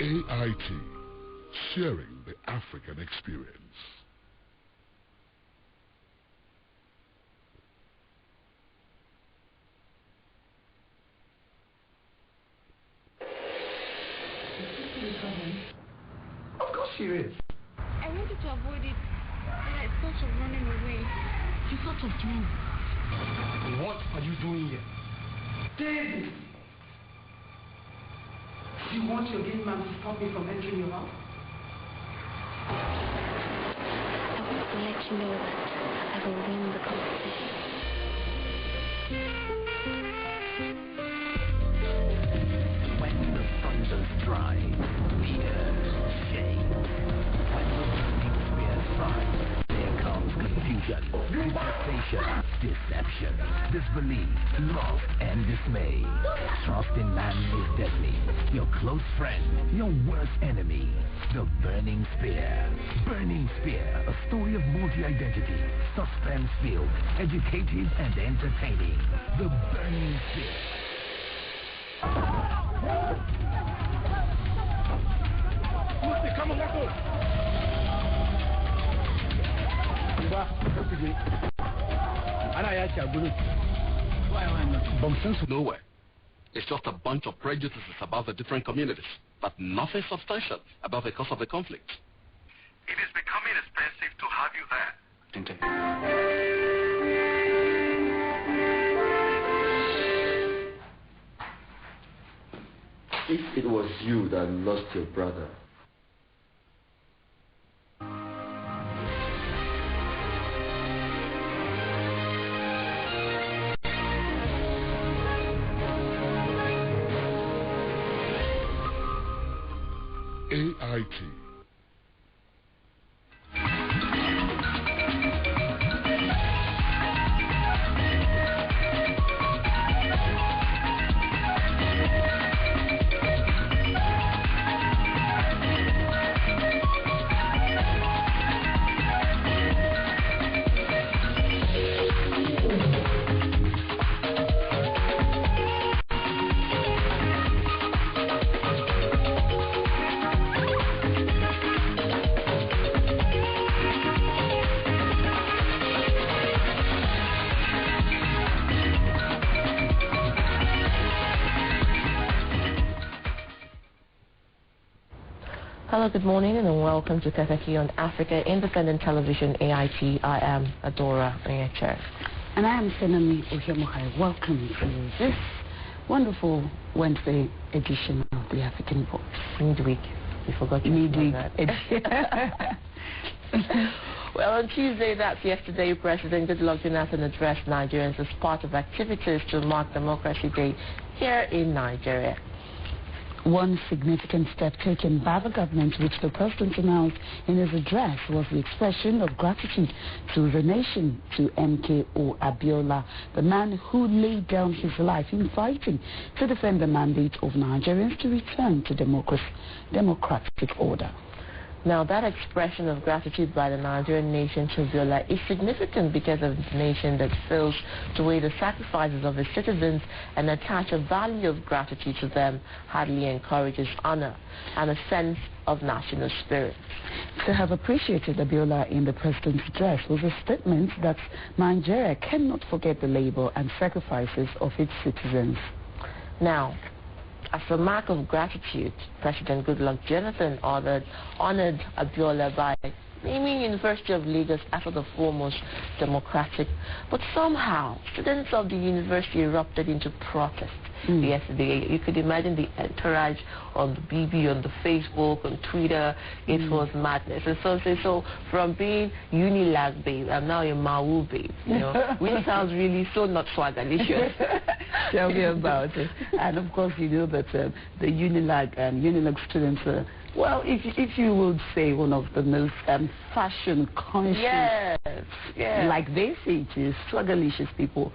AIT, sharing the African experience. Of course she is. I wanted to avoid it, and I thought of running away. You thought of doing? What are you doing here? David! Do you want your game man to stop me from entering your house? I want to let you know that I will win the competition. When the thunder strikes, the earth shakes. When the burning spear strikes, there comes confusion, devastation, deception, disbelief, love, and dismay. Trust in man is deadly. Your close friend, your worst enemy. The Burning Spear. Burning Spear, a story of multi-identity, suspense-filled, educative, and entertaining. The Burning Spear. Come on, let's go. Nowhere. It's just a bunch of prejudices about the different communities, but nothing substantial about the cause of the conflict. It is becoming expensive to have you there. If it was you that lost your brother, AIT. Hello, good morning, and welcome to Kaakaki on Africa Independent Television, AIT. I am Adora Onyeche. And I am Senami Ohemohai. Welcome to this wonderful Wednesday edition of the African Voice. Midweek. You forgot to Midweek edition. Well, on Tuesday, that's yesterday, President Goodluck Jonathan addressed Nigerians as part of activities to mark Democracy Day here in Nigeria. One significant step taken by the government, which the president announced in his address, was the expression of gratitude to the nation to MKO Abiola, the man who laid down his life in fighting to defend the mandate of Nigerians to return to democratic order. Now, that expression of gratitude by the Nigerian nation to Abiola is significant because of the nation that fails to weigh the sacrifices of its citizens and attach a value of gratitude to them hardly encourages honor and a sense of national spirit. To have appreciated Abiola in the president's address was a statement that Nigeria cannot forget the labor and sacrifices of its citizens. Now, as a mark of gratitude, President Goodluck Jonathan honored Abiola by naming University of Lagos after the foremost democratic. But somehow, students of the university erupted into protest yesterday. You could imagine the entourage on the BB, on the Facebook, on Twitter. It was madness. And so from being Unilag babe, I'm now a Mau babe, you know, which sounds really so not swagalicious. Tell me about it. And of course, you know that the Unilag students well, if you would say one of the most fashion conscious, yes, like they say it is, swagalicious people,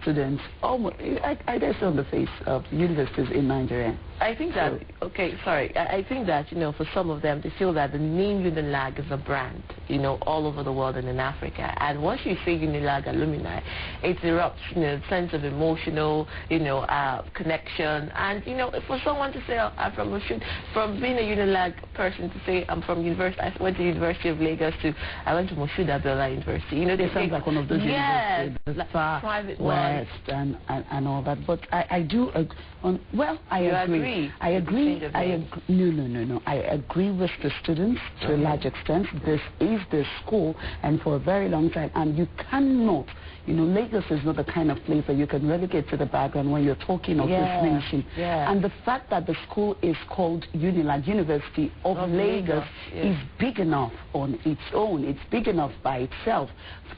students, almost, I dare say on the face of universities in Nigeria. I think that, I think that, you know, for some of them, they feel that the name Unilag is a brand, you know, all over the world and in Africa. And once you say Unilag alumni, it erupts, you know, a sense of emotional, you know, connection. And, you know, for someone to say, I'm from being a Unilag person to say, I'm from university, I went to University of Lagos to, I went to Moshood Abiola University. You know, they sounds like one of those universities, the like far private west and all that. But I do, I agree. I agree. No. I agree with the students to a large extent. This is the school, and for a very long time, and you cannot, you know, Lagos is not the kind of place that you can relegate to the background when you're talking of this nation. And the fact that the school is called Unilag, University of Lagos, is big enough on its own. It's big enough by itself.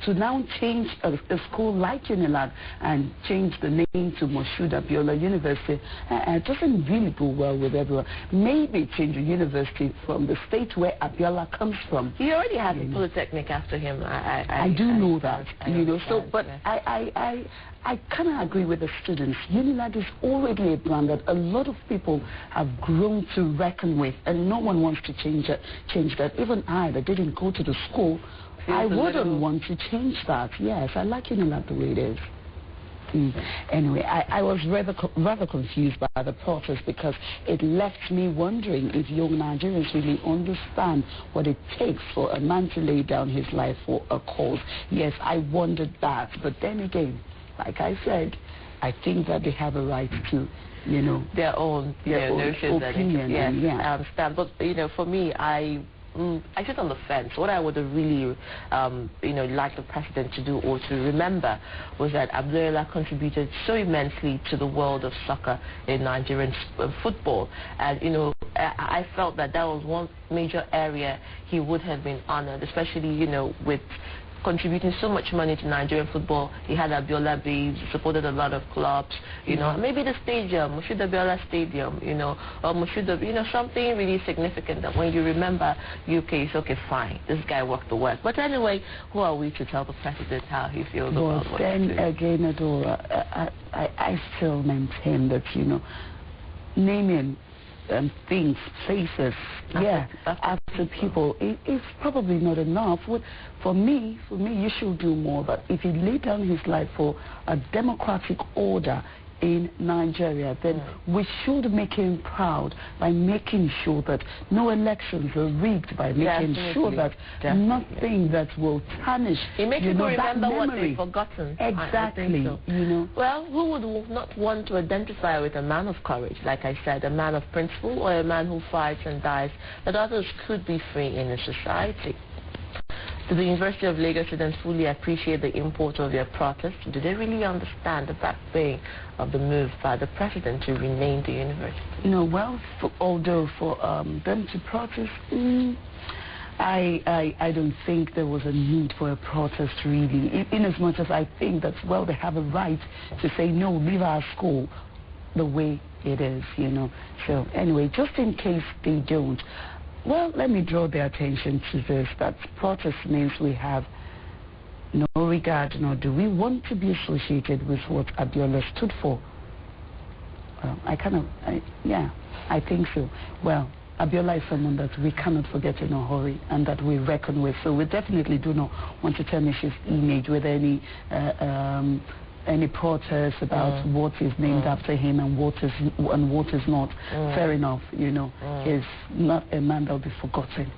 To now change a school like Unilag and change the name to Moshood Abiola University, it doesn't really go well with everyone. Maybe change a university from the state where Abiola comes from. He already has a polytechnic after him. I do know that, you know. So, but I kind of agree with the students. Unilag is already a brand that a lot of people have grown to reckon with, and no one wants to change that. Even I, that didn't go to the school, I wouldn't want to change that. Yes, I like Unilag the way it is. Anyway, I was rather confused by the protest because it left me wondering if young Nigerians really understand what it takes for a man to lay down his life for a cause. Yes, I wondered that. But then again, like I said, I think that they have a right to, you know, their own opinion. I understand. But, you know, for me, I sit on the fence. What I would have really, you know, liked the president to do or to remember was that Abiola contributed so immensely to the world of soccer in Nigerian football. And, you know, I felt that was one major area he would have been honored, especially, you know, with contributing so much money to Nigerian football. He had Abiola Babes, supported a lot of clubs, you know, maybe the stadium, Moshood Abiola Stadium, you know, or Moshood, you know, something really significant that when you remember UK, it's okay, fine, this guy worked the work. But anyway, who are we to tell the president how he feels about what then again, Adora, I still maintain that, you know, naming things, places, after people, it's probably not enough. For me, you should do more. But if he laid down his life for a democratic order in Nigeria, then we should make him proud by making sure that no elections are rigged, by making sure that nothing that will tarnish, it makes people remember what they've forgotten. Exactly. So. You know. Well, who would not want to identify with a man of courage, like I said, a man of principle, or a man who fights and dies that others could be free in a society? Do the University of Lagos students fully appreciate the import of their protest? Do they really understand the backbone of the move by the president to rename the university? You know, well, although for them to protest, I don't think there was a need for a protest, really, in as much as I think that, well, they have a right to say, no, leave our school the way it is, you know. So anyway, just in case they don't, well, let me draw their attention to this, that protest means we have no regard, nor do we want to be associated with what Abiola stood for. I think so. Well, Abiola is someone that we cannot forget in a hurry and that we reckon with. So we definitely do not want to tarnish his image with any protest about what is named after him and what is not. Fair enough, you know. He's not a man that will be forgotten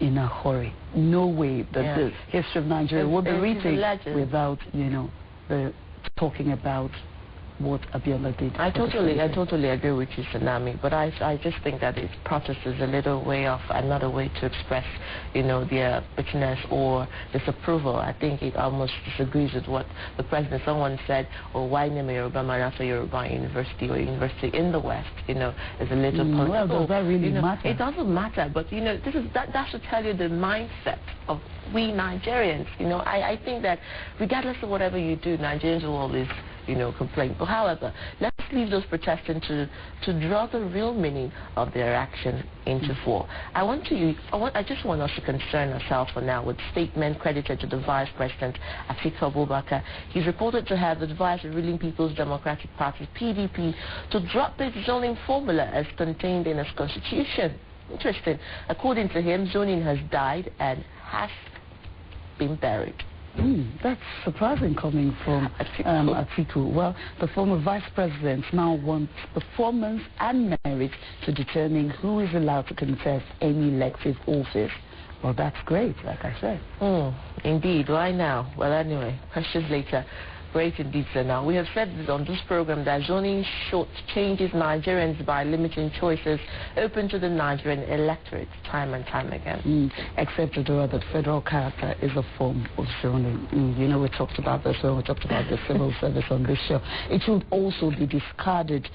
in a hurry. No way that the history of Nigeria will be written without, you know, the talking about what Abiola did. I totally agree with you, Tsunami, but I just think that this protest is a little way off, another way to express, their bitterness or disapproval. I think it almost disagrees with what the president, someone said, why name a Yoruba man after Yoruba University or university in the West, is a little political. Well, does that really matter? It doesn't matter, but, that should tell you the mindset of we Nigerians. I think that regardless of whatever you do, Nigerians will always complain. But however, let's leave those protesting to draw the real meaning of their action into fore. I just want us to concern ourselves for now with statement credited to the Vice President Atiku Abubakar. He's reported to have advised the ruling People's Democratic Party (PDP) to drop the zoning formula as contained in its constitution. Interesting. According to him, zoning has died and has been buried. That's surprising coming from Atiku. Well, the former vice president now wants performance and merit to determine who is allowed to contest any elective office. Well, that's great, like I said. Indeed. Why now? Well, anyway, questions later. Great indeed, sir. Now, we have said on this program that zoning short changes Nigerians by limiting choices open to the Nigerian electorate time and time again. Except that federal character is a form of zoning. We talked about this when we talked about the civil service on this show. It should also be discarded.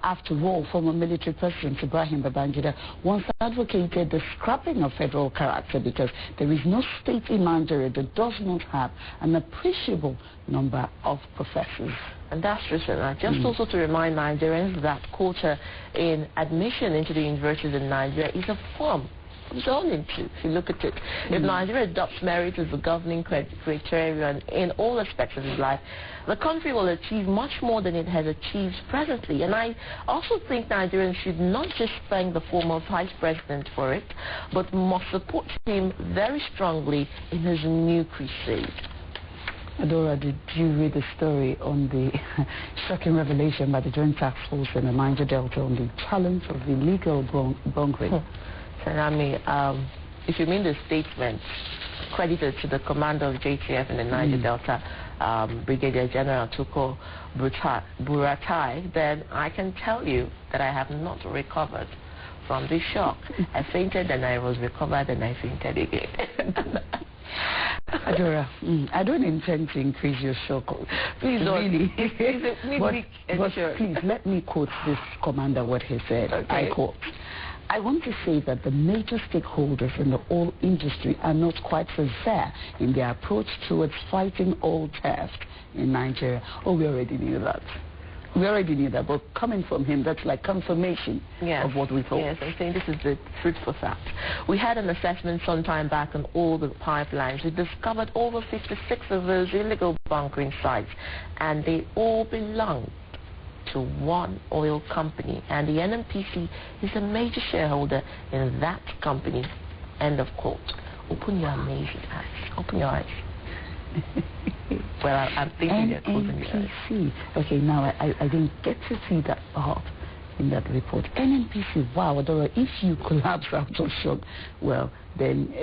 After all, former military president Ibrahim Babangida once advocated the scrapping of federal character because there is no state in Nigeria that does not have an appreciable number of professors. And that's true, sir. Just also to remind Nigerians that quota in admission into the universities in Nigeria is a form of zoning too, if you look at it. If Nigeria adopts merit as the governing criterion in all aspects of its life, the country will achieve much more than it has achieved presently. And I also think Nigerians should not just thank the former vice president for it, but must support him very strongly in his new crusade. Adora, did you read the story on the shocking revelation by the Joint Task Force in the Niger Delta on the challenge of illegal bunkering? Tsunami, if you mean the statement credited to the commander of JTF in the Niger Delta, Brigadier General Tuko Buratai, then I can tell you that I have not recovered from this shock. I fainted and I was recovered and I fainted again. Adora, I don't intend to increase your shock. Please really. But please, let me quote this commander what he said. Okay. I quote, "I want to say that the major stakeholders in the oil industry are not quite sincere in their approach towards fighting oil theft in Nigeria." Oh, we already knew that. We already knew that, but coming from him, that's like confirmation of what we thought. Yes, I'm saying this is the truthful fact. We had an assessment some time back on all the pipelines. We discovered over 56 of those illegal bunkering sites, and they all belonged to one oil company. And the NNPC is a major shareholder in that company. End of quote. Open your amazing eyes. Open your eyes. Well, I'm thinking they're closing your eyes. Okay, now I didn't get to see that part in that report. NNPC, wow, Adora, if you collapse out of shock, well, then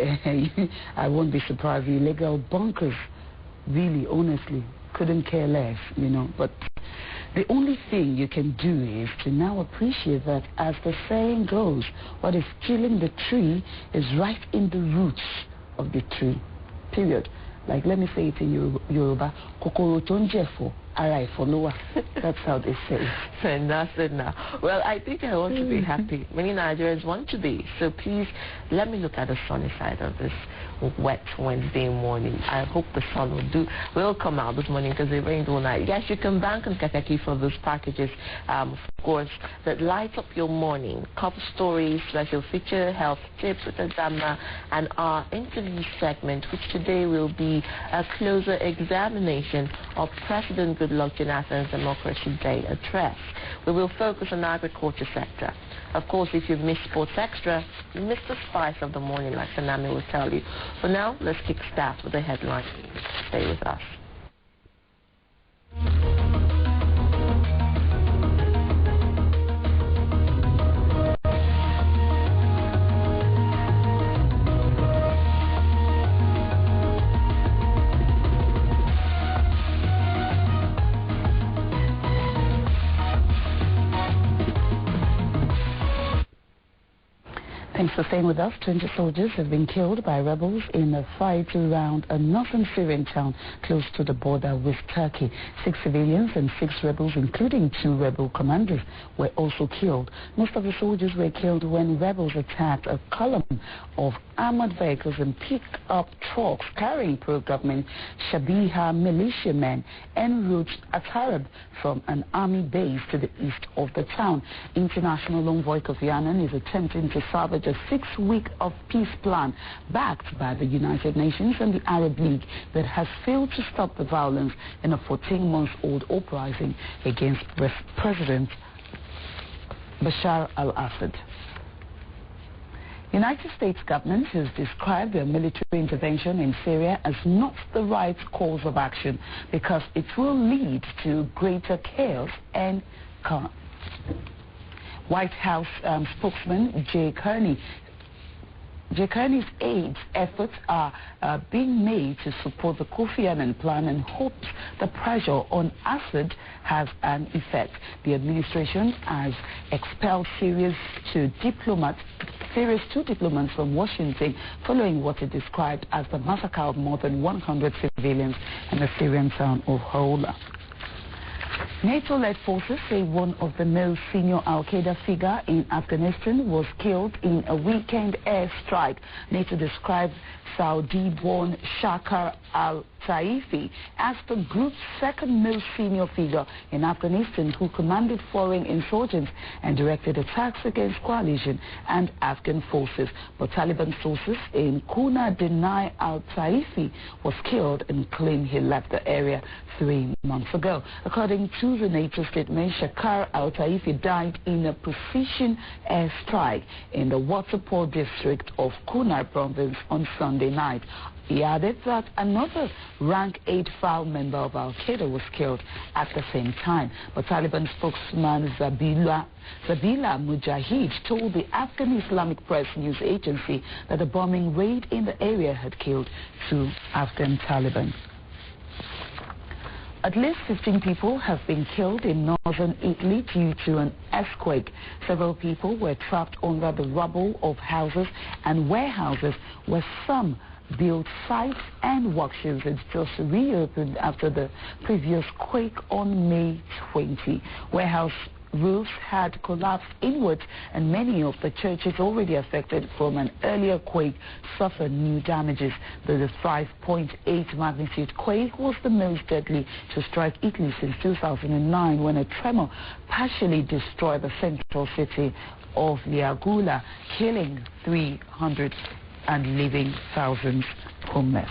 I won't be surprised. The illegal bunkers, really, honestly, couldn't care less, But the only thing you can do is to now appreciate that, as the saying goes, what is killing the tree is right in the roots of the tree, period. Like, let me say it in Yoruba, kokoro tonjefo, arai follower. That's how they say it. Well, I think I want to be happy. Many Nigerians want to be. So please, let me look at the sunny side of this wet Wednesday morning. I hope the sun will come out this morning because it rained all night. Yes, you can bank on Kaakaki for those packages, of course, that light up your morning. Couple stories, special feature, health tips with Azama, and our interview segment, which today will be a closer examination of President Goodluck Jonathan's Democracy Day address. We will focus on the agriculture sector. Of course, if you miss Sports Extra, you miss the spice of the morning, like Tsunami will tell you. For now, let's kick start with the headline. Stay with us. Thanks for staying with us. 20 soldiers have been killed by rebels in a fight around a northern Syrian town close to the border with Turkey. 6 civilians and 6 rebels, including 2 rebel commanders, were also killed. Most of the soldiers were killed when rebels attacked a column of armored vehicles and pick-up trucks carrying pro-government Shabiha militiamen en route at Arab from an army base to the east of the town. International envoy Kofi Annan is attempting to salvage a 6-week of peace plan backed by the United Nations and the Arab League that has failed to stop the violence in a 14-month-old uprising against President Bashar al-Assad. United States government has described the military intervention in Syria as not the right course of action because it will lead to greater chaos and White House spokesman Jay Kearney's aides' efforts are being made to support the Kofi Annan plan and hopes the pressure on Assad has an effect. The administration has expelled Syria's 2 diplomats from Washington following what it described as the massacre of more than 100 civilians in the Syrian town of Houla. NATO-led forces say one of the most senior al-Qaeda figures in Afghanistan was killed in a weekend airstrike. NATO described Saudi-born Shakar al-Taifi as the group's second most senior figure in Afghanistan who commanded foreign insurgents and directed attacks against coalition and Afghan forces. But Taliban sources in Kuna deny al-Taifi was killed and claim he left the area 3 months ago. According to the NATO statement, Shakar al-Taifi died in a precision airstrike in the Waterpore district of Kuna province on Sunday night. He added that another rank 8 file member of al-Qaeda was killed at the same time. But Taliban spokesman Zabila Mujahid told the Afghan Islamic Press news agency that a bombing raid in the area had killed 2 Afghan Taliban. At least 15 people have been killed in northern Italy due to an earthquake. Several people were trapped under the rubble of houses and warehouses where some built sites and workshops had just reopened after the previous quake on May 20. Warehouse roofs had collapsed inwards and many of the churches already affected from an earlier quake suffered new damages. The 5.8 magnitude quake was the most deadly to strike Italy since 2009 when a tremor partially destroyed the central city of Liagula, killing 300 and leaving thousands homeless.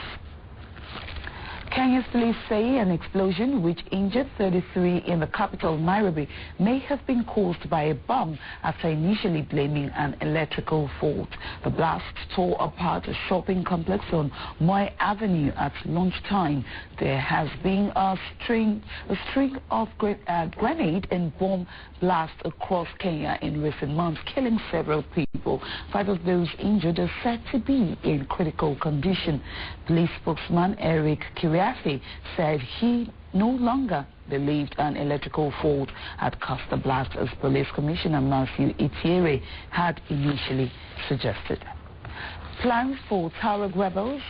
Kenya's police say an explosion which injured 33 in the capital Nairobi may have been caused by a bomb after initially blaming an electrical fault. The blast tore apart a shopping complex on Moi Avenue at lunchtime. There has been a string of grenade and bomb blasts across Kenya in recent months, killing several people. 5 of those injured are said to be in critical condition. Police spokesman Eric Kiriafi said he no longer believed an electrical fault had caused the blast, as Police Commissioner Matthew Itiere had initially suggested. Plans for Tuareg rebels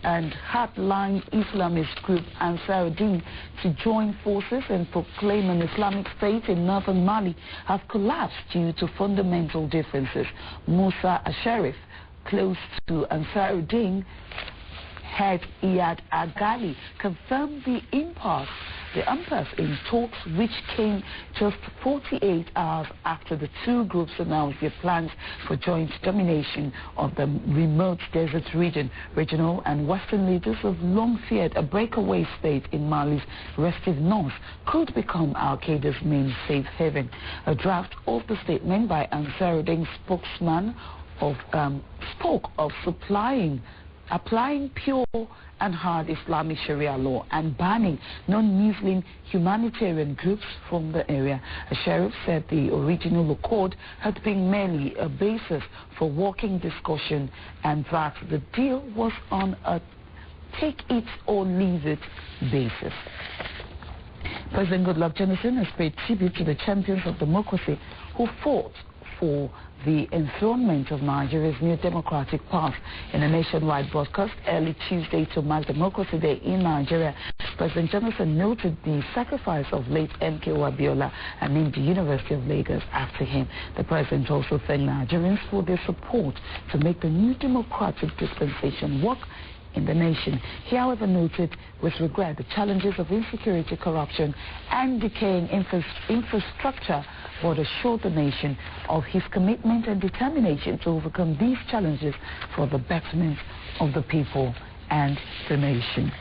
and hardline Islamist group Ansar-Din to join forces and proclaim an Islamic state in northern Mali have collapsed due to fundamental differences. Musa Asharif, close to Ansar-Din head Iyad Agali, confirmed the impasse in talks, which came just 48 hours after the 2 groups announced their plans for joint domination of the remote desert region. Regional and Western leaders have long feared a breakaway state in Mali's restive north could become al-Qaeda's main safe haven. A draft of the statement by Ansar-Din's spokesman spoke of applying pure and hard Islamic Sharia law and banning non-Muslim humanitarian groups from the area. A sheriff said the original accord had been merely a basis for working discussion and that the deal was on a take it or leave it basis. President Goodluck Jonathan has paid tribute to the champions of democracy who fought for the enthronement of Nigeria's new democratic path. In a nationwide broadcast early Tuesday to mark Democracy Day in Nigeria, President Jonathan noted the sacrifice of late MKO Abiola and named the University of Lagos after him. The president also thanked Nigerians for their support to make the new democratic dispensation work in the nation. He, however, noted with regret the challenges of insecurity, corruption, and decaying infrastructure, but assured the nation of his commitment and determination to overcome these challenges for the betterment of the people and the nation.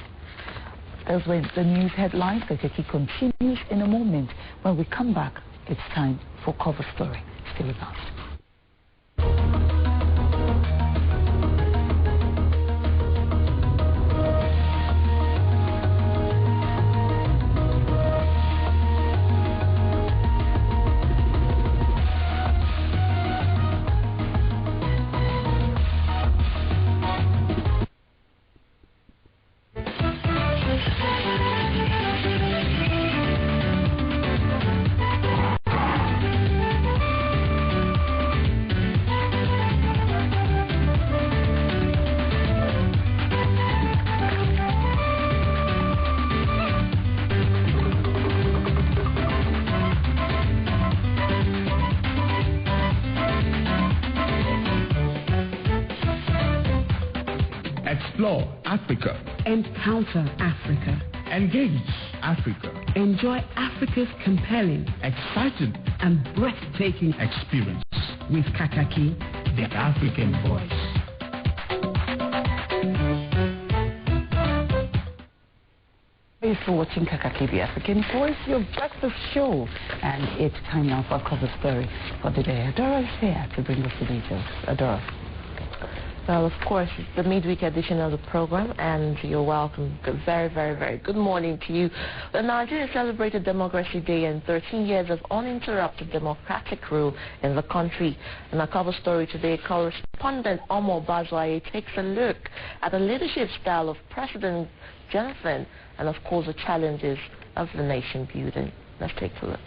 Those were the news headlines. The Kaakaki continues in a moment. When we come back, it's time for Cover Story. Stay with us. Explore Africa. Encounter Africa. Engage Africa. Enjoy Africa's compelling, exciting, and breathtaking experience with Kaakaki, the African voice. Thanks for watching Kaakaki, the African Voice, your breakfast show. And it's time now for a cover story for the day. Adora is here to bring us the details. Adora. Well, of course, it's the midweek edition of the program, and you're welcome. Very, very, very good morning to you. The Nigeria celebrated Democracy Day and 13 years of uninterrupted democratic rule in the country. In our cover story today, correspondent Omo Bazwaye takes a look at the leadership style of President Jonathan and, of course, the challenges of the nation building. Let's take a look.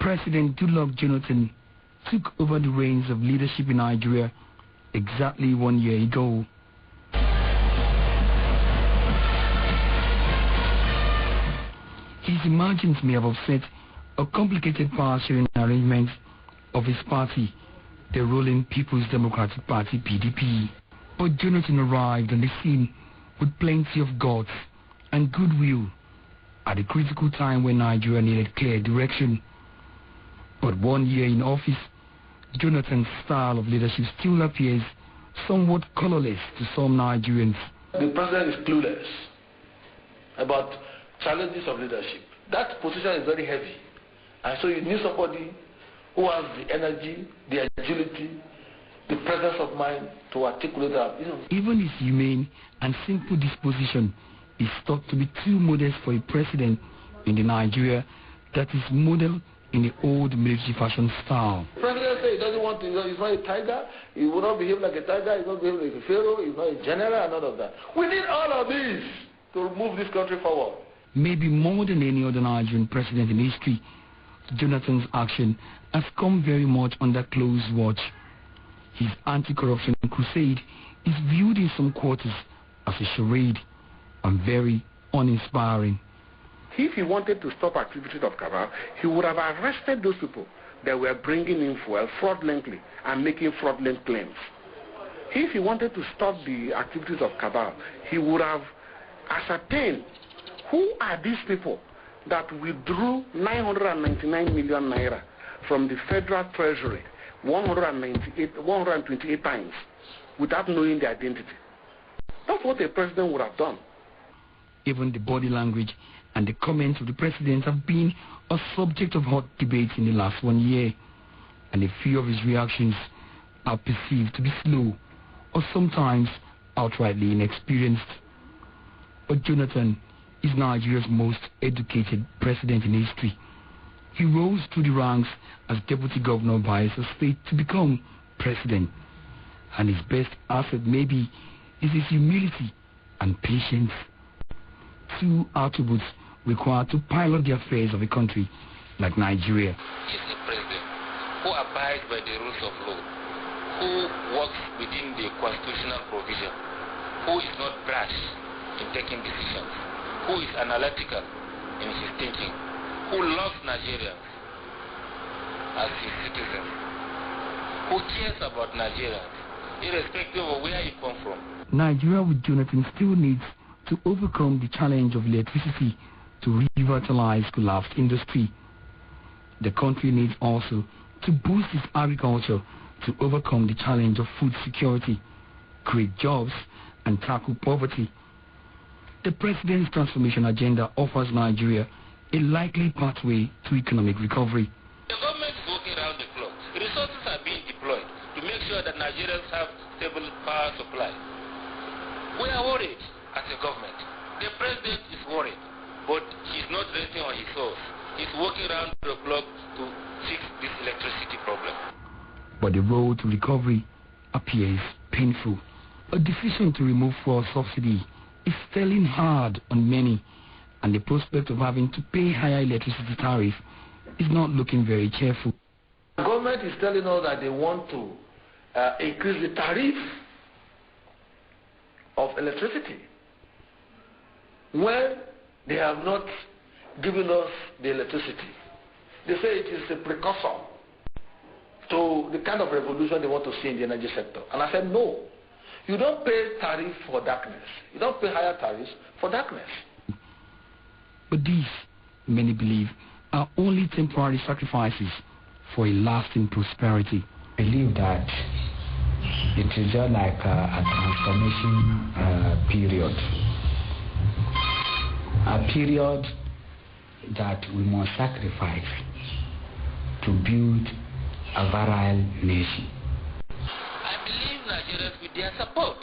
President Goodluck Jonathan took over the reins of leadership in Nigeria exactly 1 year ago. His emergence may have upset a complicated power-sharing arrangement of his party, the ruling People's Democratic Party (PDP). But Jonathan arrived on the scene with plenty of guts and goodwill at a critical time when Nigeria needed clear direction. But 1 year in office, Jonathan's style of leadership still appears somewhat colorless to some Nigerians. The president is clueless about challenges of leadership. That position is very heavy. And so you need somebody who has the energy, the agility, the presence of mind to articulate that. Even his humane and simple disposition is thought to be too modest for a president in the Nigeria that is modeled in the old military fashion style. The president says he doesn't want to, he's not a tiger, he will not behave like a tiger, he's not behave like a pharaoh, he's not a general, and none of that. We need all of these to move this country forward. Maybe more than any other Nigerian president in history, Jonathan's action has come very much under close watch. His anti-corruption crusade is viewed in some quarters as a charade and very uninspiring. If he wanted to stop activities of cabal, he would have arrested those people that were bringing in fuel fraudulently and making fraudulent claims. If he wanted to stop the activities of cabal, he would have ascertained who are these people that withdrew 999 million naira from the federal treasury 128 times without knowing their identity. That's what a president would have done. Even the body language and the comments of the president have been a subject of hot debate in the last 1 year, and a few of his reactions are perceived to be slow or sometimes outrightly inexperienced. But Jonathan is Nigeria's most educated president in history. He rose through the ranks as deputy governor of Bayelsa State to become president, and his best asset maybe is his humility and patience. Two attributes required to pilot the affairs of a country like Nigeria. He is a president who abides by the rules of law, who works within the constitutional provision, who is not brash in taking decisions, who is analytical in his thinking, who loves Nigerians as his citizens, who cares about Nigerians, irrespective of where he comes from. Nigeria with Jonathan still needs to overcome the challenge of electricity to revitalize collapsed industry. The country needs also to boost its agriculture to overcome the challenge of food security, create jobs, and tackle poverty. The president's transformation agenda offers Nigeria a likely pathway to economic recovery. The government is working around the clock. Resources are being deployed to make sure that Nigerians have stable power supply. We are worried as a government. The president is worried, but he's not resting on his source. He's working around the clock to fix this electricity problem. But the road to recovery appears painful. A decision to remove fuel subsidy is telling hard on many, and the prospect of having to pay higher electricity tariff is not looking very cheerful. The government is telling us that they want to increase the tariff of electricity when they have not given us the electricity. They say it is a precursor to the kind of revolution they want to see in the energy sector. And I said, no. You don't pay tariff for darkness. You don't pay higher tariffs for darkness. But these, many believe, are only temporary sacrifices for a lasting prosperity. I believe that it is just like a transformation period. A period that we must sacrifice to build a virile nation. I believe Nigerians, with their support,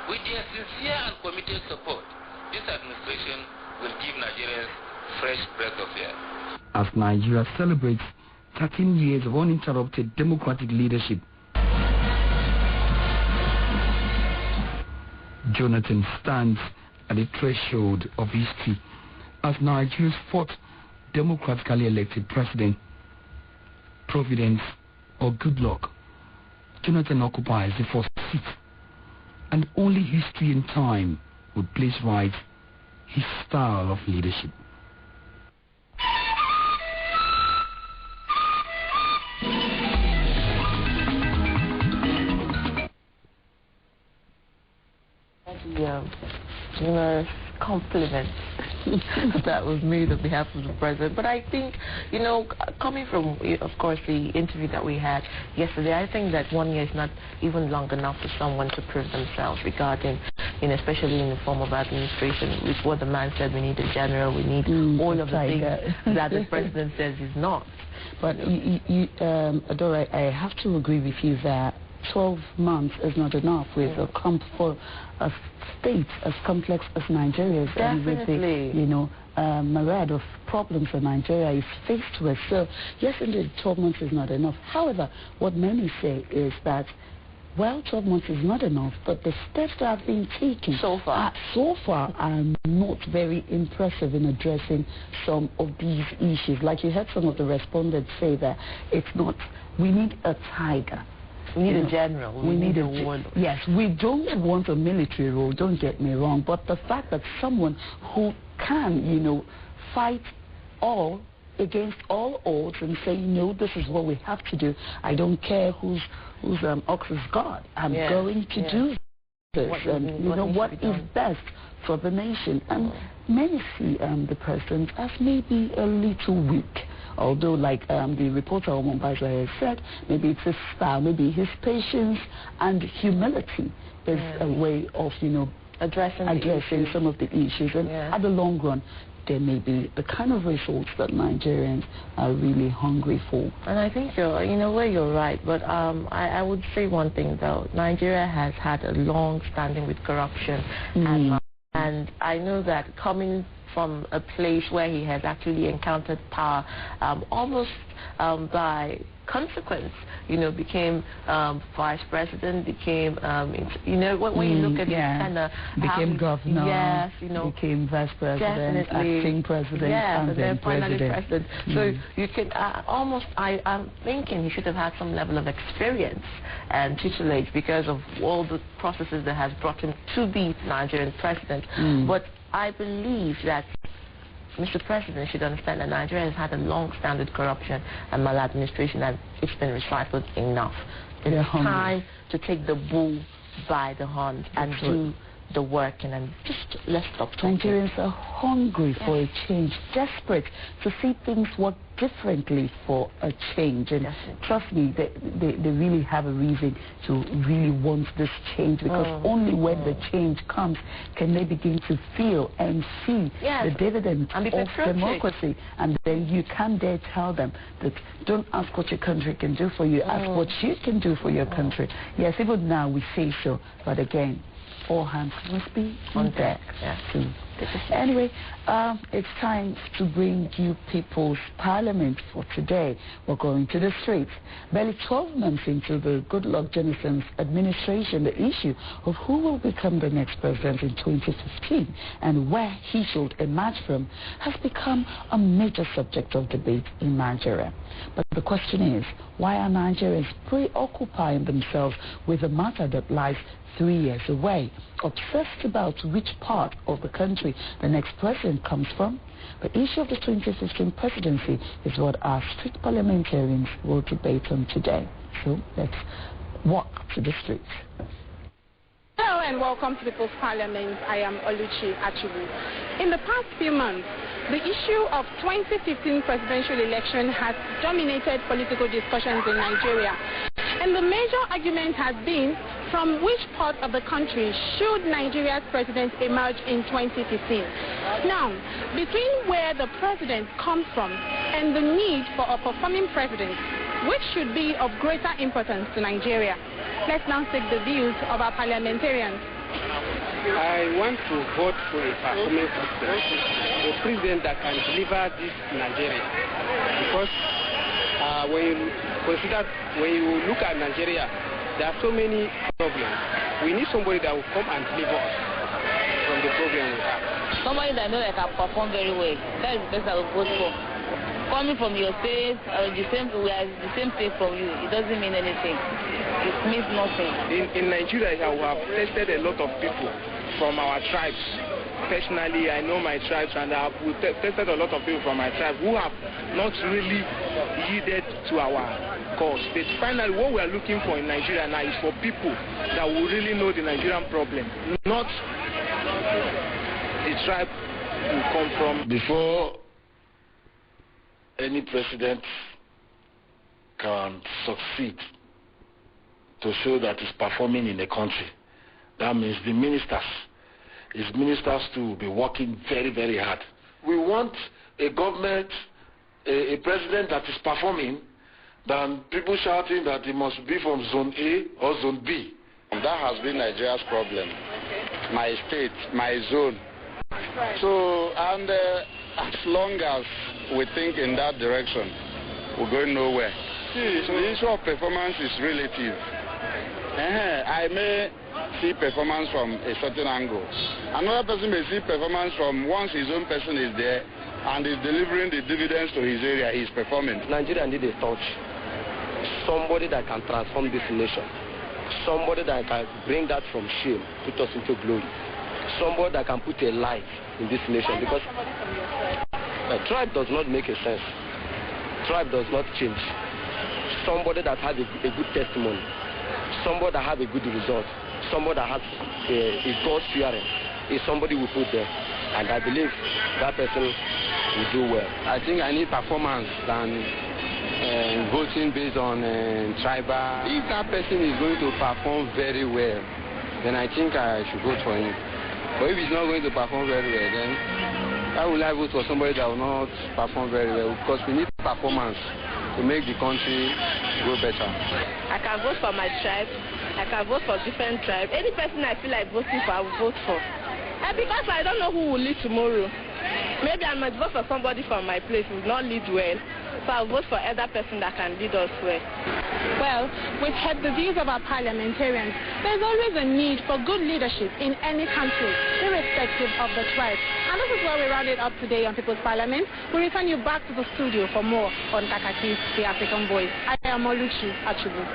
with their sincere and committed support, this administration will give Nigerians fresh breath of air. As Nigeria celebrates 13 years of uninterrupted democratic leadership, Jonathan stands at the threshold of history as Nigeria's fourth democratically elected president. Providence or good luck, Jonathan occupies the first seat, and only history and time would place right his style of leadership. Compliment that was made on behalf of the president. But I think, coming from, of course, the interview that we had yesterday, I think that 1 year is not even long enough for someone to prove themselves regarding, especially in the form of administration, with what the man said, we need a general, we need all of the things that the president says is not. But, Adora, I have to agree with you that 12 months is not enough with for a state as complex as Nigeria is, and with the myriad of problems that Nigeria is faced with. So yes, indeed, 12 months is not enough. However, what many say is that, well, 12 months is not enough, but the steps that have been taken so far are not very impressive in addressing some of these issues. Like you heard some of the respondents say that it's not, we need a tiger. We need a general. We need a warlord. Yes, we don't want a military role, don't get me wrong, but the fact that someone who can, fight all against all odds and say, this is what we have to do. I don't care whose ox is God. I'm going to do this. And what is best for the nation. And many see the president as maybe a little weak Although, like the reporter Mombasa has said, maybe it's his style, maybe his patience and humility is a way of, addressing some of the issues. And at the long run, there may be the kind of results that Nigerians are really hungry for. And I think in a way you're right, but I would say one thing though. Nigeria has had a long standing with corruption, and I know that coming from a place where he has actually encountered power almost by consequence, became vice president, became, when you look at it, kind of became governor, yes, became vice president, acting president, and then finally president. So you can I'm thinking he should have had some level of experience and tutelage because of all the processes that has brought him to be Nigerian president. But I believe that Mr. President should understand that Nigeria has had a long-standing corruption and maladministration, and it's been recycled enough. It's time to take the bull by the horns and do the work, and just let's stop talking. Nigerians are hungry for a change, desperate to see things work differently for a change. And trust me, they really have a reason to really want this change, because only when the change comes can they begin to feel and see the dividends of democracy. And then you can't dare tell them that don't ask what your country can do for you, ask what you can do for your country. Yes, even now we say so, but again, all hands must be on deck. Anyway, it's time to bring you People's Parliament for today. We're going to the streets. Barely 12 months into the Goodluck Jonathan's administration, the issue of who will become the next president in 2015 and where he should emerge from has become a major subject of debate in Nigeria. But the question is, why are Nigerians preoccupying themselves with a matter that lies 3 years away, obsessed about which part of the country the next president comes from? The issue of the 2015 presidency is what our street parliamentarians will debate on today. So let's walk to the streets. Hello and welcome to People's Parliament. I am Oluchi Achubu. In the past few months, the issue of 2015 presidential election has dominated political discussions in Nigeria. And the major argument has been, from which part of the country should Nigeria's president emerge in 2015? Now, between where the president comes from and the need for a performing president, which should be of greater importance to Nigeria? Let's now take the views of our parliamentarians. I want to vote for a performing president, a president that can deliver this Nigeria. Because when you look at Nigeria, there are so many problems. We need somebody that will come and deliver us from the problem we have. Somebody that knows that can perform very well. That is the best I will vote for. Coming from your state, we are the same state from you, it doesn't mean anything. It means nothing. In Nigeria, we have tested a lot of people from our tribes. Personally, I know my tribes, and we tested a lot of people from my tribe who have not really yielded to our cause. But finally, what we are looking for in Nigeria now is for people that will really know the Nigerian problem, not the tribe you come from. Before any president can succeed to show that he's performing in a country, that means the ministers, his ministers to be working very, very hard. We want a government, a president that is performing, than people shouting that he must be from zone A or zone B. That has been Nigeria's problem. My state, my zone. So, and as long as we think in that direction, we're going nowhere. So the issue of performance is relative. I may see performance from a certain angle. Another person may see performance from once his own person is there and is delivering the dividends to his area, he's performing. Nigeria needs a touch. Somebody that can transform this nation. Somebody that can bring that from shame, put us into glory. Somebody that can put a light in this nation, because a tribe does not make a sense. Tribe does not change. Somebody that has a good testimony. Somebody that has a good result. Somebody that has a God-fearing is somebody we put there. And I believe that person will do well. I think I need performance than voting based on tribal. If that person is going to perform very well, then I think I should vote for him. But if he's not going to perform very well, then why will I vote for somebody that will not perform very well? Because we need performance to make the country go better. I can vote for my tribe. I can vote for different tribes. Any person I feel like voting for, I will vote for. And because I don't know who will lead tomorrow. Maybe I might vote for somebody from my place who will not lead well. So I'll vote for other person that can lead us well. Well, we've heard the views of our parliamentarians. There's always a need for good leadership in any country, irrespective of the tribe. And this is where we round it up today on People's Parliament. We'll return you back to the studio for more on Kaakaki, the African Voice. I am Oluchi Achubu.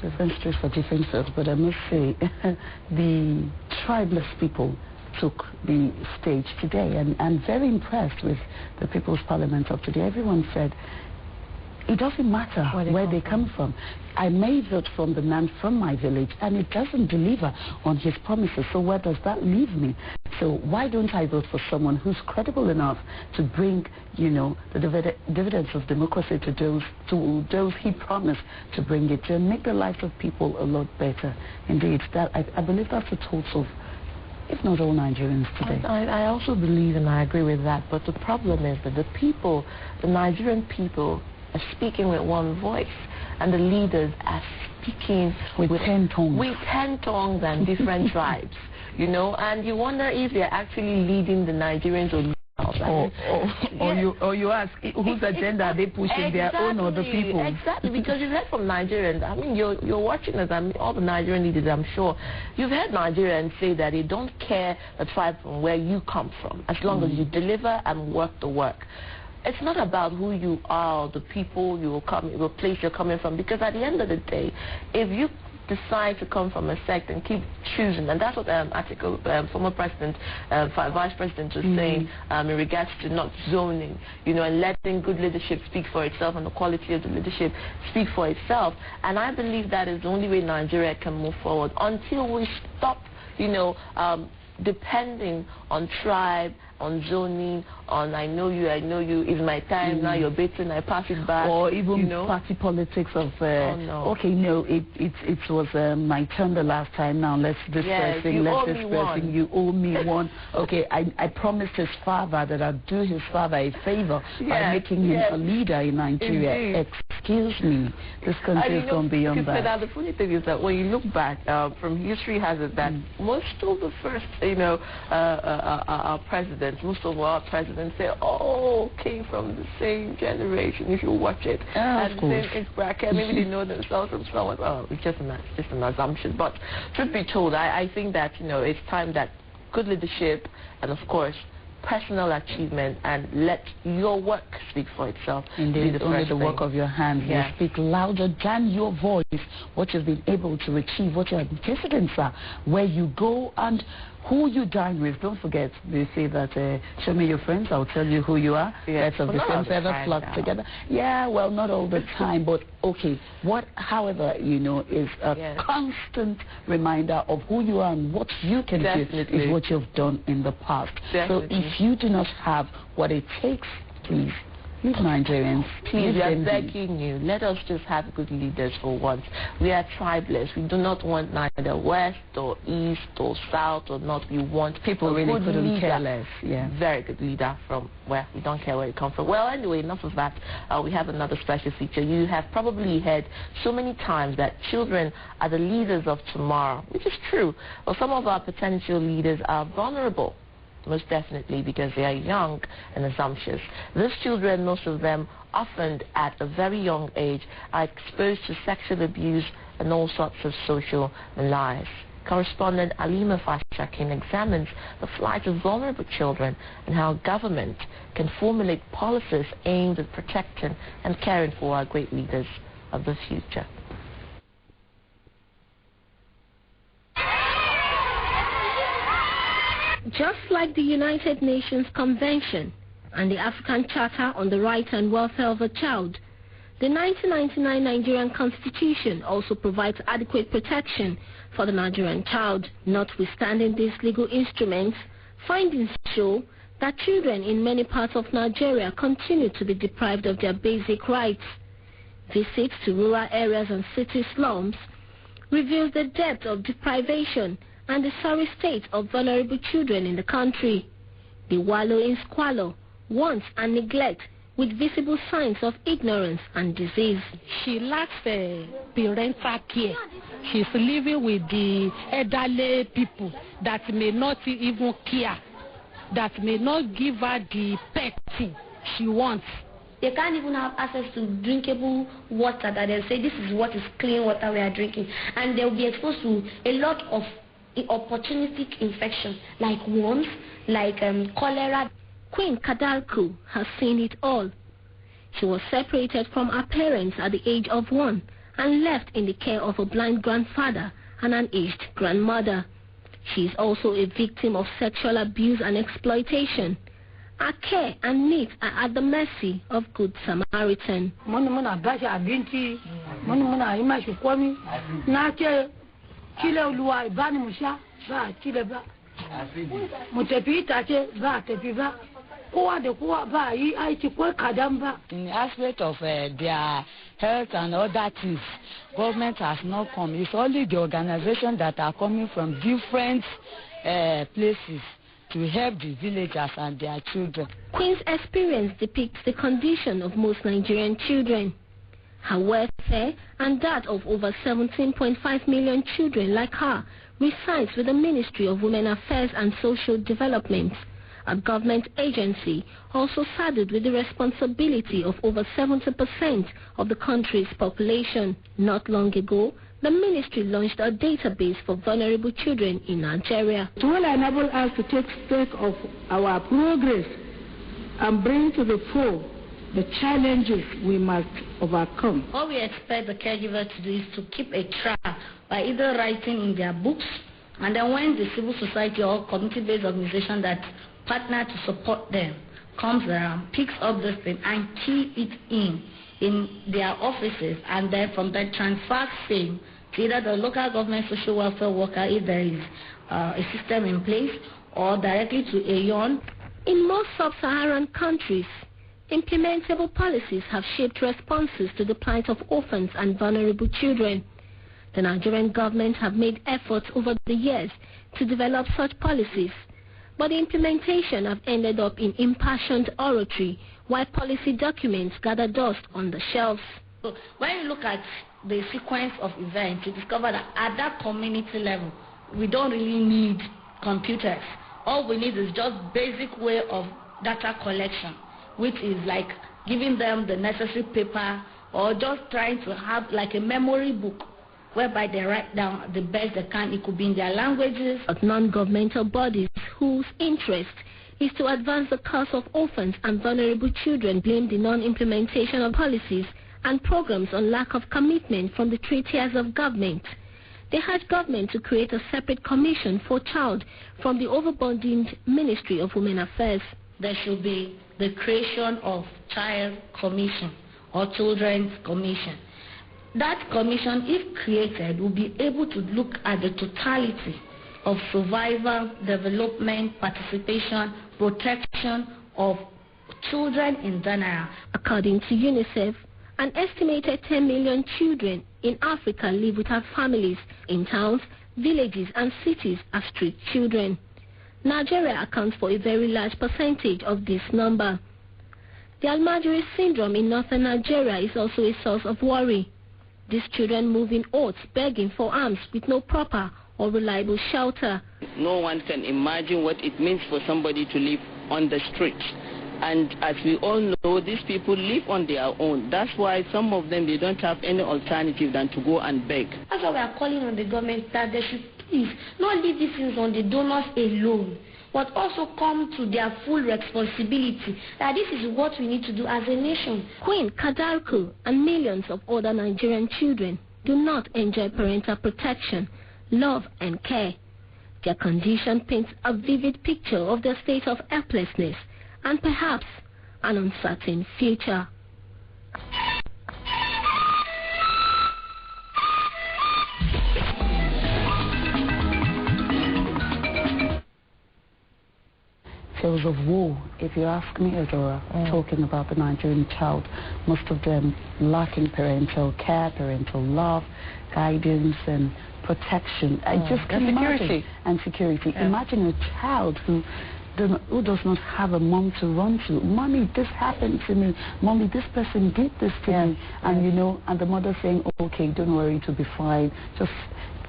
Different streets for different folks, but I must say the tribeless people took the stage today, and I'm very impressed with the People's Parliament of today. Everyone said it doesn't matter where they come from. I may vote from the man from my village, and it doesn't deliver on his promises. So where does that leave me? So why don't I vote for someone who's credible enough to bring, the dividends of democracy to those he promised to bring it, to make the lives of people a lot better. Indeed, that I believe that's the thoughts of, if not all Nigerians today. I also believe and I agree with that, but the problem is that the Nigerian people are speaking with one voice, and the leaders are speaking with 10 tongues. With 10 tongues and different tribes, and you wonder if they're actually leading the Nigerians or you ask whose agenda are they pushing, their own or the people? Exactly, because you've heard from Nigerians. I mean, you're watching us. I mean, all the Nigerian leaders, I'm sure. You've heard Nigerians say that they don't care the tribe from where you come from, as long as you deliver and work the work. It's not about who you are or the people the place you're coming from, because at the end of the day, if you decide to come from a sect and keep choosing, and that's what former president, vice president was saying in regards to not zoning, and letting good leadership speak for itself and the quality of the leadership speak for itself. And I believe that is the only way Nigeria can move forward until we stop, depending on tribe, on zoning, on I know you, it's my time, now you're beating, I pass it back. Or even party politics of, okay, no, it was my turn the last time, now let's this person, you owe me one. Okay, I promised his father that I'd do his father a favor by making him a leader in Nigeria. Indeed. Excuse me, this country has gone beyond that. The funny thing is that when you look back, from history has it that most of the first, our presidents, most of our presidents say, came from the same generation, if you watch it. And the same age bracket, maybe they know themselves from someone. It's just an assumption. But truth be told, I think that, it's time that good leadership and, of course, personal achievement, and let your work speak for itself. Indeed, only the work of your hands will speak louder than your voice, what you've been able to achieve, what your antecedents are, where you go and who you dine with. Don't forget, they say that show me your friends, I'll tell you who you are. That's of the same feather flock together. Yeah, well, not all the time, but okay. However, is a constant reminder of who you are and what you can do is what you've done in the past. So if you do not have what it takes, please. Leave Nigerians. Please, we are begging you. Let us just have good leaders for once. We are tribeless. We do not want neither west or east or south or north. We want people really couldn't care less. Very good leader from where we don't care where you come from. Well, anyway, enough of that. We have another special feature. You have probably heard so many times that children are the leaders of tomorrow, which is true. Well, some of our potential leaders are vulnerable. Most definitely, because they are young and assumptuous. These children, most of them, often at a very young age, are exposed to sexual abuse and all sorts of social lies. Correspondent Alima Fashakin examines the plight of vulnerable children and how government can formulate policies aimed at protecting and caring for our great leaders of the future. Just like the United Nations Convention and the African Charter on the Right and Welfare of a Child, The 1999 Nigerian Constitution also provides adequate protection for the Nigerian child. Notwithstanding these legal instruments, findings show that children in many parts of Nigeria continue to be deprived of their basic rights. Visits to rural areas and city slums reveals the depth of deprivation and the sorry state of vulnerable children in the country. They wallow in squalor, want and neglect, with visible signs of ignorance and disease. She lacks parental care. She's living with the elderly people that may not even care, that may not give her the petting she wants. They can't even have access to drinkable water that they say this is what is clean water we are drinking. And they'll be exposed to a lot of opportunistic infections like worms, like cholera. Queen Kadarku has seen it all. She was separated from her parents at the age of 1 and left in the care of a blind grandfather and an aged grandmother. She is also a victim of sexual abuse and exploitation. Her care and needs are at the mercy of Good Samaritan. In the aspect of their health and other things, government has not come. It's only the organizations that are coming from different places to help the villagers and their children. Queen's experience depicts the condition of most Nigerian children. Her welfare and that of over 17.5 million children like her resides with the Ministry of Women Affairs and Social Development, a government agency also saddled with the responsibility of over 70% of the country's population. Not long ago, the ministry launched a database for vulnerable children in Nigeria. It will enable us to take stock of our progress and bring to the fore the challenges we must overcome. All we expect the caregiver to do is to keep a track by either writing in their books, and then when the civil society or community-based organization that partner to support them comes around, picks up this thing and key it in their offices, and then from that transfers same to either the local government social welfare worker if there is a system in place, or directly to AYON. In most sub-Saharan countries, implementable policies have shaped responses to the plight of orphans and vulnerable children. The Nigerian government have made efforts over the years to develop such policies, but the implementation have ended up in impassioned oratory, while policy documents gather dust on the shelves. So when you look at the sequence of events, you discover that at that community level, we don't really need computers. All we need is just basic way of data collection, which is like giving them the necessary paper, or just trying to have like a memory book whereby they write down the best they can. It could be in their languages. But non-governmental bodies whose interest is to advance the cause of orphans and vulnerable children blame the non-implementation of policies and programs on lack of commitment from the three tiers of government. They urge government to create a separate commission for child from the overburdened Ministry of Women Affairs. There should be the creation of Child Commission or Children's Commission. That commission, if created, will be able to look at the totality of survival, development, participation, protection of children in general. According to UNICEF, an estimated 10 million children in Africa live without families in towns, villages and cities as street children. Nigeria accounts for a very large percentage of this number. The Almajiri syndrome in northern Nigeria is also a source of worry. These children move in odds, begging for alms with no proper or reliable shelter. No one can imagine what it means for somebody to live on the streets. And as we all know, these people live on their own. That's why some of them, they don't have any alternative than to go and beg. That's why we are calling on the government that they should please not leave these things on the donors alone, but also come to their full responsibility that this is what we need to do as a nation. Queen Kadarku and millions of other Nigerian children do not enjoy parental protection, love and care. Their condition paints a vivid picture of their state of helplessness and perhaps an uncertain future. echoes of war, if you ask me, Adora, talking about the Nigerian child, most of them lacking parental care, parental love, guidance and protection. I just can imagine. And security. Yeah. Imagine a child who does not have a mom to run to. Mommy, this happened to me. Mommy, this person did this to me. And you know, and the mother saying, okay, don't worry, it'll be fine.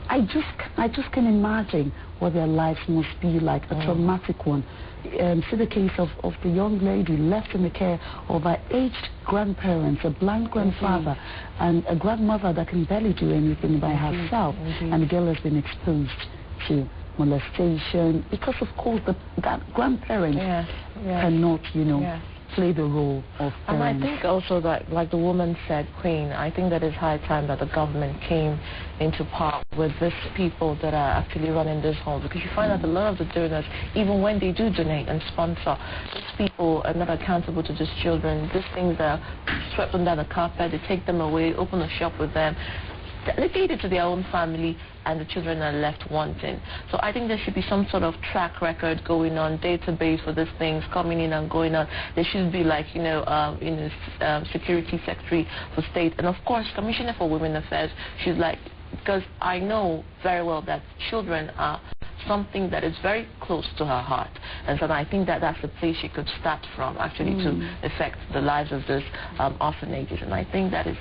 I just can imagine what their lives must be like, a traumatic one. See the case of the young lady left in the care of her aged grandparents, a blind grandfather, and a grandmother that can barely do anything by herself. And the girl has been exposed to molestation because, of course, the grandparents cannot, you know, play the role of parents. And I think also that, like the woman said, Queen, I think that it's high time that the government came into part with these people that are actually running this home, because you find that a lot of the donors, even when they do donate and sponsor, these people are not accountable to these children. These things are swept under the carpet. They take them away, open a shop with them, they feed it to their own family, and the children are left wanting. So I think there should be some sort of track record going on, database for these things coming in and going on. There should be, like, Security Secretary for State, and of course Commissioner for Women Affairs should, like, because I know very well that children are something that is very close to her heart, and so I think that that's the place she could start from, actually, to affect the lives of these orphanages, and I think that is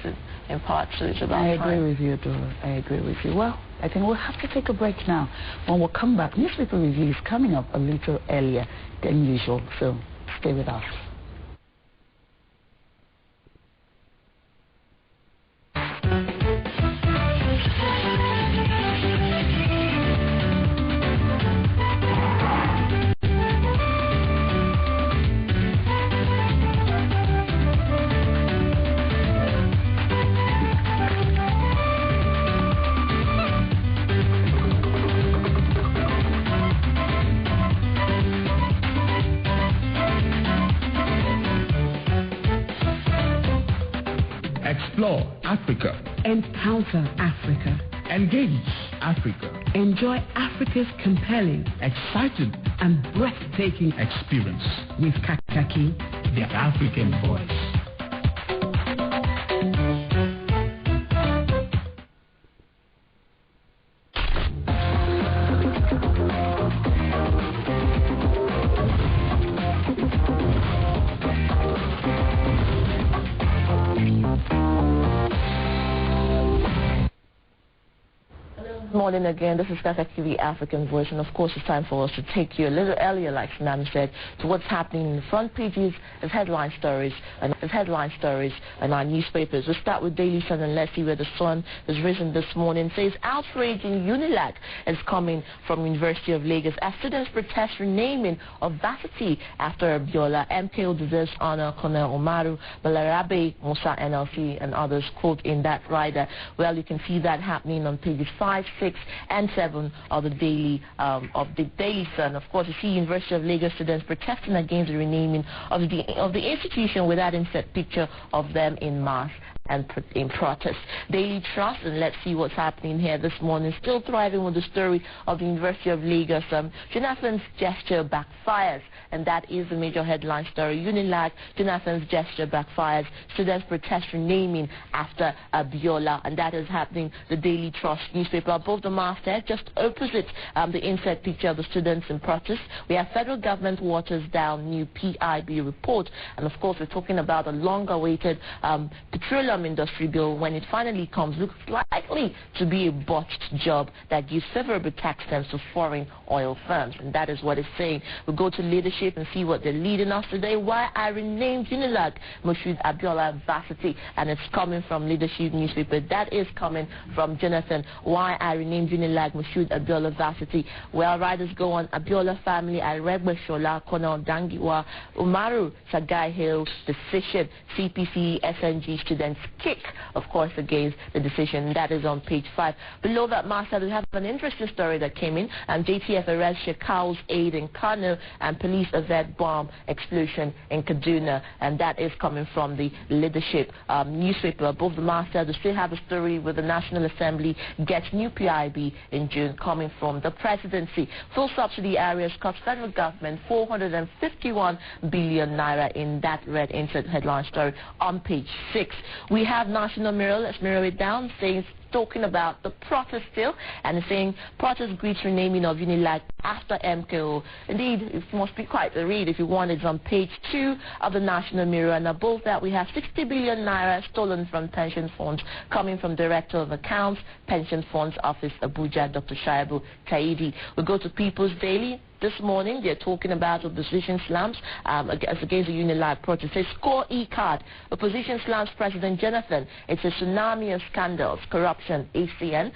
in part, so it's about time. I agree with you, Dora. I agree with you. Well, I think we'll have to take a break now. When we'll come back, newspaper review is coming up a little earlier than usual, so stay with us. Explore Africa. Encounter Africa. Engage Africa. Enjoy Africa's compelling, exciting, and breathtaking experience with Kaakaki, the African voice. Morning again. This is Kaakaki, the African Voice, and of course it's time for us to take you a little earlier, like Tsunami said, to what's happening in the front pages of headline stories and our newspapers. We'll start with Daily Sun, and let's see where the Sun has risen this morning. It says outrage in Unilag is coming from University of Lagos as students protest renaming of varsity after Abiola. MKO deserves honor. Colonel Umaru, Balarabe, Musa, NLC, and others quote in that rider. Well, you can see that happening on pages 5, 6, and 7 of the Daily Sun. Of course, you see University of Lagos students protesting against the renaming of the institution without inset picture of them in mass and in protest. Daily Trust, and let's see what's happening here this morning. Still thriving with the story of the University of Lagos. Jonathan's gesture backfires, and that is the major headline story. Unilag, Jonathan's gesture backfires. Students protest renaming after Abiola, and that is happening. The Daily Trust newspaper above the masthead, just opposite the insert picture of the students in protest. We have federal government waters down new PIB report, and of course we're talking about a long-awaited petroleum industry bill. When it finally comes, looks likely to be a botched job that gives favorable tax terms to foreign oil firms, and that is what it's saying. We'll go to leadership and see what they're leading us today. Why I renamed Unilag Moshood Abiola Varsity, and it's coming from Leadership newspaper. That is coming from Jonathan. Why I renamed Unilag Moshood Abiola Varsity. Well, riders go on Abiola family, Aregbe Shola, Colonel Dangiwa, Umaru, Sagai Hill, decision, CPC, SNG students kick, of course, against the decision. That is on page 5. Below that masthead, we have an interesting story that came in. JTF arrests Shekau's aide in Kano, and police avert bomb explosion in Kaduna. And that is coming from the Leadership newspaper. Above the masthead, we still have a story with the National Assembly gets new PIB in June, coming from the presidency. Full subsidy areas cost federal government 451 billion naira in that red insert headline story on page 6. We have National Mirror, let's mirror it down, saying talking about the protest still, and saying protest greets renaming of Unilag after MKO. Indeed, it must be quite a read if you want. It's on page 2 of the National Mirror, and above that we have 60 billion naira stolen from pension funds, coming from Director of Accounts, Pension Funds Office, Abuja, Dr. Shaibu Kaidi. We go to People's Daily. This morning, they're talking about opposition slams against the Unilag protest. It says, score e-card. Opposition slams President Jonathan. It's a tsunami of scandals, corruption, ACN.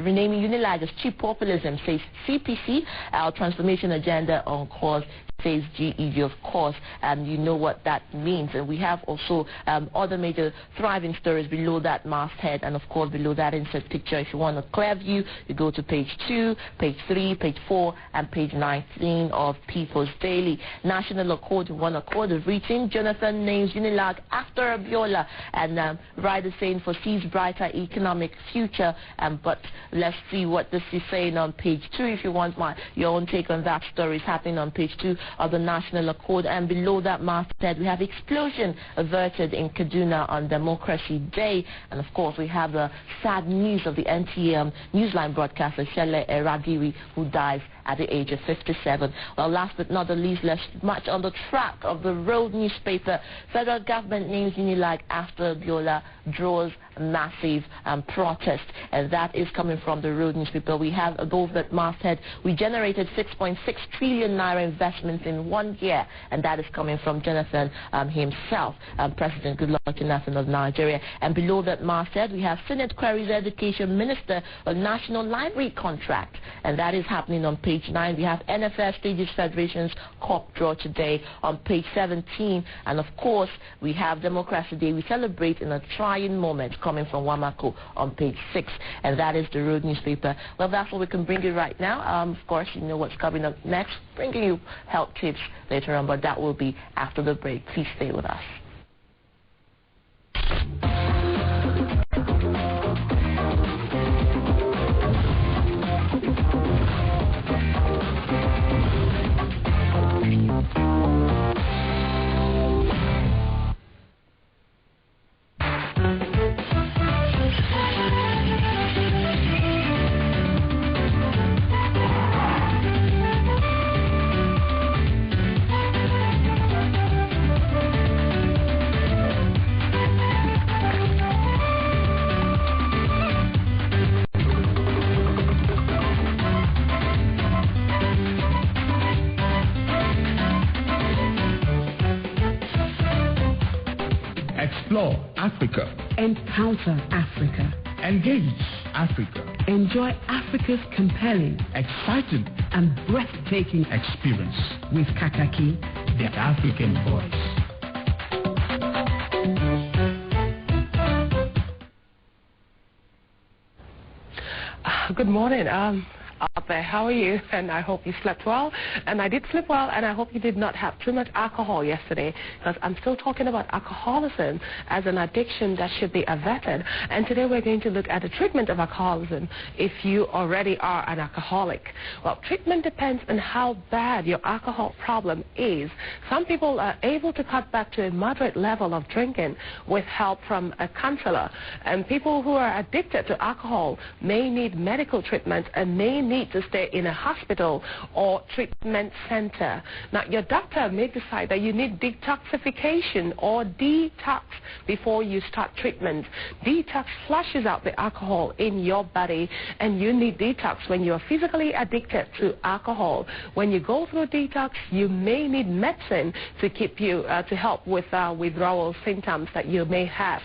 Renaming Unilag as cheap populism, says CPC. Our transformation agenda on course, says GEG, of course, and you know what that means. And we have also other major thriving stories below that masthead, and of course below that insert picture. If you want a clear view, you go to page 2, page 3, page 4, and page 19 of People's Daily. National Accord, one accord of reaching. Jonathan names Unilag after Abiola, and Ryder saying foresees brighter economic future. But let's see what this is saying on page 2. If you want your own take on that story, is happening on page 2 of the National Accord. And below that masthead, we have explosion averted in Kaduna on Democracy Day. And of course, we have the sad news of the NTM Newsline broadcaster Shele Eragiri, who dies at the age of 57. Well, last but not the least, let's march on the track of the Road newspaper. Federal government names Unilag after Abiola, draws massive protest, and that is coming from the Road newspaper. We have above that masthead, we generated 6.6 trillion naira investments in 1 year, and that is coming from Jonathan himself, President Goodluck Jonathan of Nigeria. And below that masthead, we have Senate queries Education Minister on National Library contract, and that is happening on page 9. We have NFL Stages Federation's COP draw today on page 17, and of course we have Democracy Day. We celebrate in a trying moment, coming from Wamako on page 6, and that is the Road newspaper. Well, that's what we can bring you right now. Of course, you know what's coming up next, bringing you health tips later on, but that will be after the break. Please stay with us. Explore Africa. Encounter Africa. Engage Africa. Enjoy Africa's compelling, exciting, and breathtaking experience with Kaakaki, the African voice. Good morning. Out there, how are you? And I hope you slept well. And I did sleep well, and I hope you did not have too much alcohol yesterday, because I'm still talking about alcoholism as an addiction that should be averted. And today we're going to look at the treatment of alcoholism if you already are an alcoholic. Well, treatment depends on how bad your alcohol problem is. Some people are able to cut back to a moderate level of drinking with help from a counselor. And people who are addicted to alcohol may need medical treatment and may need to stay in a hospital or treatment center. Now, your doctor may decide that you need detoxification or detox before you start treatment. Detox flushes out the alcohol in your body, and you need detox when you're physically addicted to alcohol. When you go through detox, you may need medicine to keep you to help with withdrawal symptoms that you may have.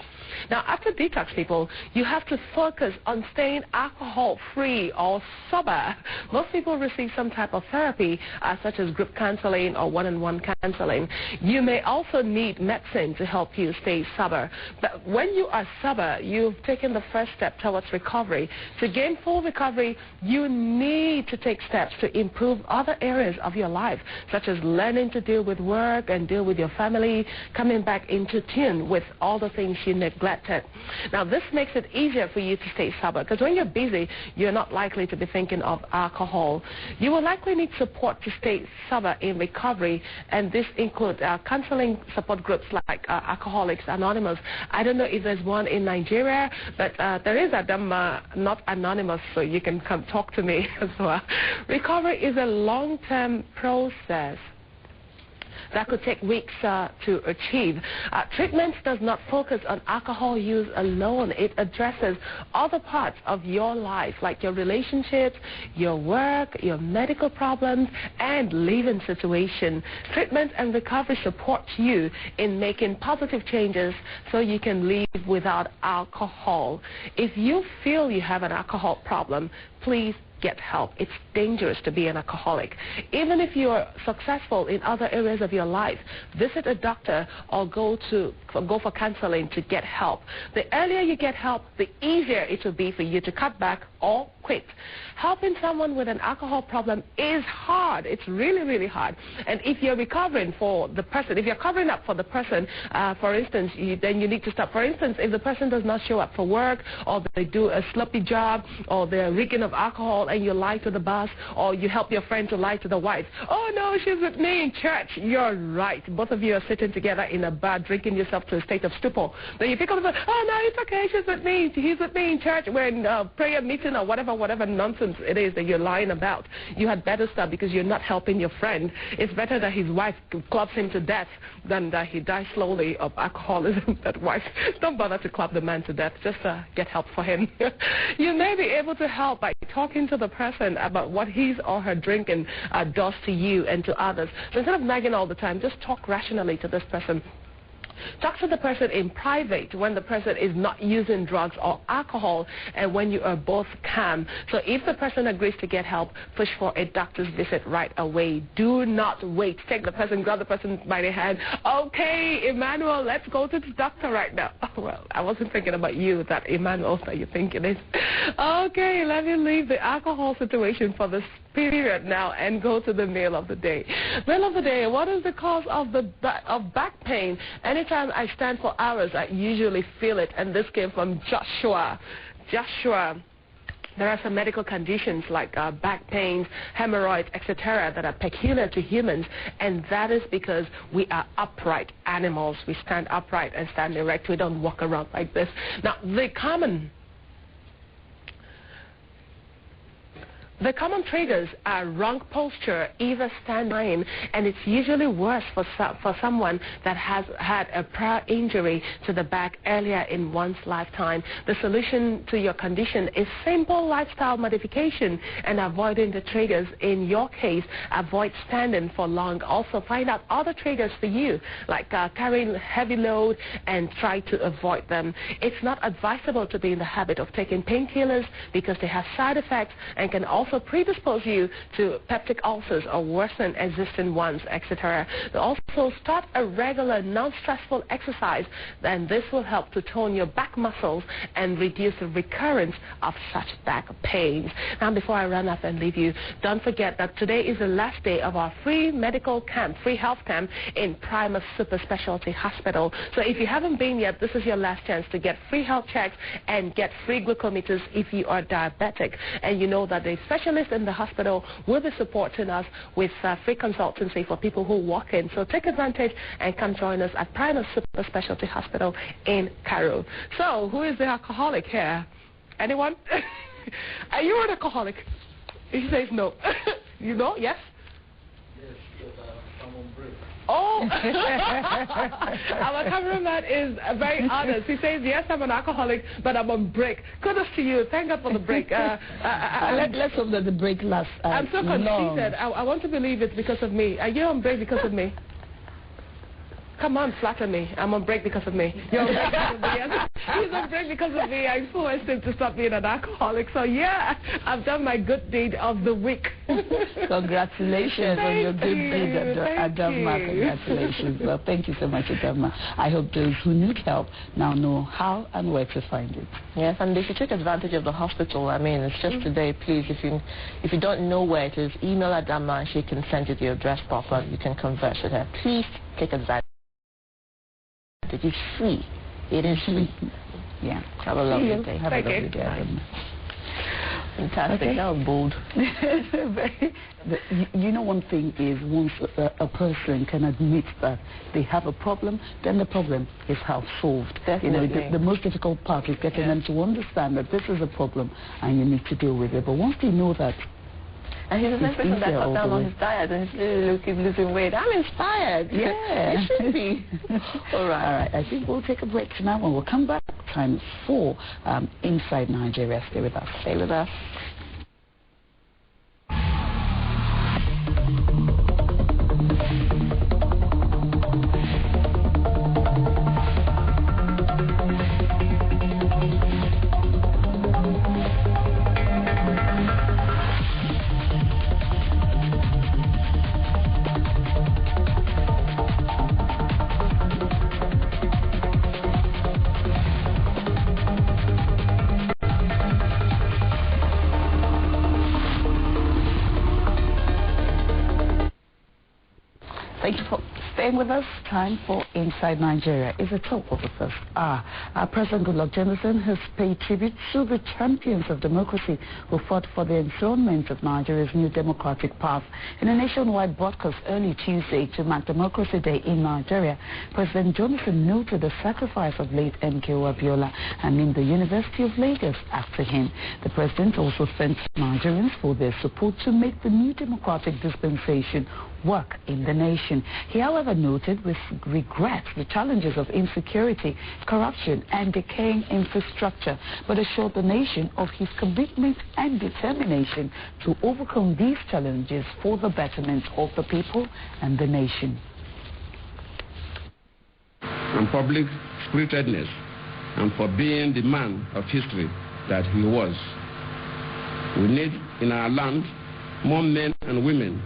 Now, after detox, people, you have to focus on staying alcohol-free or sober. Most people receive some type of therapy, such as group counseling or one-on-one counseling. You may also need medicine to help you stay sober. But when you are sober, you've taken the first step towards recovery. To gain full recovery, you need to take steps to improve other areas of your life, such as learning to deal with work and deal with your family, coming back into tune with all the things you neglected. Now, this makes it easier for you to stay sober, because when you're busy, you're not likely to be thinking of alcohol. You will likely need support to stay sober in recovery, and this includes counseling support groups like Alcoholics Anonymous. I don't know if there's one in Nigeria, but there is not anonymous, so you can come talk to me as well. Recovery is a long-term process that could take weeks to achieve. Treatment does not focus on alcohol use alone. It addresses other parts of your life, like your relationships, your work, your medical problems, and living situation. Treatment and recovery support you in making positive changes so you can live without alcohol. If you feel you have an alcohol problem, please get help. It's dangerous to be an alcoholic. Even if you are successful in other areas of your life, visit a doctor or go for counseling to get help. The earlier you get help, the easier it will be for you to cut back or quit. Helping someone with an alcohol problem is hard. It's really, really hard. And if you're recovering for the person, if you're covering up for the person, for instance, then you need to stop. For instance, if the person does not show up for work, or they do a sloppy job, or they're reeking of alcohol, and you lie to the boss, or you help your friend to lie to the wife. Oh, no, she's with me in church. You're right. Both of you are sitting together in a bar, drinking yourself to a state of stupor. Then you pick up the phone, oh, no, it's okay, she's with me. He's with me in church. We're in prayer meeting or whatever nonsense it is that you're lying about. You had better stop, because you're not helping your friend. It's better that his wife clubs him to death than that he dies slowly of alcoholism. That wife, don't bother to club the man to death. Just get help for him. You may be able to help by talking to the person about what his or her drinking does to you and to others. So instead of nagging all the time, just talk rationally to this person. Talk to the person in private when the person is not using drugs or alcohol, and when you are both calm. So if the person agrees to get help, push for a doctor's visit right away. Do not wait. Take the person, grab the person by the hand. Okay, Emmanuel, let's go to the doctor right now. Oh, well, I wasn't thinking about you, that Emmanuel that you think it is. Okay, let me leave the alcohol situation for this period now and go to the meal of the day. Meal of the day, what is the cause of back pain? Anytime I stand for hours, I usually feel it, and this came from Joshua. Joshua, there are some medical conditions like back pains, hemorrhoids, etc. that are peculiar to humans, and that is because we are upright animals. We stand upright and stand erect. We don't walk around like this. Now, the common triggers are wrong posture, either standing, and it's usually worse for someone that has had a prior injury to the back earlier in one's lifetime. The solution to your condition is simple lifestyle modification and avoiding the triggers. In your case, avoid standing for long. Also, find out other triggers for you, like carrying heavy load, and try to avoid them. It's not advisable to be in the habit of taking painkillers because they have side effects and can also predispose you to peptic ulcers or worsen existing ones, etc. Also, start a regular, non-stressful exercise, and this will help to tone your back muscles and reduce the recurrence of such back pains. Now, before I run off and leave you, don't forget that today is the last day of our free medical camp, free health camp in Primus Super Specialty Hospital. So if you haven't been yet, this is your last chance to get free health checks and get free glucometers if you are diabetic. And you know that the specialists in the hospital will be supporting us with free consultancy for people who walk in. So take advantage and come join us at Primus Super Specialty Hospital in Cairo. So who is the alcoholic here? Anyone? Are you an alcoholic? He says no. You know? Yes? Yes, I'm on break. Oh! Our cameraman is very honest. He says, yes, I'm an alcoholic, but I'm on break. Kudos to you. Thank God for the break. Let's hope that the break lasts I'm so conceited. I want to believe it's because of me. Are you on break because of me? Come on, flatter me. I'm on break because of me. You're on break because of me. He's on break because of me. I influenced him to stop being an alcoholic. So yeah, I've done my good deed of the week. Congratulations on your good deed, Adama. Congratulations. Well, thank you so much, Adama. I hope those who need help now know how and where to find it. Yes, and they should take advantage of the hospital. I mean, it's just today, please, if you don't know where it is, email Adama and she can send you the address proper. You can converse with her. Please take advantage. It is free. It is free. Yeah. Have a lovely day. Have a lovely day. Fantastic. Okay. That was bold. You know, one thing is once a person can admit that they have a problem, then the problem is half solved. Definitely. You know, the most difficult part is getting them to understand that this is a problem and you need to deal with it. But once they know that, and he's the same person that cut down on his diet and he's still losing weight. I'm inspired. Yeah. You should be. All right. I think we'll take a break now and we'll come back. Time for Inside Nigeria. Stay with us. Stay with us. Thank you for staying with us. Time for Inside Nigeria. Is the top of the first hour. Our President Goodluck Jonathan has paid tribute to the champions of democracy who fought for the enthronement of Nigeria's new democratic path. In a nationwide broadcast early Tuesday to mark Democracy Day in Nigeria, President Jonathan noted the sacrifice of late MKO Abiola and named the University of Lagos after him. The president also thanked Nigerians for their support to make the new democratic dispensation work in the nation. He, however, noted with regret the challenges of insecurity, corruption, and decaying infrastructure, but assured the nation of his commitment and determination to overcome these challenges for the betterment of the people and the nation. And public spiritedness, and for being the man of history that he was. We need in our land more men and women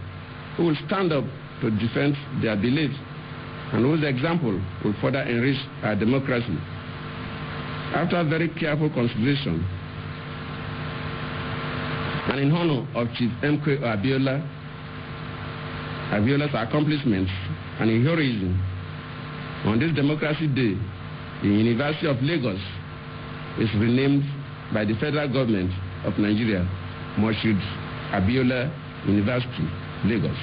who will stand up to defend their beliefs and whose example will further enrich our democracy. After very careful consideration and in honor of Chief MKO Abiola's accomplishments and heroism, on this Democracy Day, the University of Lagos is renamed by the federal government of Nigeria, Moshood Abiola University, Lagos.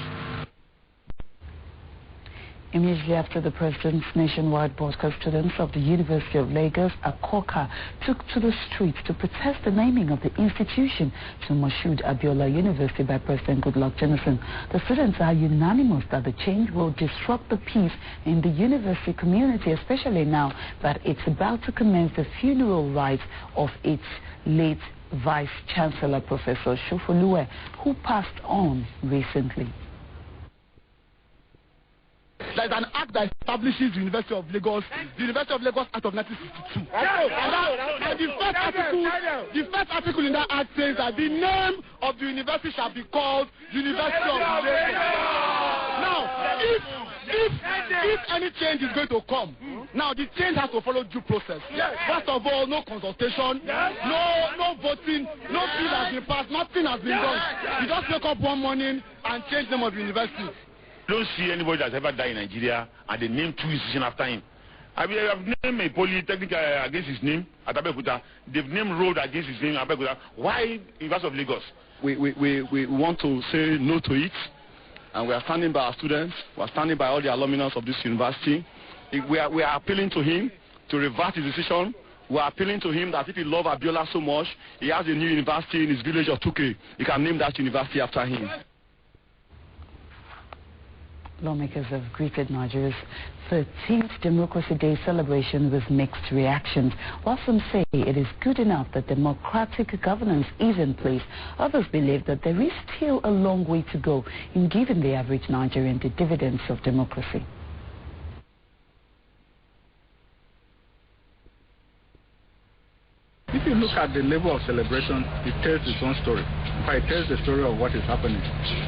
Immediately after the president's nationwide broadcast, students of the University of Lagos, Akoka, took to the streets to protest the naming of the institution to Moshood Abiola University by President Goodluck Jonathan. The students are unanimous that the change will disrupt the peace in the university community, especially now that it's about to commence the funeral rites of its late Vice-Chancellor, Professor Shofoluwe, who passed on recently. There's an act that establishes the University of Lagos Act of 1962. And the first article in that act says that the name of the university shall be called University of Lagos. Now, if any change is going to come, now the change has to follow due process. First of all, no consultation, no voting, no bill has been passed, nothing has been done. You just wake up one morning and change the name of the university. Don't see anybody that's ever died in Nigeria and they name two institutions after him. I've named a polytechnic against his name at Abeokuta. They've named road against his name at Abeokuta. Why University of Lagos? We want to say no to it, and we are standing by our students. We are standing by all the alumni of this university. We are appealing to him to reverse his decision. We are appealing to him that if he loves Abiola so much, he has a new university in his village of Tuke. He can name that university after him. Lawmakers have greeted Nigeria's 13th Democracy Day celebration with mixed reactions. While some say it is good enough that democratic governance is in place, others believe that there is still a long way to go in giving the average Nigerian the dividends of democracy. you look at the level of celebration, it tells its own story. In fact, it tells the story of what is happening.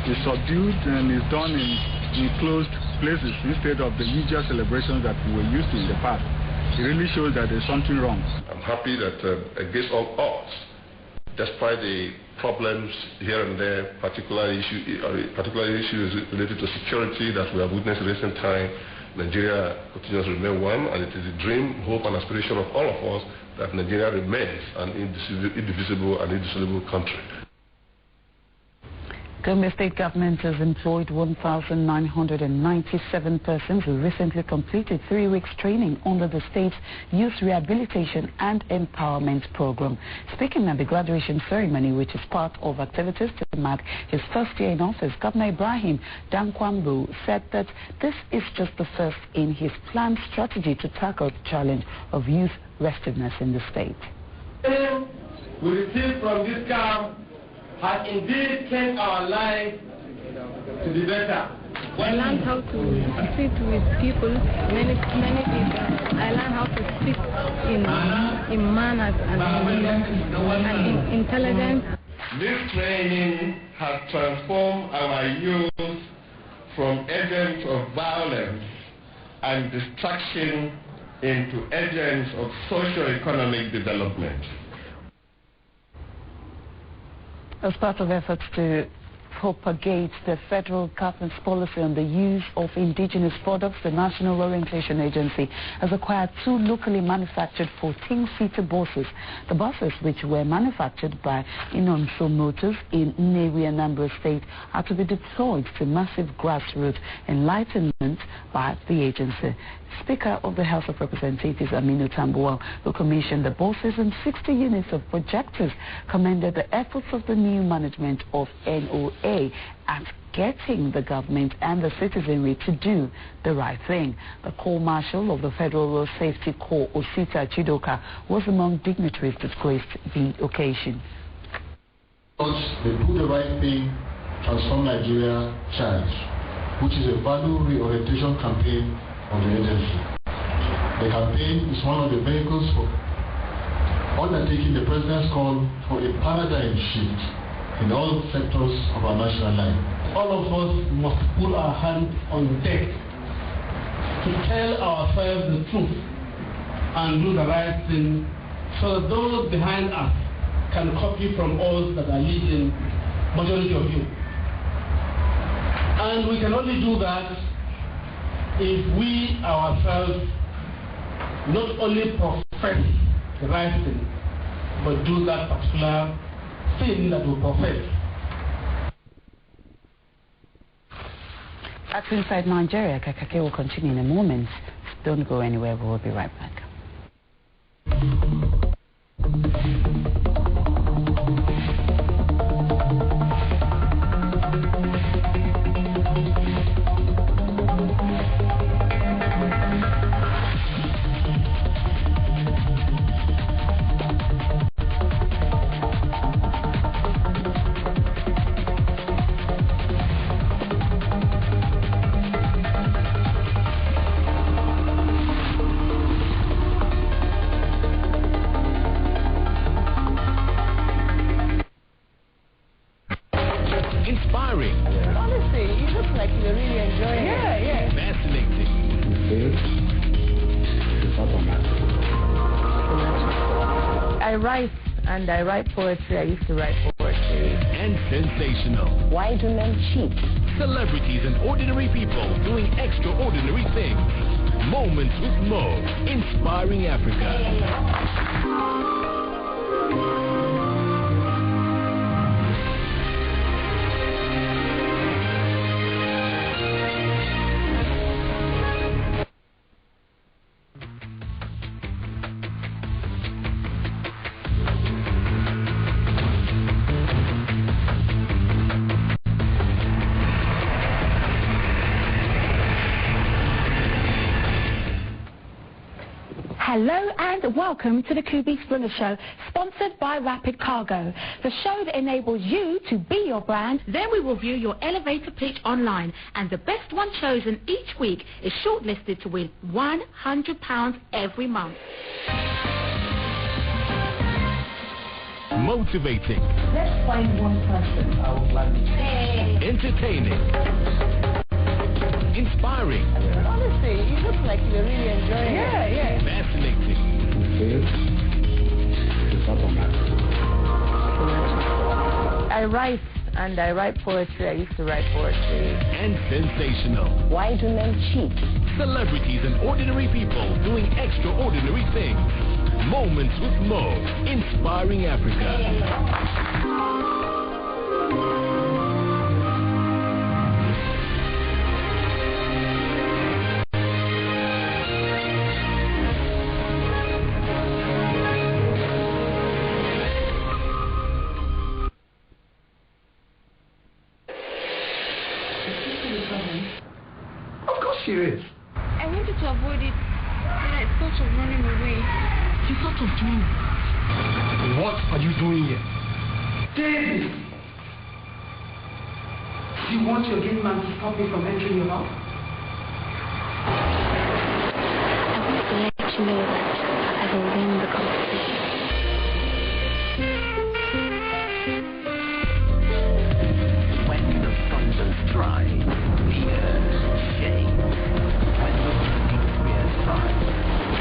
It's subdued and it's done in enclosed places instead of the usual celebrations that we were used to in the past. It really shows that there's something wrong. I'm happy that against all odds, despite the problems here and there, particular issues related to security that we have witnessed in recent time, Nigeria continues to remain one, and it is a dream, hope, and aspiration of all of us that Nigeria remains an indivisible and indissoluble country. Gombe State government has employed 1,997 persons who recently completed 3 weeks training under the state's Youth Rehabilitation and Empowerment Program. Speaking at the graduation ceremony, which is part of activities to mark his first year in office, Governor Ibrahim Dankwambu said that this is just the first in his planned strategy to tackle the challenge of youth restiveness in the state. We received from this camp has indeed changed our life to be better. I learned how to sit with people, many people. I learned how to speak in manners and in intelligence. This training has transformed our youth from agents of violence and destruction into agents of socio-economic development. As part of efforts to propagate the federal government's policy on the use of indigenous products, the National Orientation Agency has acquired 2 locally manufactured 14-seater buses. The buses, which were manufactured by Inonso Motors in Nnewi, Anambra State, are to be deployed to massive grassroots enlightenment by the agency. Speaker of the House of Representatives, Aminu Tambuwal, who commissioned the buses and 60 units of projectors, commended the efforts of the new management of NOA at getting the government and the citizenry to do the right thing. The Corps Marshal of the Federal Road Safety Corps, Osita Chidoka, was among dignitaries that graced the occasion. They do the right thing, transform Nigeria charge, which is a value reorientation campaign of the agency. The campaign is one of the vehicles for undertaking the President's call for a paradigm shift in all sectors of our national life. All of us must put our hand on deck to tell ourselves the truth and do the right thing so that those behind us can copy from us that are leading majority of you. And we can only do that if we ourselves not only profess the right thing, but do that particular thing that we profess. Back inside Nigeria, Kaakaki will continue in a moment. Don't go anywhere, we will be right back. Inspiring. Honestly, you look like you're really enjoying it. Yeah. Fascinating. I write, and I write poetry. I used to write poetry. And sensational. Why do men cheat? Celebrities and ordinary people doing extraordinary things. Moments with Mo. Inspiring Africa. Hello and welcome to the Kubi Springer Show, sponsored by Rapid Cargo, the show that enables you to be your brand. Then we will view your elevator pitch online, and the best one chosen each week is shortlisted to win £100 every month. Motivating. Let's find one person I will plan to. Entertaining. Inspiring. Honestly, you look like you're really enjoying it. Yeah. Fascinating. I write, and I write poetry. I used to write poetry. And sensational. Why do men cheat? Celebrities and ordinary people doing extraordinary things. Moments with Mo. Inspiring Africa. She is. I wanted to avoid it, but I thought of running away. You thought of doing what are you doing here? David! You want your game man to stop me from entering your house? I want to let you know that I will win the competition. When the thunder strikes, the earth shakes. When the burning spear strikes,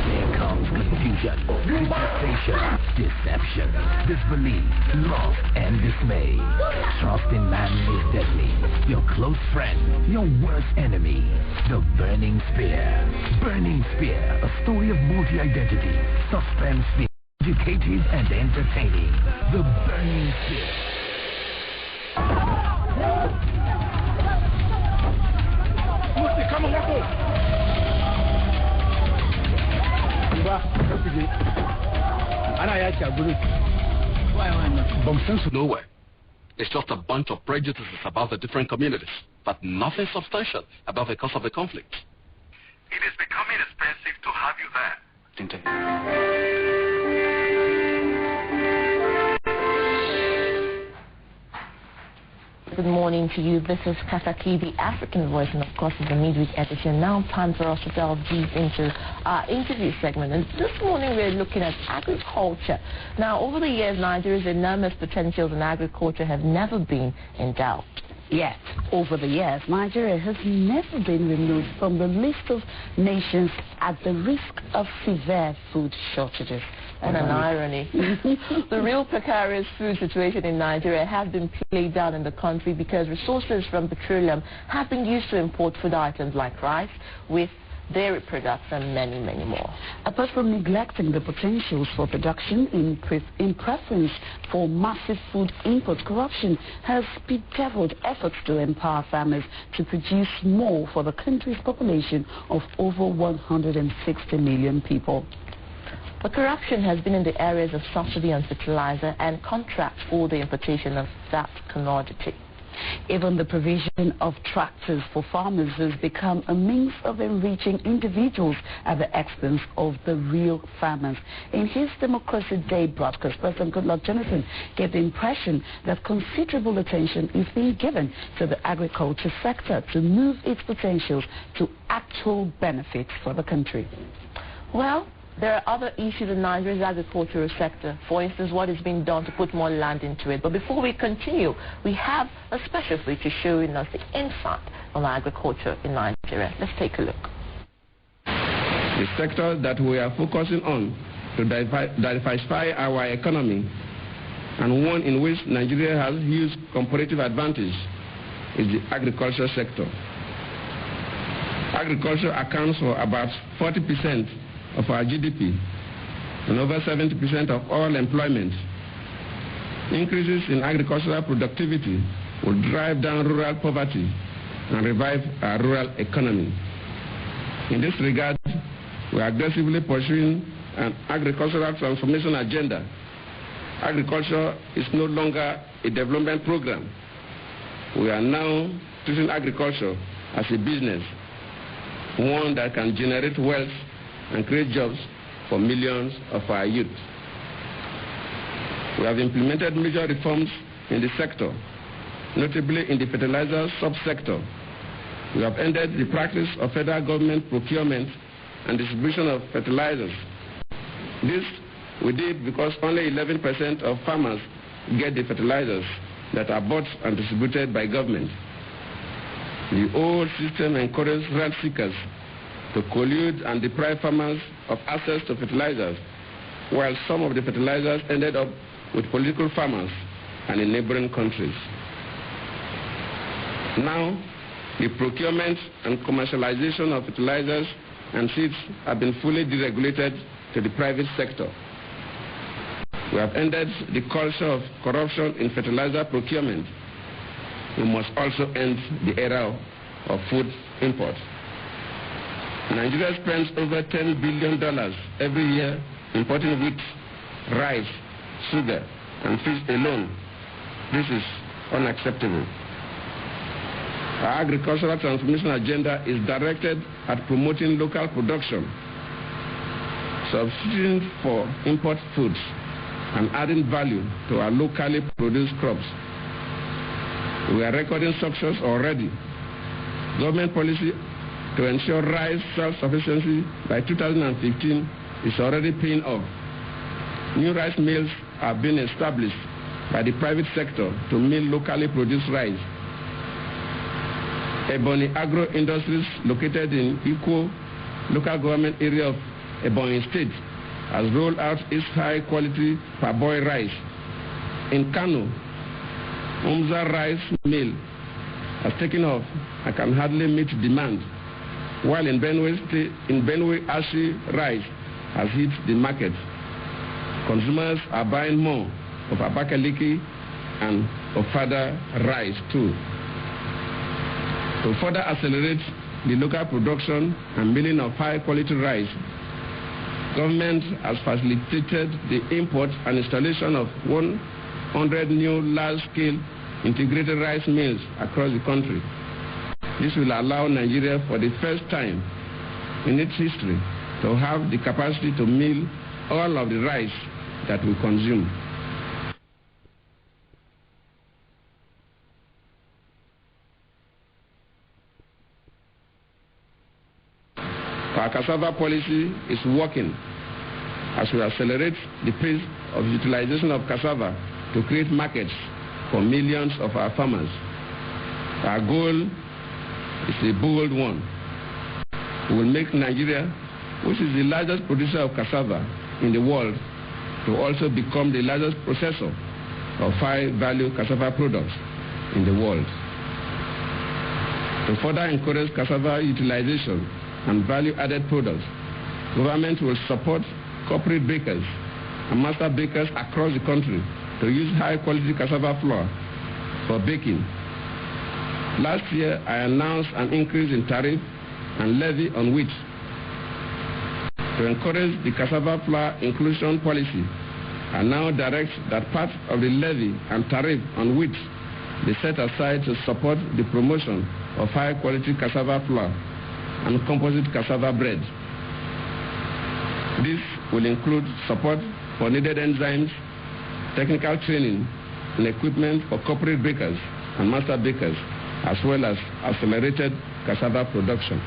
there comes confusion, detestation, deception, disbelief, love, and dismay. Trust in man is deadly. Your close friend, your worst enemy. The burning spear. Burning spear, a story of multi-identity, suspense, educative, and entertaining. The burning spear. Come on, let's go. Bumsense nowhere. It's just a bunch of prejudices about the different communities, but nothing substantial about the cause of the conflict. It is becoming expensive to have you there. Good morning to you. This is Kaakaki, the African voice, and of course it's the midweek edition. Now time for us to delve deep into our interview segment. And this morning we're looking at agriculture. Now, over the years, Nigeria's enormous potentials in agriculture have never been in doubt. Yet, over the years, Nigeria has never been removed from the list of nations at the risk of severe food shortages. What an irony. The real precarious food situation in Nigeria has been played down in the country because resources from petroleum have been used to import food items like rice, with dairy products, and many, many more. Apart from neglecting the potentials for production in preference for massive food import, corruption has bedeviled efforts to empower farmers to produce more for the country's population of over 160 million people. The corruption has been in the areas of subsidy on fertilizer and contracts for the importation of that commodity. Even the provision of tractors for farmers has become a means of enriching individuals at the expense of the real farmers. In his Democracy Day broadcast, President Goodluck Jonathan gave the impression that considerable attention is being given to the agriculture sector to move its potentials to actual benefits for the country. Well, there are other issues in Nigeria's agricultural sector. For instance, what is being done to put more land into it. But before we continue, we have a special feature showing us the insight of agriculture in Nigeria. Let's take a look. The sector that we are focusing on to diversify our economy, and one in which Nigeria has huge comparative advantage, is the agriculture sector. Agriculture accounts for about 40% of our GDP and over 70% of all employment. Increases in agricultural productivity will drive down rural poverty and revive our rural economy. In this regard, we are aggressively pursuing an agricultural transformation agenda. Agriculture is no longer a development program. We are now treating agriculture as a business, one that can generate wealth and create jobs for millions of our youth. We have implemented major reforms in the sector, notably in the fertilizer subsector. We have ended the practice of federal government procurement and distribution of fertilizers. This We did because only 11% of farmers get the fertilizers that are bought and distributed by government. The old system encouraged rent seekers to collude and deprive farmers of access to fertilizers, while some of the fertilizers ended up with political farmers and in neighboring countries. Now, the procurement and commercialization of fertilizers and seeds have been fully deregulated to the private sector. We have ended the culture of corruption in fertilizer procurement. We must also end the era of food imports. Nigeria spends over $10 billion every year importing wheat, rice, sugar, and fish alone. This is unacceptable. Our agricultural transformation agenda is directed at promoting local production, substituting for import foods, and adding value to our locally produced crops. We are recording success already. Government policy to ensure rice self-sufficiency by 2015 is already paying off. New rice mills are being established by the private sector to mill locally produced rice. Ebonyi Agro Industries, located in Ikwo, local government area of Ebonyi State, has rolled out its high-quality parboiled rice. In Kano, Umza Rice Mill has taken off and can hardly meet demand, while in Benue, Ashi Rice has hit the market. Consumers are buying more of Abakaliki and Ofada rice too. To further accelerate the local production and milling of high-quality rice, government has facilitated the import and installation of 100 new large-scale integrated rice mills across the country. This will allow Nigeria for the first time in its history to have the capacity to mill all of the rice that we consume. Our cassava policy is working as we accelerate the pace of utilization of cassava to create markets for millions of our farmers. Our goal is a bold one. We will make Nigeria, which is the largest producer of cassava in the world, to also become the largest processor of high-value cassava products in the world. To further encourage cassava utilization and value-added products, government will support corporate bakers and master bakers across the country to use high-quality cassava flour for baking. Last year, I announced an increase in tariff and levy on wheat. To encourage the cassava flour inclusion policy, I now direct that part of the levy and tariff on wheat be set aside to support the promotion of high-quality cassava flour and composite cassava bread. This will include support for needed enzymes, technical training, and equipment for corporate bakers and master bakers, as well as accelerated cassava production.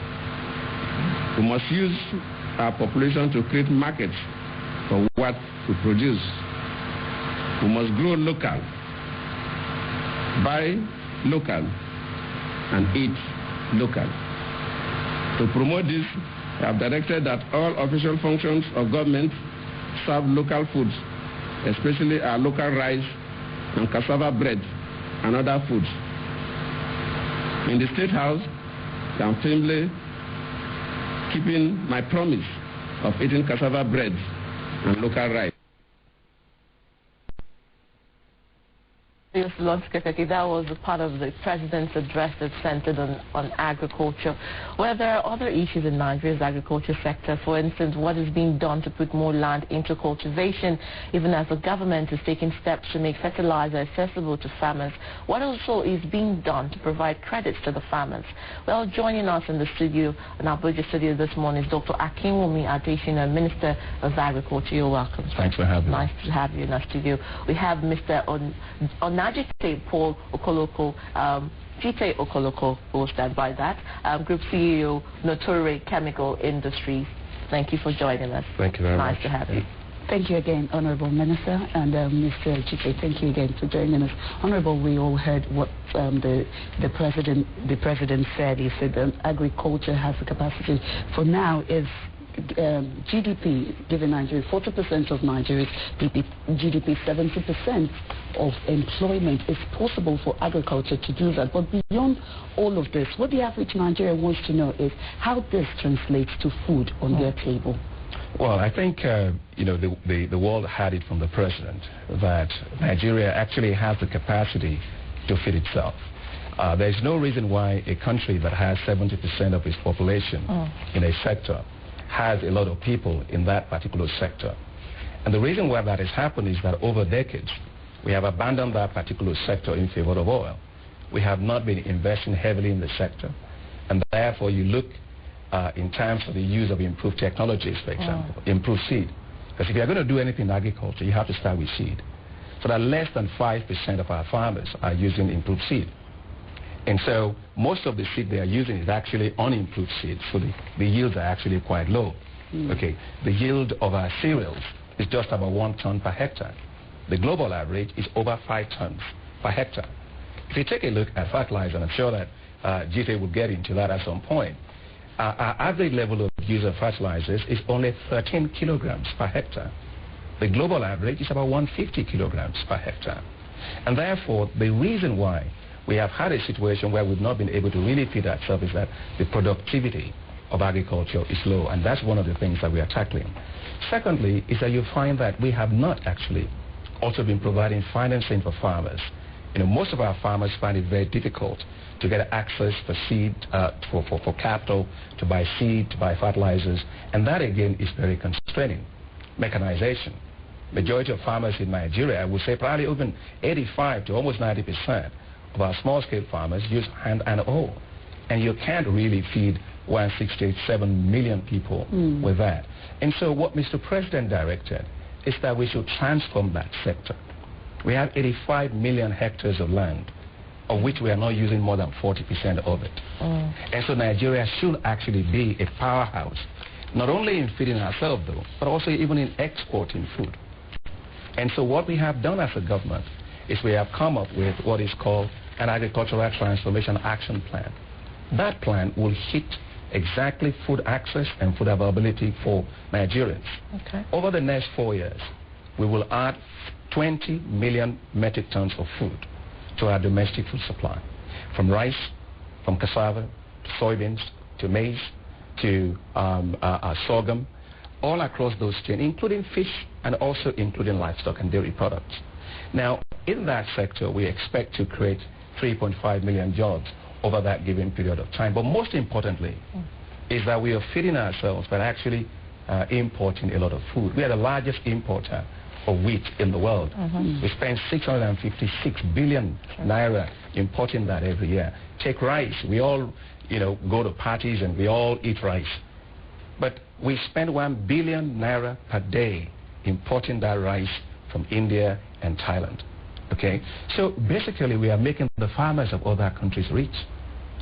We must use our population to create markets for what we produce. We must grow local, buy local, and eat local. To promote this, I have directed that all official functions of government serve local foods, especially our local rice and cassava bread and other foods. In the State House, I am firmly keeping my promise of eating cassava bread and local rice. Yes, Lord Kaakaki, that was a part of the President's address that centered on agriculture. Well, there are other issues in Nigeria's agriculture sector. For instance, what is being done to put more land into cultivation, even as the government is taking steps to make fertilizer accessible to farmers. What also is being done to provide credits to the farmers? Well, joining us in the studio, in our Abuja studio this morning, is Dr. Akinwumi Adesina, Minister of Agriculture. You're welcome. Thanks for having me. Nice to have you in our studio. We have Mr. Onajite Paul Okoloko, Jite Okoloko, will stand by that, Group CEO, Notori Chemical Industries. Thank you for joining us. Thank you very much. Nice to have you. Thank you again, Honorable Minister, and Mr. Chife, thank you again for joining us. Honorable, we all heard what the president said. He said agriculture has the capacity for now is GDP, given Nigeria, 40% of Nigeria's GDP, 70% of employment is possible for agriculture to do that. But beyond all of this, what the average Nigerian wants to know is how this translates to food on their table. Well, I think, the world had it from the president that Nigeria actually has the capacity to feed itself. There's no reason why a country that has 70% of its population in a sector has a lot of people in that particular sector. And the reason why that has happened is that over decades, we have abandoned that particular sector in favor of oil. We have not been investing heavily in the sector. And therefore, you look in terms of the use of improved technologies, for example, improved seed. Because if you're going to do anything in agriculture, you have to start with seed. So that less than 5% of our farmers are using improved seed. And so most of the seed they are using is actually unimproved seed, so the yields are actually quite low. Okay, the yield of our cereals is just about 1 ton per hectare. The global average is over 5 tons per hectare. If you take a look at fertilizer, and I'm sure that GT will get into that at some point, our average level of use of fertilizers is only 13 kilograms per hectare. The global average is about 150 kilograms per hectare. And therefore, the reason why we have had a situation where we've not been able to really feed ourselves is that the productivity of agriculture is low, and that's one of the things that we are tackling. Secondly, is that you find that we have not actually also been providing financing for farmers. Most of our farmers find it very difficult to get access for seed, for capital, to buy seed, to buy fertilizers, and that again is very constraining. Mechanization. Majority of farmers in Nigeria, I would say probably even 85 to almost 90% of our small-scale farmers use hand and hoe. And you can't really feed 167 million people with that. And so what Mr. President directed is that we should transform that sector. We have 85 million hectares of land, of which we are not using more than 40% of it. And so Nigeria should actually be a powerhouse, not only in feeding ourselves, though, but also even in exporting food. And so what we have done as a government is we have come up with what is called an Agricultural Transformation Action Plan. That plan will hit exactly food access and food availability for Nigerians. Over the next 4 years, we will add 20 million metric tons of food to our domestic food supply. From rice, from cassava, to soybeans, to maize, to sorghum, all across those chains, including fish and also including livestock and dairy products. Now, in that sector, we expect to create 3.5 million jobs over that given period of time. But most importantly, is that we are feeding ourselves but actually importing a lot of food. We are the largest importer of wheat in the world. We spend 656 billion naira importing that every year. Take rice. We all, go to parties and we all eat rice. But we spend 1 billion naira per day importing that rice from India and Thailand. Okay? So basically we are making the farmers of other countries rich.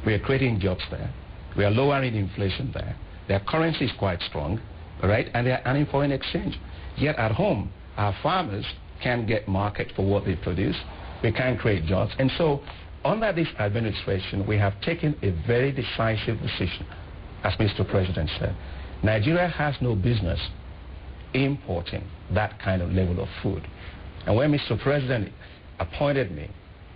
We are creating jobs there. We are lowering inflation there. Their currency is quite strong, right? And they are earning foreign exchange. Yet at home, our farmers can't get market for what they produce. We can't create jobs. And so under this administration, we have taken a very decisive decision, as Mr. President said. Nigeria has no business importing that kind of level of food. And when Mr. President appointed me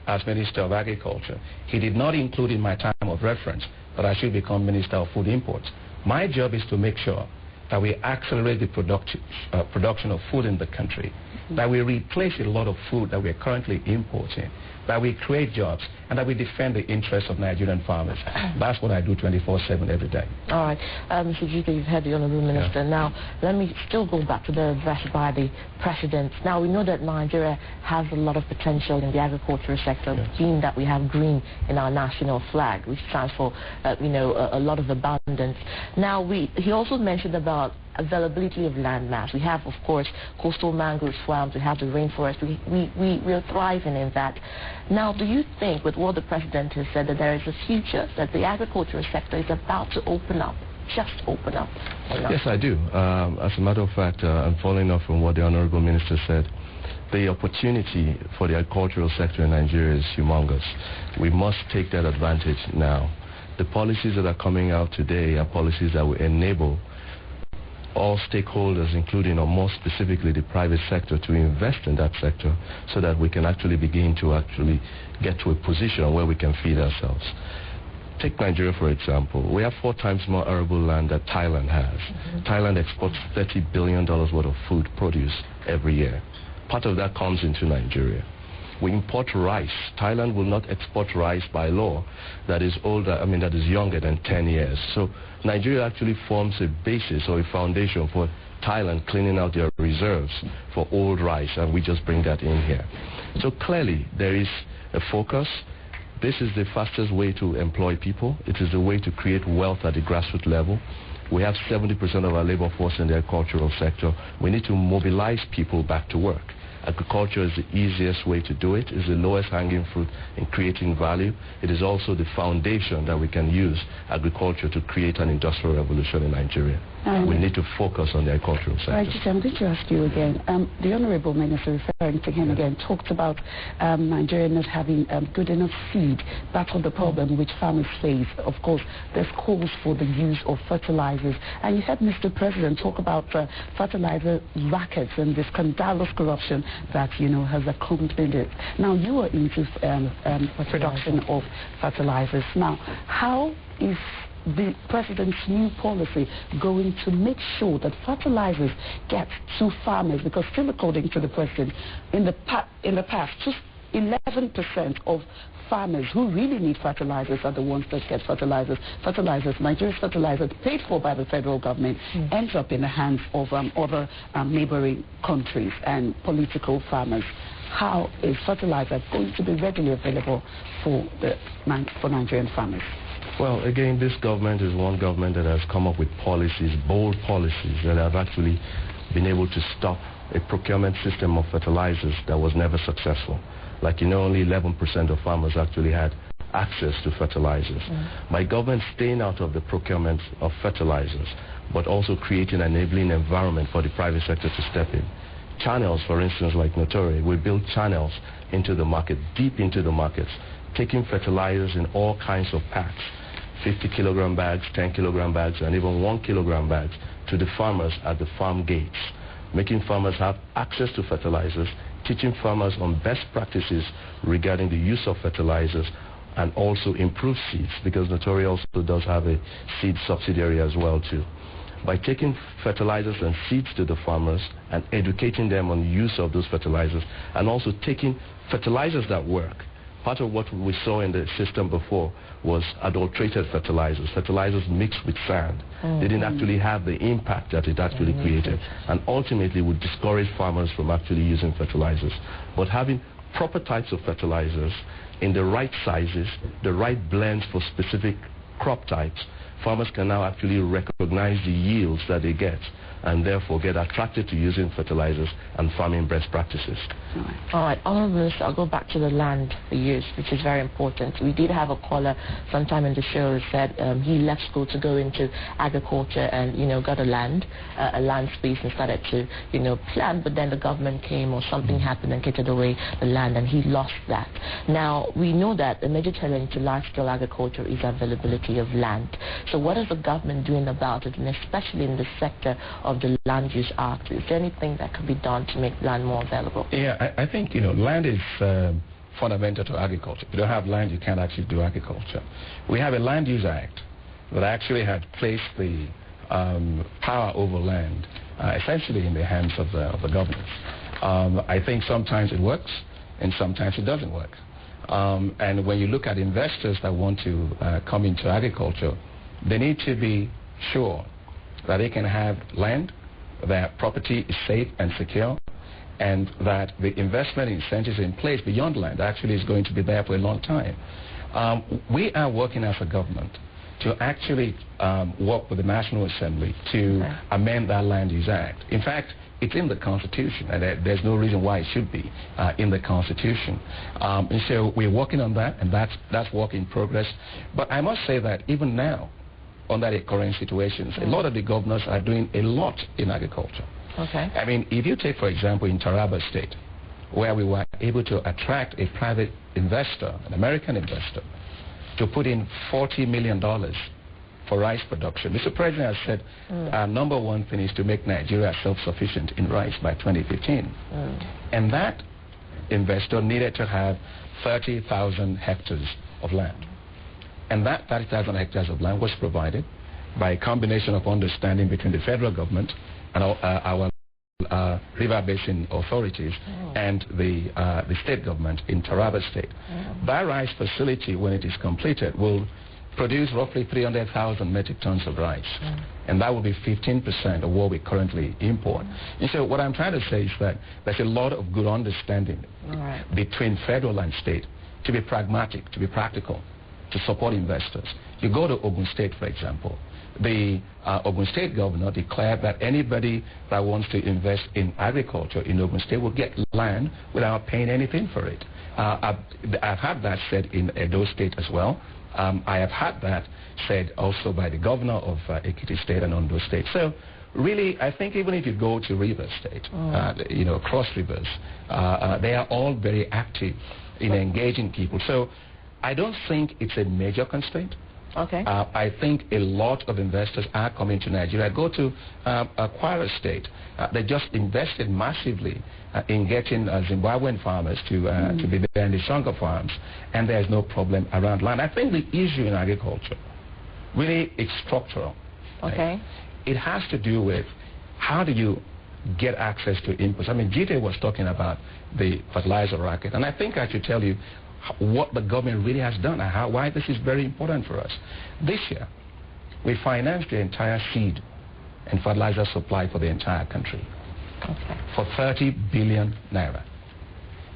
as Minister of Agriculture, he did not include in my time of reference that I should become Minister of Food Imports. My job is to make sure that we accelerate the production of food in the country, that we replace a lot of food that we are currently importing, that we create jobs, and that we defend the interests of Nigerian farmers. That's what I do 24/7 every day. All right. Mr. Jita, you've heard the Honorable Minister. Yeah. Now, let me still go back to the address by the President. Now, we know that Nigeria has a lot of potential in the agricultural sector, being that we have green in our national flag, which stands for, a lot of abundance. Now, he also mentioned about availability of land mass. We have, of course, coastal mangrove swamps. We have the rainforest. We are thriving in that. Now, do you think, with what the President has said, that there is a future, that the agricultural sector is about to open up just open up? Yes, I do. As a matter of fact, I'm following up from what the Honorable Minister said. The opportunity for the agricultural sector in Nigeria is humongous. We must take that advantage now. The policies that are coming out today are policies that will enable all stakeholders, including or more specifically the private sector, to invest in that sector so that we can actually begin to get to a position where we can feed ourselves. Take Nigeria, for example. We have 4 times more arable land that Thailand has. Thailand exports $30 billion worth of food produce every year. Part of that comes into Nigeria. We import rice. Thailand will not export rice by law that is that is younger than 10 years. So Nigeria actually forms a basis or a foundation for Thailand cleaning out their reserves for old rice, and we just bring that in here. So clearly there is a focus. This is the fastest way to employ people. It is the way to create wealth at the grassroots level. We have 70% of our labor force in the agricultural sector. We need to mobilize people back to work. Agriculture is the easiest way to do it. It's the lowest hanging fruit in creating value. It is also the foundation that we can use agriculture to create an industrial revolution in Nigeria. We need to focus on the agricultural sector. Right, I'm going to ask you again. The Honorable Minister, referring to him again, talked about Nigeria not having good enough seed. That's the problem which farmers face. Of course, there's calls for the use of fertilizers. And you heard Mr. President talk about fertilizer rackets and the scandalous corruption that, has accompanied it. Now, you are into production of fertilizers. Now, how is the president's new policy going to make sure that fertilizers get to farmers? Because still according to the president, in the past, just 11% of farmers who really need fertilizers are the ones that get fertilizers. Nigeria's fertilizers paid for by the federal government ends up in the hands of other neighboring countries and political farmers. How is fertilizer going to be readily available for Nigerian farmers? Well, again, this government is one government that has come up with policies, bold policies, that have actually been able to stop a procurement system of fertilizers that was never successful. Like, only 11% of farmers actually had access to fertilizers. By government staying out of the procurement of fertilizers, but also creating an enabling environment for the private sector to step in. Channels, for instance, like Notori, we build channels into the market, deep into the markets, taking fertilizers in all kinds of packs, 50-kilogram bags, 10-kilogram bags, and even 1-kilogram bags to the farmers at the farm gates, making farmers have access to fertilizers, teaching farmers on best practices regarding the use of fertilizers, and also improved seeds, because Notori also does have a seed subsidiary as well too. By taking fertilizers and seeds to the farmers and educating them on the use of those fertilizers, and also taking fertilizers that work. Part of what we saw in the system before was adulterated fertilizers mixed with sand. They didn't actually have the impact that it actually created, and ultimately would discourage farmers from actually using fertilizers. But having proper types of fertilizers in the right sizes, the right blends for specific crop types, farmers can now actually recognize the yields that they get, and therefore get attracted to using fertilizers and farming best practices. All right, Honorable Minister, I'll go back to the land use, which is very important. We did have a caller sometime in the show who said he left school to go into agriculture and, got a land space and started to, plant, but then the government came or something happened and catered away the land and he lost that. Now, we know that a major challenge to large-scale agriculture is availability of land. So what is the government doing about it, and especially in the sector of the Land Use Act? Is there anything that could be done to make land more available? Yeah, I think, land is fundamental to agriculture. If you don't have land, you can't actually do agriculture. We have a Land Use Act that actually had placed the power over land essentially in the hands of the government. I think sometimes it works and sometimes it doesn't work. And when you look at investors that want to come into agriculture, they need to be sure that they can have land, that property is safe and secure, and that the investment incentives in place beyond land actually is going to be there for a long time. We are working as a government to actually work with the National Assembly to amend that Land Use Act. In fact, it's in the Constitution, and there's no reason why it should be in the Constitution. And so we're working on that, and that's work in progress. But I must say that even now, under the current situations. A lot of the governors are doing a lot in agriculture. Okay. I mean, if you take, for example, in Taraba State, where we were able to attract a private investor, an American investor, to put in $40 million for rice production. Mr. President has said our number one thing is to make Nigeria self-sufficient in rice by 2015. And that investor needed to have 30,000 hectares of land. And that 30,000 hectares of land was provided by a combination of understanding between the federal government and our river basin authorities and the state government in Taraba State. That rice facility, when it is completed, will produce roughly 300,000 metric tons of rice. And that will be 15% of what we currently import. And so what I'm trying to say is that there's a lot of good understanding between federal and state to be pragmatic, to be practical, to support investors. You go to Ogun State, for example. The Ogun State governor declared that anybody that wants to invest in agriculture in Ogun State will get land without paying anything for it. I've had that said in Edo State as well. I have had that said also by the governor of Ekiti State and Ondo State. So really, I think even if you go to River State, Cross Rivers, they are all very active in engaging people. So I don't think it's a major constraint. Okay. I think a lot of investors are coming to Nigeria. Go to Kwara State. They just invested massively in getting Zimbabwean farmers to be there in the Songa farms, and there's no problem around land. I think the issue in agriculture really is structural. Okay. It has to do with how do you get access to inputs. I mean, Gita was talking about the fertilizer racket, and I think I should tell you what the government really has done and why this is very important for us. This year, we financed the entire seed and fertilizer supply for the entire country for 30 billion naira.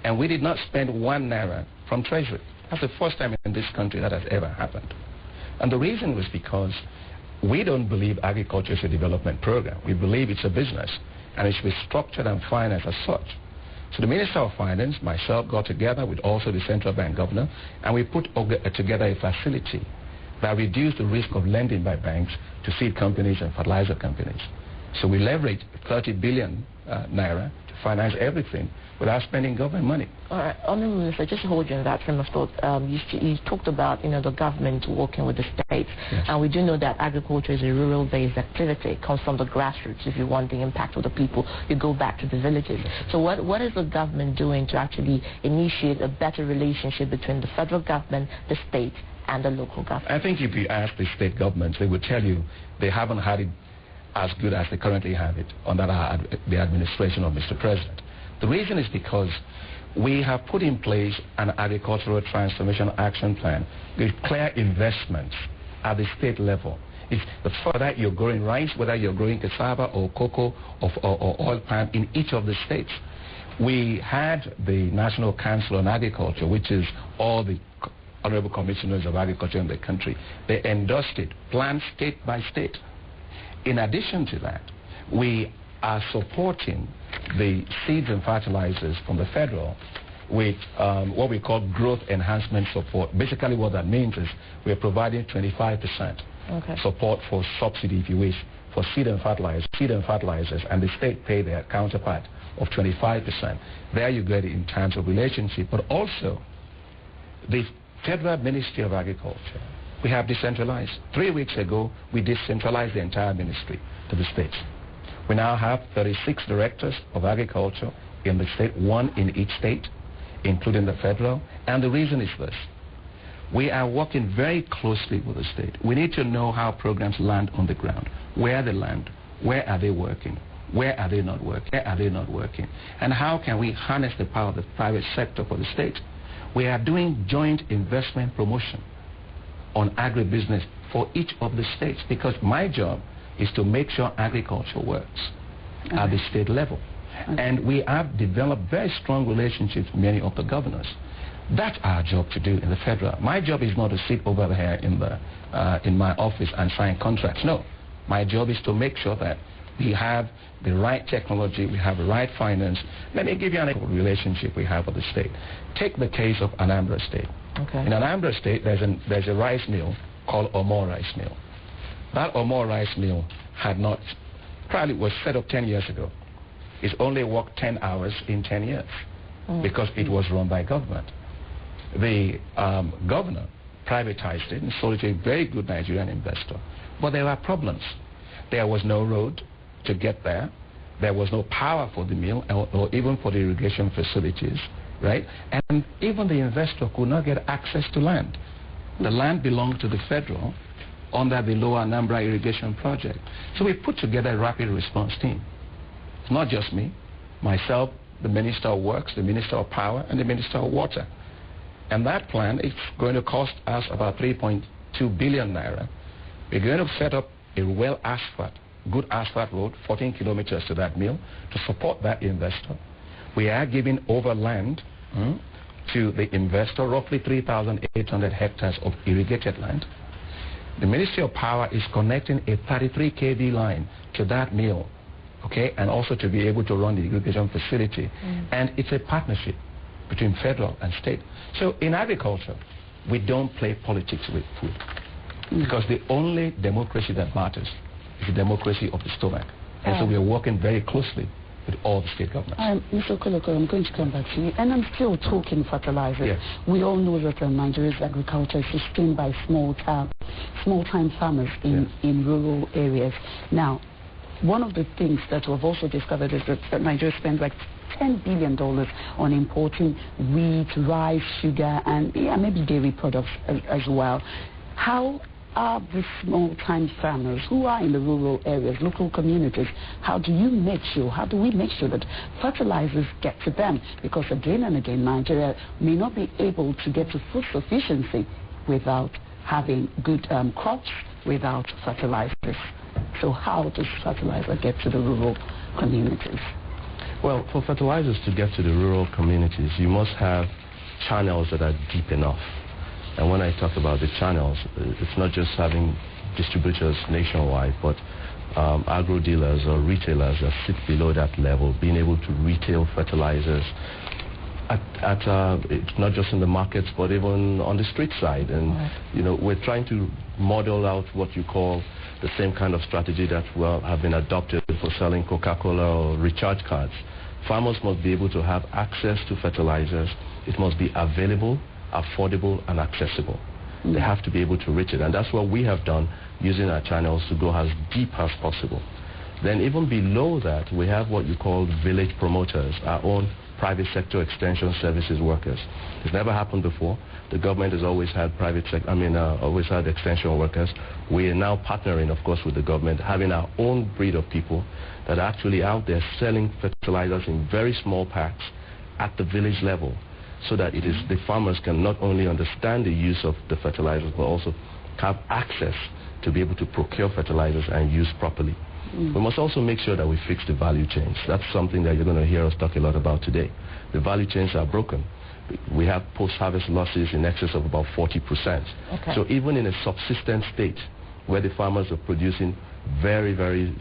And we did not spend 1 naira from Treasury. That's the first time in this country that has ever happened. And the reason was because we don't believe agriculture is a development program. We believe it's a business, and it should be structured and financed as such. So the Minister of Finance, myself, got together with also the central bank governor, and we put together a facility that reduced the risk of lending by banks to seed companies and fertilizer companies. So we leveraged 30 billion naira to finance everything without spending government money. All right, Honourable Minister, just to hold you in that train of thought, you talked about the government working with the states, and we do know that agriculture is a rural-based activity. It comes from the grassroots. If you want the impact of the people, you go back to the villages. So what is the government doing to actually initiate a better relationship between the federal government, the state, and the local government? I think if you ask the state governments, they would tell you they haven't had it as good as they currently have it under the administration of Mr. President. The reason is because we have put in place an agricultural transformation action plan with clear investments at the state level. It's whether you're growing rice, whether you're growing cassava or cocoa or oil palm in each of the states. We had the National Council on Agriculture, which is all the honorable commissioners of agriculture in the country. They endorsed it, planned state by state. In addition to that, we are supporting the seeds and fertilizers from the federal with what we call growth enhancement support. Basically what that means is we're providing 25% support for subsidy, if you wish, for seed and fertilizers, and the state pay their counterpart of 25%. There you get it in terms of relationship, but also the Federal Ministry of Agriculture. We have decentralized. 3 weeks ago, we decentralized the entire ministry to the states. We now have 36 directors of agriculture in the state, 1 in each state, including the federal. And the reason is this. We are working very closely with the state. We need to know how programs land on the ground, where they land, where are they working, where are they not working, where are they not working, and how can we harness the power of the private sector for the state. We are doing joint investment promotion on agribusiness for each of the states, because my job is to make sure agriculture works at the state level. And we have developed very strong relationships with many of the governors. That's our job to do in the federal. My job is not to sit over here in my office and sign contracts. No. My job is to make sure that we have the right technology, we have the right finance. Let me give you an relationship we have with the state. Take the case of Anambra State. In Anambra State, there's a rice mill called Omo Rice Mill. That Omor rice mill had not, probably was set up 10 years ago. It's only worked 10 hours in 10 years because it was run by government. The governor privatized it and sold it to a very good Nigerian investor. But there were problems. There was no road to get there. There was no power for the mill or even for the irrigation facilities, right? And even the investor could not get access to land. The land belonged to the federal under the Lower Anambra irrigation project. So we put together a rapid response team. It's not just me, myself, the Minister of Works, the Minister of Power, and the Minister of Water. And that plan is going to cost us about 3.2 billion naira. We're going to set up a good asphalt road, 14 kilometers to that mill, to support that investor. We are giving over land to the investor, roughly 3,800 hectares of irrigated land. The Ministry of Power is connecting a 33 kV line to that mill, okay, and also to be able to run the irrigation facility. And it's a partnership between federal and state. So in agriculture, we don't play politics with food because the only democracy that matters is the democracy of the stomach. And so we are working very closely with all the state governments. Mr. Okoloko, I'm going to come back to you. And I'm still talking fertilizers. Yes. We all know that Nigeria's agriculture is sustained by small-time farmers in rural areas. Now, one of the things that we've also discovered is that Nigeria spends like $10 billion on importing wheat, rice, sugar, and maybe dairy products as well. How are the small-time farmers who are in the rural areas, local communities, how do we make sure that fertilizers get to them? Because again and again, Nigeria may not be able to get to food sufficiency without having good crops, without fertilizers. So how does fertilizer get to the rural communities? Well, for fertilizers to get to the rural communities, you must have channels that are deep enough. And when I talk about the channels, it's not just having distributors nationwide, but agro dealers or retailers that sit below that level, being able to retail fertilizers it's not just in the markets, but even on the street side. And you know, we're trying to model out what you call the same kind of strategy that have been adopted for selling Coca-Cola or recharge cards. Farmers must be able to have access to fertilizers. It must be available, affordable, and accessible. They have to be able to reach it, and that's what we have done using our channels to go as deep as possible. Then even below that, we have what you call village promoters, our own private sector extension services workers. It's never happened before. The government has always had always had extension workers. We are now partnering, of course, with the government, having our own breed of people that are actually out there selling fertilizers in very small packs at the village level, so that it is the farmers can not only understand the use of the fertilizers, but also have access to be able to procure fertilizers and use properly. We must also make sure that we fix the value chains. That's something that you're going to hear us talk a lot about today. The value chains are broken. We have post-harvest losses in excess of about 40%. So even in a subsistence state, where the farmers are producing very, very,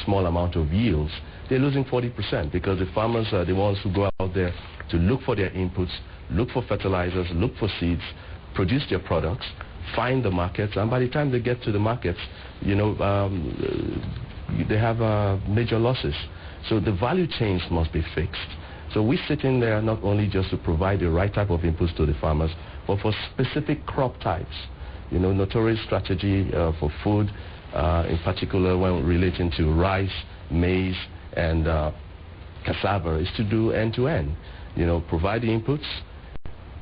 small amount of yields, they're losing 40% because the farmers are the ones who go out there to look for their inputs, look for fertilizers, look for seeds, produce their products, find the markets, and by the time they get to the markets, they have major losses. So the value chains must be fixed. So we sit in there not only just to provide the right type of inputs to the farmers, but for specific crop types. Notorious strategy for food, in particular when relating to rice, maize, and cassava, is to do end-to-end. Provide the inputs,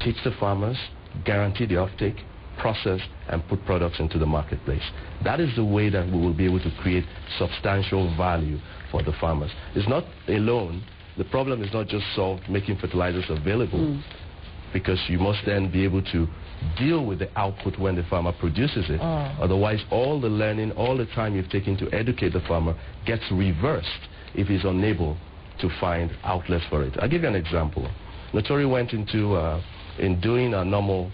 teach the farmers, guarantee the offtake, process, and put products into the marketplace. That is the way that we will be able to create substantial value for the farmers. It's not alone. The problem is not just solved making fertilizers available, because you must then be able to deal with the output when the farmer produces it. Otherwise, all the learning, all the time you've taken to educate the farmer gets reversed if he's unable to find outlets for it. I'll give you an example. Notori went into in doing a normal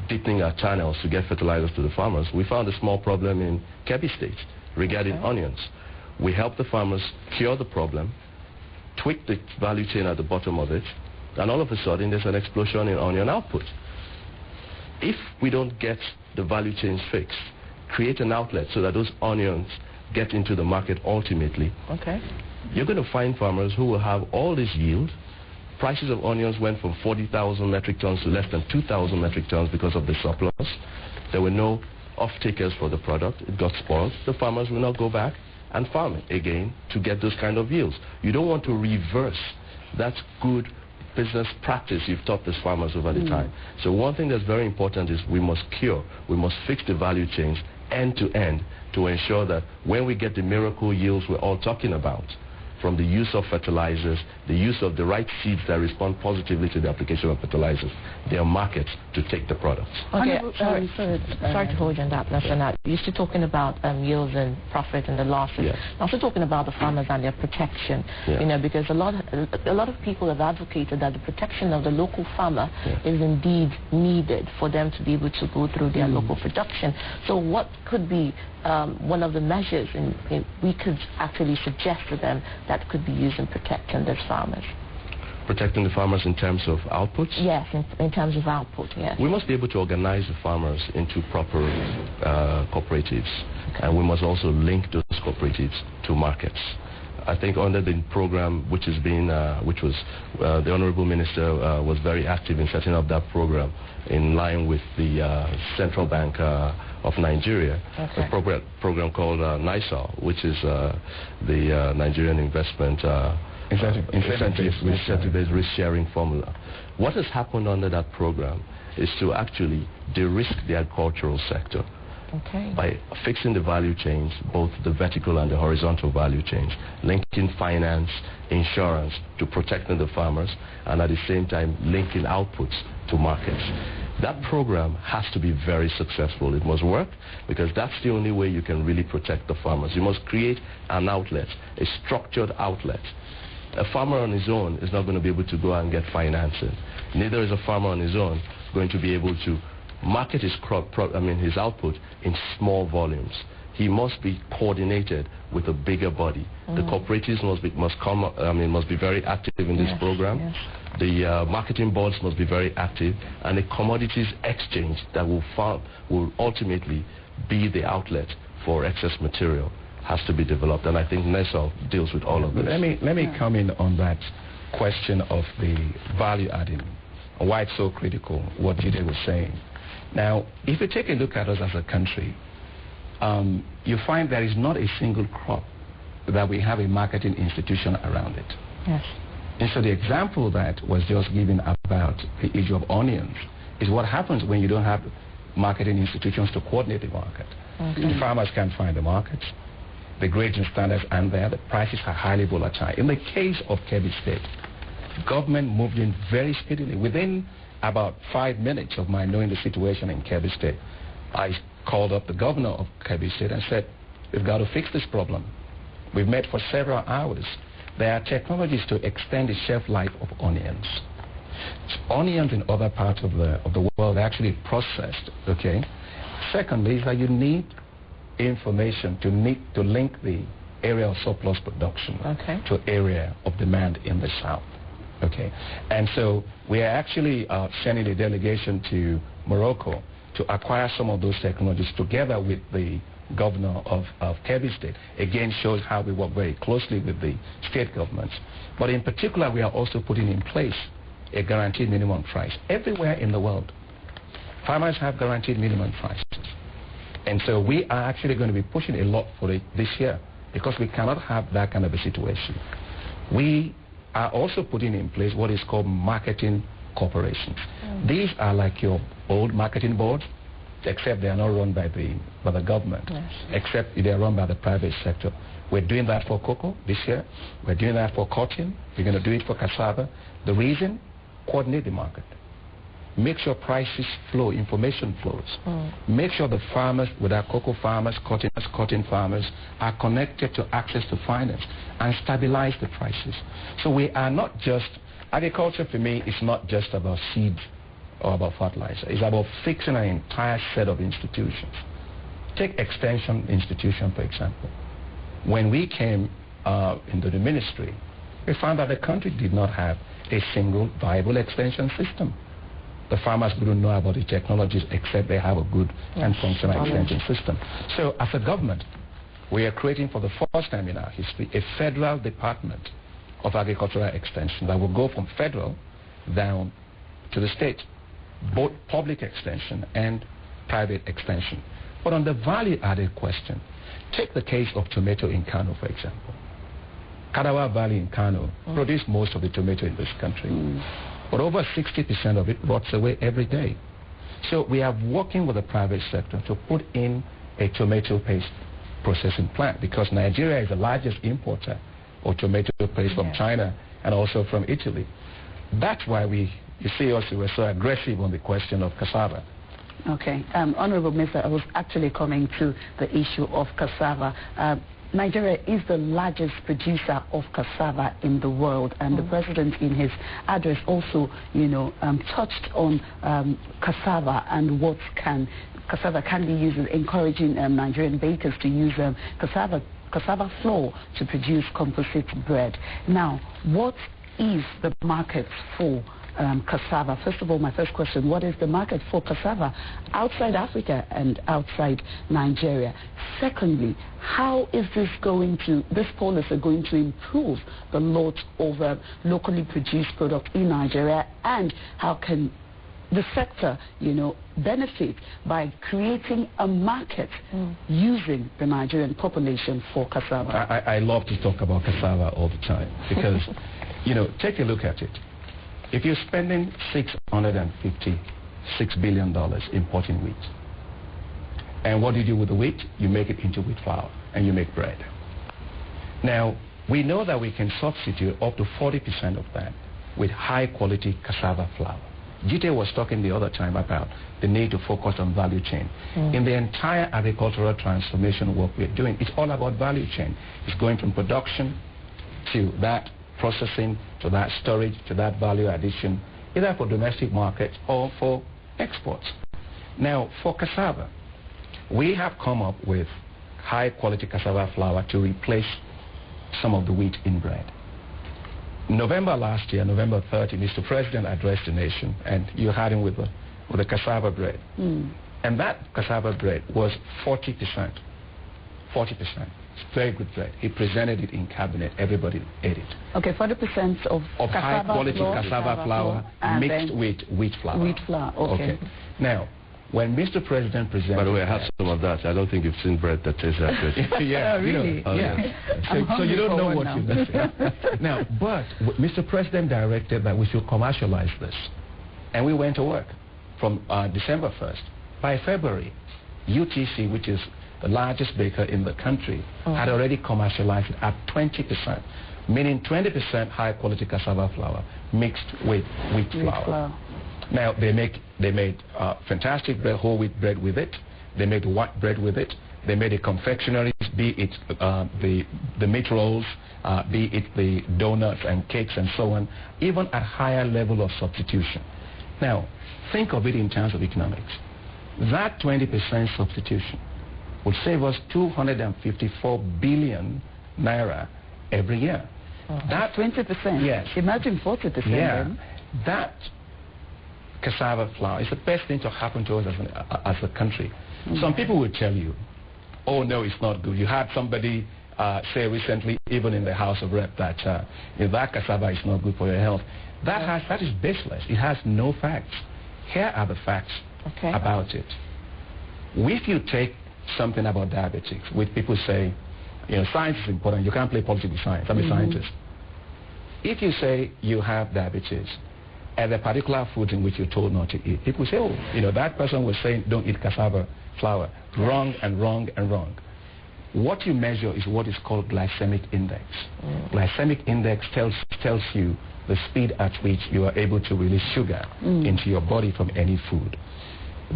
deepening our channels to get fertilizers to the farmers. We found a small problem in Kebbi State regarding onions. We helped the farmers cure the problem, tweak the value chain at the bottom of it, and all of a sudden there's an explosion in onion output. If we don't get the value chains fixed, create an outlet so that those onions get into the market ultimately, you're going to find farmers who will have all this yield. Prices of onions went from 40,000 metric tons to less than 2,000 metric tons because of the surplus. There were no off-takers for the product. It got spoiled. The farmers will not go back and farm it again to get those kind of yields. You don't want to reverse that good business practice you've taught these farmers over the time. So one thing that's very important is we must fix the value chains end to end to ensure that when we get the miracle yields we're all talking about, from the use of fertilizers, the use of the right seeds that respond positively to the application of fertilizers, there are markets to take the products. Okay, sorry to hold you on that, Lieutenant. You're still talking about yields and profit and the losses. Yes. I'm also talking about the farmers and their protection. You know, because a lot of people have advocated that the protection of the local farmer is indeed needed for them to be able to go through their local production. So what could be one of the measures we could actually suggest to them that could be used in protecting those farmers? Protecting the farmers in terms of outputs? Yes, in terms of output, yes. We must be able to organize the farmers into proper cooperatives, and we must also link those cooperatives to markets. I think under the program which was the Honorable Minister was very active in setting up that program in line with the Central Bank of Nigeria, a program called NISA, which is the Nigerian Investment Incentive-Based Risk-Sharing Formula. What has happened under that program is to actually de-risk the agricultural sector by fixing the value chains, both the vertical and the horizontal value chains, linking finance, insurance to protecting the farmers, and at the same time linking outputs to markets. That program has to be very successful. It must work because that's the only way you can really protect the farmers. You must create an outlet, a structured outlet. A farmer on his own is not going to be able to go and get financing. Neither is a farmer on his own going to be able to market his his output in small volumes. He must be coordinated with a bigger body. The cooperatives must be very active in this program. The marketing boards must be very active, and the commodities exchange that will ultimately be the outlet for excess material has to be developed, and I think NESO deals with all of this. Let me come in on that question of the value adding, why it's so critical, what Jide was saying. Now, if you take a look at us as a country, you find there is not a single crop that we have a marketing institution around it. Yes. And so the example that was just given about the issue of onions is what happens when you don't have marketing institutions to coordinate the market. The farmers can't find the markets. The grades and standards aren't there. The prices are highly volatile. In the case of Kebbi State, government moved in very speedily. Within about 5 minutes of my knowing the situation in Kebbi State, I called up the governor of Kebbi State and said, we've got to fix this problem. We've met for several hours. There are technologies to extend the shelf life of onions. Onions in other parts of the world are actually processed, okay? Secondly, is that you need information to link the area of surplus production to area of demand in the South. Okay, and so we are actually sending a delegation to Morocco to acquire some of those technologies together with the governor of Kebbi State. Again, shows how we work very closely with the state governments. But in particular, we are also putting in place a guaranteed minimum price. Everywhere in the world, farmers have guaranteed minimum prices. And so we are actually going to be pushing a lot for it this year because we cannot have that kind of a situation. We are also putting in place what is called marketing corporations. These are like your old marketing boards, except they are not run by the government, except they are run by the private sector. We're doing that for cocoa this year. We're doing that for cotton. We're going to do it for cassava. The reason? Coordinate the market. Make sure prices flow, information flows. Make sure the farmers, with our cocoa farmers, cotton farmers, are connected to access to finance and stabilize the prices. So we are not just, agriculture for me is not just about seeds or about fertilizer. It's about fixing an entire set of institutions. Take extension institution, for example. When we came into the ministry, we found that the country did not have a single viable extension system. the farmers wouldn't know about the technologies except they have a good and functional extension system. So as a government, we are creating for the first time in our history a federal department of agricultural extension that will go from federal down to the state, both public extension and private extension. But on the value-added question, take the case of tomato in Kano, for example. Kadawa Valley in Kano produce most of the tomato in this country. But over 60% of it rots away every day. So we are working with the private sector to put in a tomato paste processing plant, because Nigeria is the largest importer of tomato paste from China and also from Italy. That's why you see us, we're so aggressive on the question of cassava. Okay. Honorable Minister, I was actually coming to the issue of cassava. Nigeria is the largest producer of cassava in the world, and the President in his address also, touched on cassava and what cassava can be used, encouraging Nigerian bakers to use cassava flour to produce composite bread. Now, what is the market for cassava? First of all, my first question, what is the market for cassava outside Africa and outside Nigeria? Secondly, how is this policy going to improve the lot of locally produced products in Nigeria, and how can the sector, benefit by creating a market using the Nigerian population for cassava? I love to talk about cassava all the time because, take a look at it. If you're spending $656 billion importing wheat, and what do you do with the wheat? You make it into wheat flour, and you make bread. Now, we know that we can substitute up to 40% of that with high-quality cassava flour. Jite was talking the other time about the need to focus on value chain. In the entire agricultural transformation work we're doing, it's all about value chain. It's going from production to that processing, to that storage, to that value addition, either for domestic markets or for exports. Now, for cassava, we have come up with high-quality cassava flour to replace some of the wheat in bread. November last year, November 30, Mr. President addressed the nation, and you had him with the cassava bread. And that cassava bread was 40%. 40%. It's very good bread. He presented it in cabinet. Everybody ate it. Okay, 40% of high-quality cassava flour mixed with wheat flour. Wheat flour, okay. Now, when Mr. President presented... By the way, I had some of that. I don't think you've seen bread that tastes that good. Yeah, really? So you don't know what you're missing. Now, but Mr. President directed that we should commercialize this. And we went to work from December 1st. By February, UTC, which is the largest baker in the country, had already commercialized it at 20%, meaning 20% high-quality cassava flour mixed with wheat flour. Now, they made fantastic bread, whole wheat bread with it. They made white bread with it. They made the confectioneries, be it the meat rolls, be it the donuts and cakes and so on, even at higher level of substitution. Now, think of it in terms of economics. That 20% substitution would save us 254 billion naira every year. That 20%? Yes. Imagine 40%. Yeah. Then. That cassava flour is the best thing to happen to us as a country. Some people will tell you, oh no, it's not good. You had somebody say recently, even in the House of Rep, that that cassava is not good for your health. That is baseless. It has no facts. Here are the facts about it. If you take something about diabetics, which people say, science is important, you can't play politics with science. I'm a scientist. If you say you have diabetes, and the particular food in which you're told not to eat, people say, oh, that person was saying don't eat cassava flour. Wrong and wrong and wrong. What you measure is what is called glycemic index. Glycemic index tells you the speed at which you are able to release sugar into your body from any food.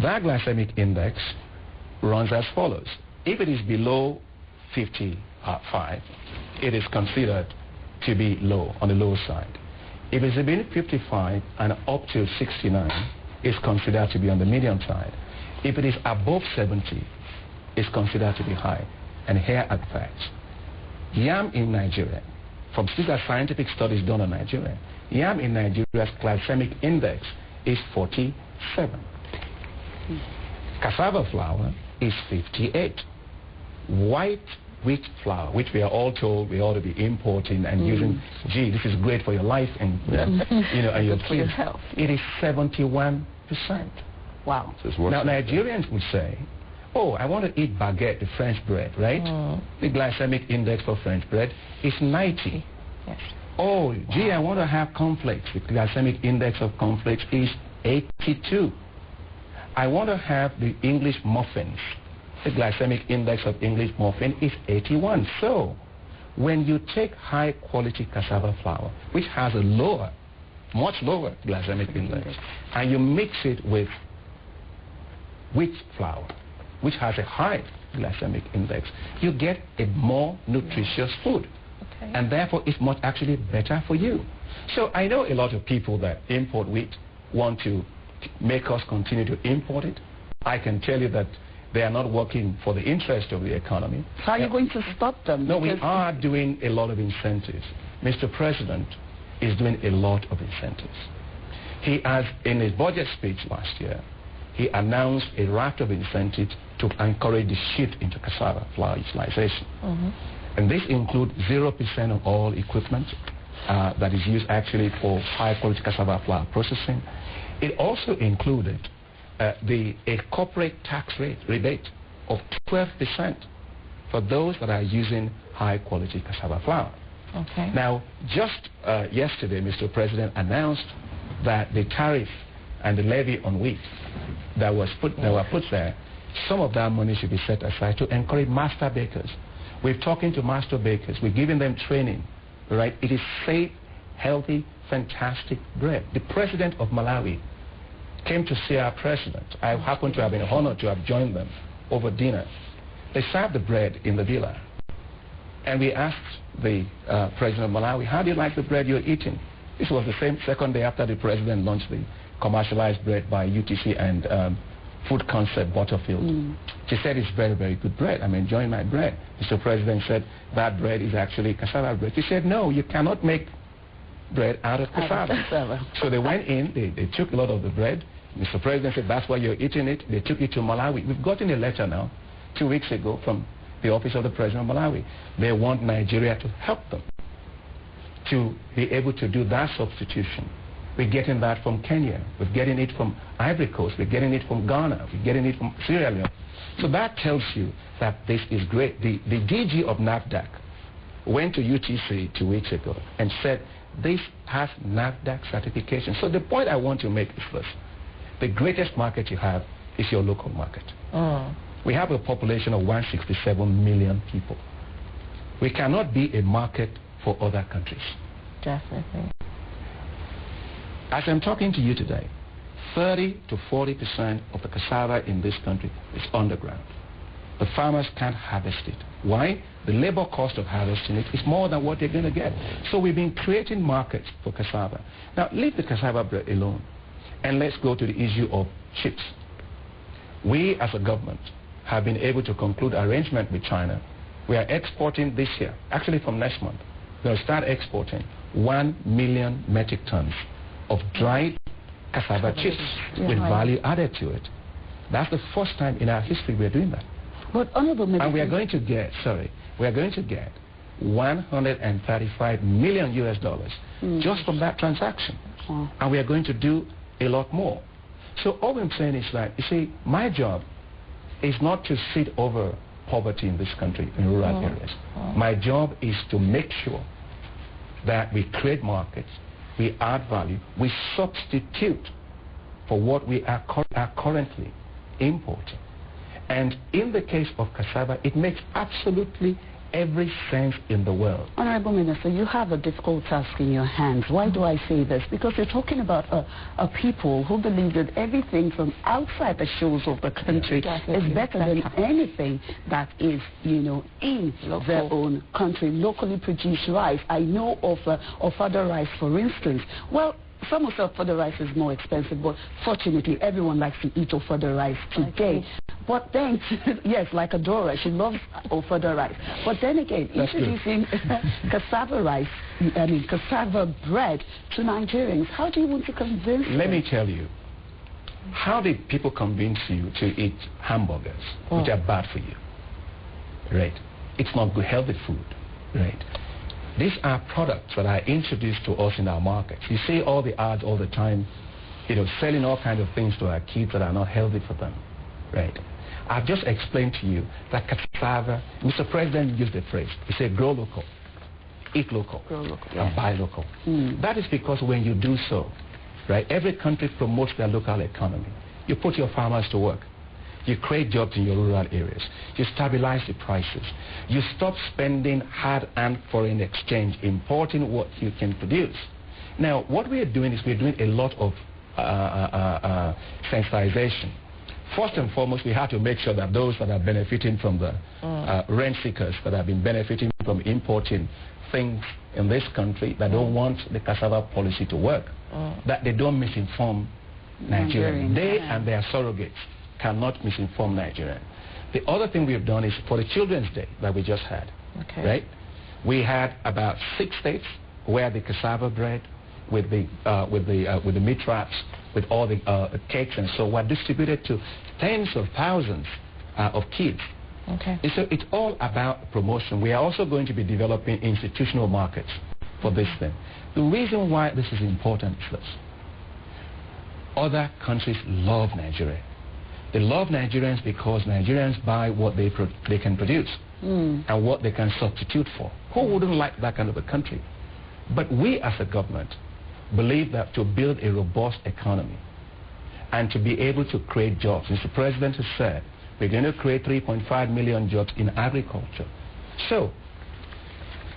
That glycemic index runs as follows. If it is below 55, it is considered to be low, on the low side. If it's between 55 and up to 69, it's considered to be on the medium side. If it is above 70, it's considered to be high. And here are the facts. Yam in Nigeria, these are scientific studies done on Nigeria, yam in Nigeria's glycemic index is 47. Cassava flour is 58. White wheat flour, which we are all told we ought to be importing and using, gee, this is great for your life and and your kids. It is 71%. Wow. So now Nigerians would say, oh, I want to eat baguette, the French bread, right? The glycemic index for French bread is 90. Yes. Oh, gee, I want to have cornflakes. The glycemic index of cornflakes is 82. I want to have the English muffins. The glycemic index of English muffin is 81. So, when you take high quality cassava flour, which has a lower, much lower glycemic index, and you mix it with wheat flour, which has a high glycemic index, you get a more nutritious food. And therefore, it's much actually better for you. So I know a lot of people that import wheat want to make us continue to import it. I can tell you that they are not working for the interest of the economy. How are you going to stop them? No, we are doing a lot of incentives. Mr. President is doing a lot of incentives. He has, in his budget speech last year, he announced a raft of incentives to encourage the shift into cassava flour utilization. And this includes 0% of all equipment that is used actually for high-quality cassava flour processing. It also included a corporate tax rate rebate of 12% for those that are using high-quality cassava flour. Now, just yesterday, Mr. President announced that the tariff and the levy on wheat that were put there, some of that money should be set aside to encourage master bakers. We're talking to master bakers. We're giving them training, right? It is safe, healthy, fantastic bread. The president of Malawi came to see our president. I happen to have been honored to have joined them over dinner. They served the bread in the villa. And we asked the president of Malawi, how do you like the bread you're eating? This was the second day after the president launched the commercialized bread by UTC and Food Concept Butterfield. She said it's very, very good bread. I'm enjoying my bread. Mr. President said that bread is actually cassava bread. She said, no, you cannot make bread out of cassava. So they went in, they took a lot of the bread. Mr. President said, that's why you're eating it. They took it to Malawi. We've gotten a letter now, 2 weeks ago, from the office of the President of Malawi. They want Nigeria to help them to be able to do that substitution. We're getting that from Kenya. We're getting it from Ivory Coast. We're getting it from Ghana. We're getting it from Sierra Leone. So that tells you that this is great. The DG of NAFDAC went to UTC 2 weeks ago and said this has NAFDAC certification. So the point I want to make is this. The greatest market you have is your local market. We have a population of 167 million people. We cannot be a market for other countries. Definitely. As I'm talking to you today, 30 to 40% of the cassava in this country is underground. The farmers can't harvest it. Why? The labor cost of harvesting it is more than what they're going to get. So we've been creating markets for cassava. Now, leave the cassava bread alone, and let's go to the issue of chips. We, as a government, have been able to conclude arrangement with China. We are exporting this year, actually from next month, we're going to start exporting 1 million metric tons of dried cassava chips with value added to it. That's the first time in our history we're doing that. But Honorable Minister, and we are going to get, $135 million US just from that transaction. And we are going to do a lot more. So all I'm saying is that, you see, my job is not to sit over poverty in this country, in rural areas. My job is to make sure that we create markets, we add value, we substitute for what we are currently importing. And in the case of cassava, it makes absolutely every sense in the world. Honorable Minister, you have a difficult task in your hands. Why do I say this? Because you're talking about a people who believe that everything from outside the shores of the country is better than anything that is, in their own country. Locally produced rice. I know of other rice, for instance. Well, some of further rice is more expensive, but fortunately everyone likes to eat further rice today. But then, yes, like Adora, she loves further rice. But then again, introducing cassava rice, cassava bread to Nigerians, how do you want to convince them? Let me tell you, how did people convince you to eat hamburgers, which are bad for you? Right? It's not good, healthy food. Right? These are products that are introduced to us in our markets. You see all the ads all the time, selling all kinds of things to our kids that are not healthy for them. Right? I've just explained to you that cassava, Mr. President used the phrase, he said grow local, eat local, and buy local. That is because when you do so, right, every country promotes their local economy. You put your farmers to work. You create jobs in your rural areas. You stabilize the prices. You stop spending hard-earned foreign exchange importing what you can produce. Now, what we are doing is we're doing a lot of sensitization. First and foremost, we have to make sure that those that are benefiting from the rent seekers that have been benefiting from importing things in this country that don't want the cassava policy to work, that they don't misinform Nigerians. They and their surrogates cannot misinform Nigerians. The other thing we've done is for the Children's Day that we just had, right? We had about 6 states where the cassava bread with the meat wraps, with all the cakes and so were distributed to tens of thousands of kids. And so it's all about promotion. We are also going to be developing institutional markets for this thing. The reason why this is important is this. Other countries love Nigeria. They love Nigerians because Nigerians buy what they can produce and what they can substitute for. Who wouldn't like that kind of a country? But we as a government believe that to build a robust economy and to be able to create jobs, Mr. President has said, we're going to create 3.5 million jobs in agriculture. So,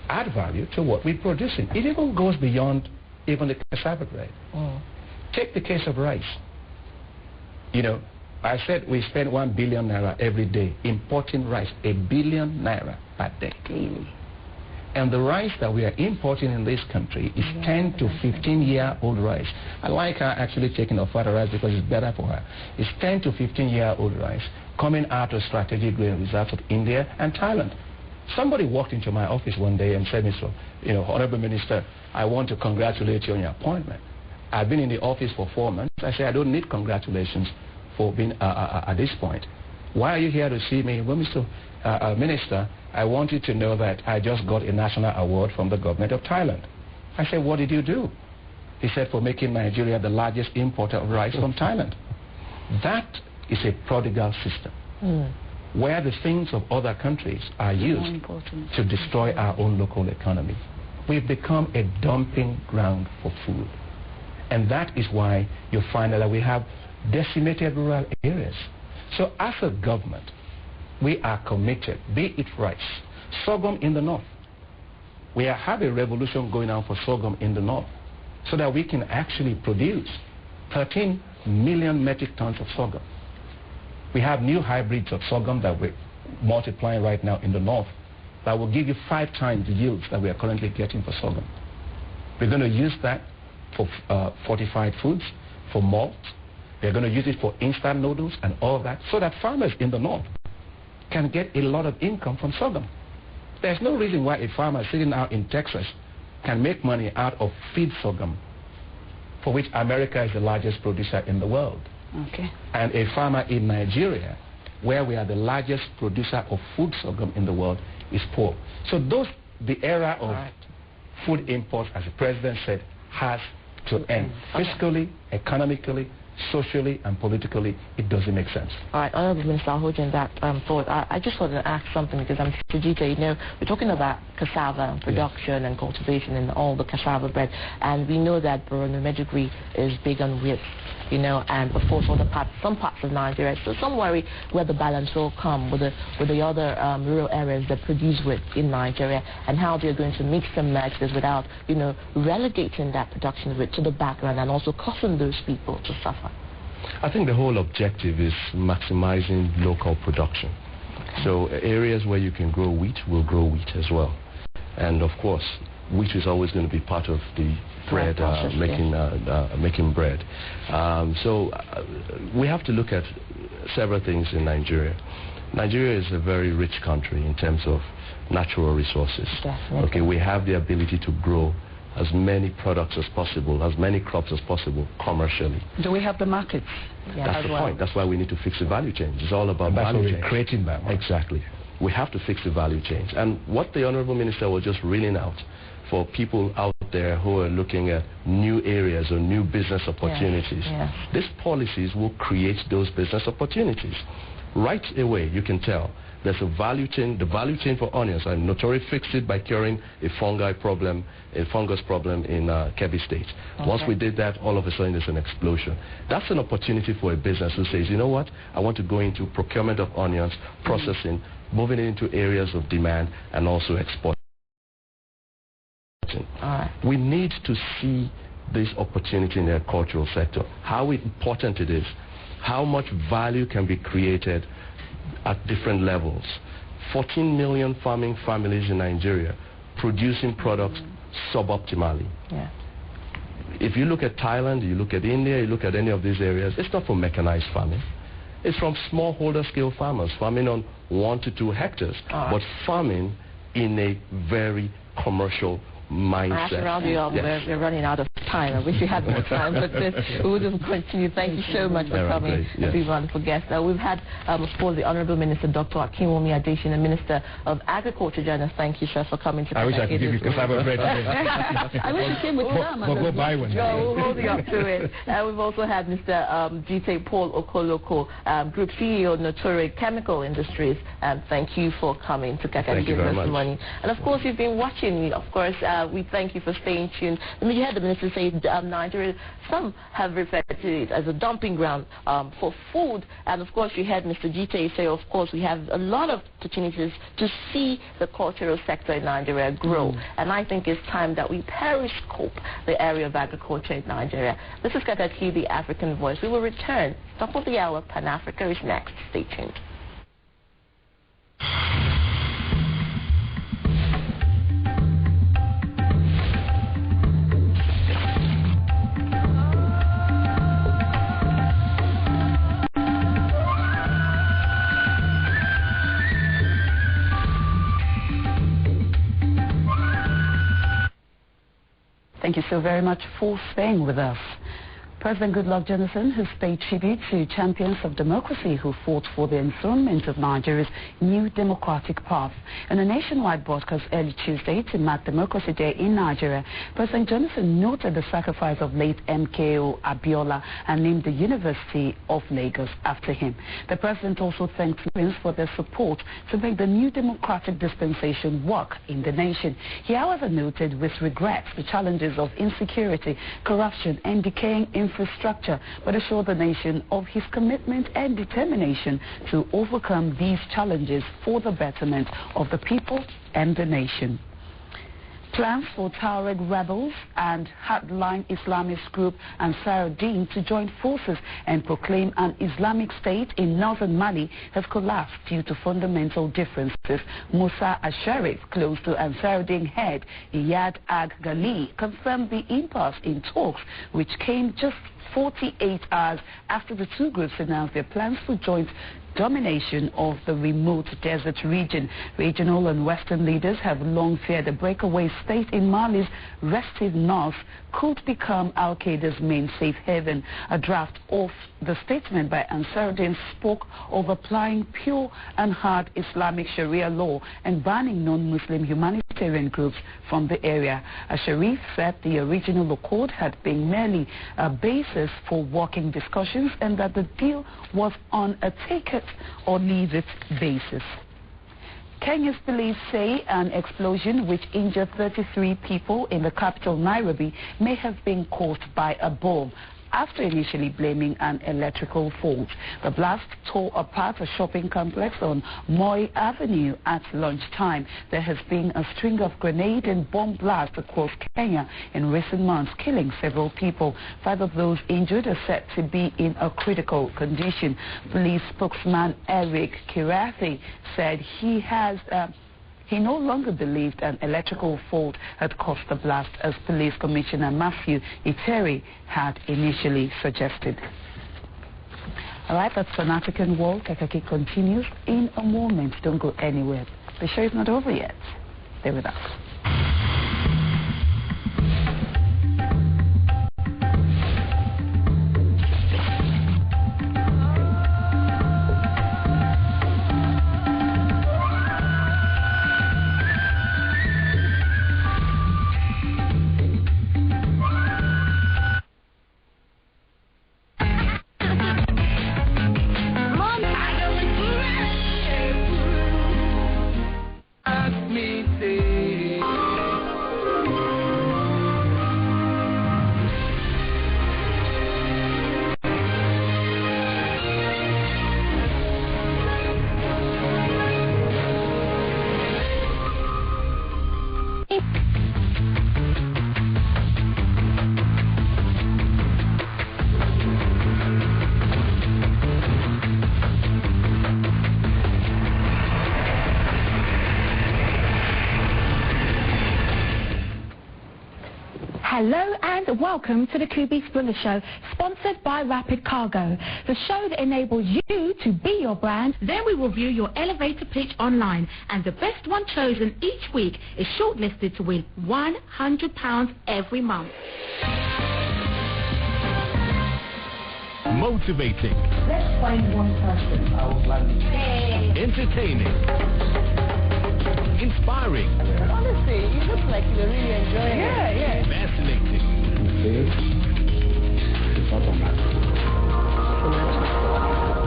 add value to what we're producing. It even goes beyond even the cassava bread. Take the case of rice. I said we spend 1 billion naira every day importing rice, 1 billion naira per day. And the rice that we are importing in this country is 10 to 15-year-old rice. I like her actually taking off her rice because it's better for her. It's 10 to 15-year-old rice coming out of strategic grain reserves of India and Thailand. Somebody walked into my office one day and said, Honorable Minister, I want to congratulate you on your appointment. I've been in the office for 4 months. I said, I don't need congratulations for being at this point. Why are you here to see me? Well, Mr. Minister, I want you to know that I just got a national award from the government of Thailand. I said, what did you do? He said, for making Nigeria the largest importer of rice from Thailand. That is a prodigal system, where the things of other countries are used to destroy our own local economy. We've become a dumping ground for food. And that is why you find that we have decimated rural areas. So as a government, we are committed, be it rice, sorghum in the north. We have a revolution going on for sorghum in the north so that we can actually produce 13 million metric tons of sorghum. We have new hybrids of sorghum that we're multiplying right now in the north that will give you 5 times the yields that we are currently getting for sorghum. We're going to use that for fortified foods, for malt. We're going to use it for instant noodles and all that so that farmers in the north can get a lot of income from sorghum. There's no reason why a farmer sitting out in Texas can make money out of feed sorghum, for which America is the largest producer in the world. And a farmer in Nigeria, where we are the largest producer of food sorghum in the world, is poor. So the era of food imports, as the president said, has to end. Fiscally, economically, socially and politically, it doesn't make sense. All right, Honorable Minister, I'll hold you in that thought. I just wanted to ask something because I'm Sujita, we're talking about cassava production and cultivation and all the cassava bread, and we know that Borno Medjugorje is big on wheat, and before some parts of Nigeria. So some worry where the balance will come with the other rural areas that produce wheat in Nigeria and how they're going to mix and match this without, relegating that production of wheat to the background and also causing those people to suffer. I think the whole objective is maximizing local production. So areas where you can grow wheat will grow wheat as well. And of course, wheat is always going to be part of the bread, making bread. So we have to look at several things in Nigeria. Nigeria is a very rich country in terms of natural resources. Definitely. Okay, we have the ability to grow as many products as possible, as many crops as possible commercially. Do we have the markets? That's the point. That's why we need to fix the value chain. It's all about value chain. Creating that. Exactly. We have to fix the value chains. And what the Honorable Minister was just reeling out for people out there who are looking at new areas or new business opportunities, these policies will create those business opportunities. Right away, you can tell there's a value chain. The value chain for onions, I notoriously fixed it by curing a fungus problem in Kebbi State. Okay. Once we did that, all of a sudden there's an explosion. That's an opportunity for a business who says, you know what, I want to go into procurement of onions, processing, moving it into areas of demand, and also exporting. We need to see this opportunity in the agricultural sector, how important it is, how much value can be created at different levels. 14 million farming families in Nigeria producing products suboptimally. If you look at Thailand, you look at India, you look at any of these areas, it's not from mechanized farming. It's from smallholder scale farmers, farming on 1 to 2 hectares, but farming in a very commercial mindset. I have to round you up. We're running out of time. I wish we had more time, but we will just continue. Thank you so much for coming, everyone, for guests. We've had, of course, the Honorable Minister, Dr. Akinwumi Adesina, Minister of Agriculture, join us. Thank you, sir, for coming to I wish I could give you, because I have a bread. I wish you came with some. We'll buy one. We'll hold you up to it. We've also had Mr. Jite Paul Okoloko, Group CEO of Notori Chemical Industries. Thank you for coming to Kaakaki B this morning. And, of course, you've been watching. Of course, we thank you for staying tuned. I mean, you heard the minister say Nigeria, some have referred to it as a dumping ground for food. And, of course, you heard Mr. Jite say, of course, we have a lot of opportunities to see the cultural sector in Nigeria grow. And I think it's time that we periscope the area of agriculture in Nigeria. This is Kaakaki, the African Voice. We will return. Top of the hour, Pan-Africa is next. Stay tuned. Thank you so very much for staying with us. President Goodluck Jonathan has paid tribute to champions of democracy who fought for the enthronement of Nigeria's new democratic path. In a nationwide broadcast early Tuesday to mark Democracy Day in Nigeria, President Jonathan noted the sacrifice of late MKO Abiola and named the University of Lagos after him. The president also thanked Nigerians for their support to make the new democratic dispensation work in the nation. He, however, noted with regret the challenges of insecurity, corruption, and decaying infrastructure, but assured the nation of his commitment and determination to overcome these challenges for the betterment of the people and the nation. Plans for Tuareg rebels and hardline Islamist group Ansar-Din to join forces and proclaim an Islamic state in northern Mali have collapsed due to fundamental differences. Musa Asharif, close to Ansar-Din head Iyad Ag-Ghali, confirmed the impasse in talks, which came just 48 hours after the two groups announced their plans for joint domination of the remote desert region. Regional and Western leaders have long feared a breakaway state in Mali's restive north could become Al-Qaeda's main safe haven. A draft of the statement by Ansar-Din spoke of applying pure and hard Islamic Sharia law and banning non-Muslim humanitarian groups from the area. Asharif said the original accord had been merely a basis for working discussions and that the deal was on a take-it-or-leave-it basis. Kenya's police say an explosion which injured 33 people in the capital Nairobi may have been caused by a bomb, after initially blaming an electrical fault. The blast tore apart a shopping complex on Moi Avenue at lunchtime. There has been a string of grenade and bomb blasts across Kenya in recent months, killing several people. 5 of those injured are said to be in a critical condition. Police spokesman Eric Kirathi said he he no longer believed an electrical fault had caused the blast, as Police Commissioner Matthew Iteri had initially suggested. All right, that's Pan African World. Kaakaki continues in a moment. Don't go anywhere. The show is not over yet. Stay with us. Hello and welcome to the Kubi Springer Show, sponsored by Rapid Cargo, the show that enables you to be your brand. Then we review your elevator pitch online, and the best one chosen each week is shortlisted to win £100 every month. Motivating. Let's find one person. I was like, entertaining. Inspiring. Honestly, you look like you're really enjoying it. Yeah. Fascinating.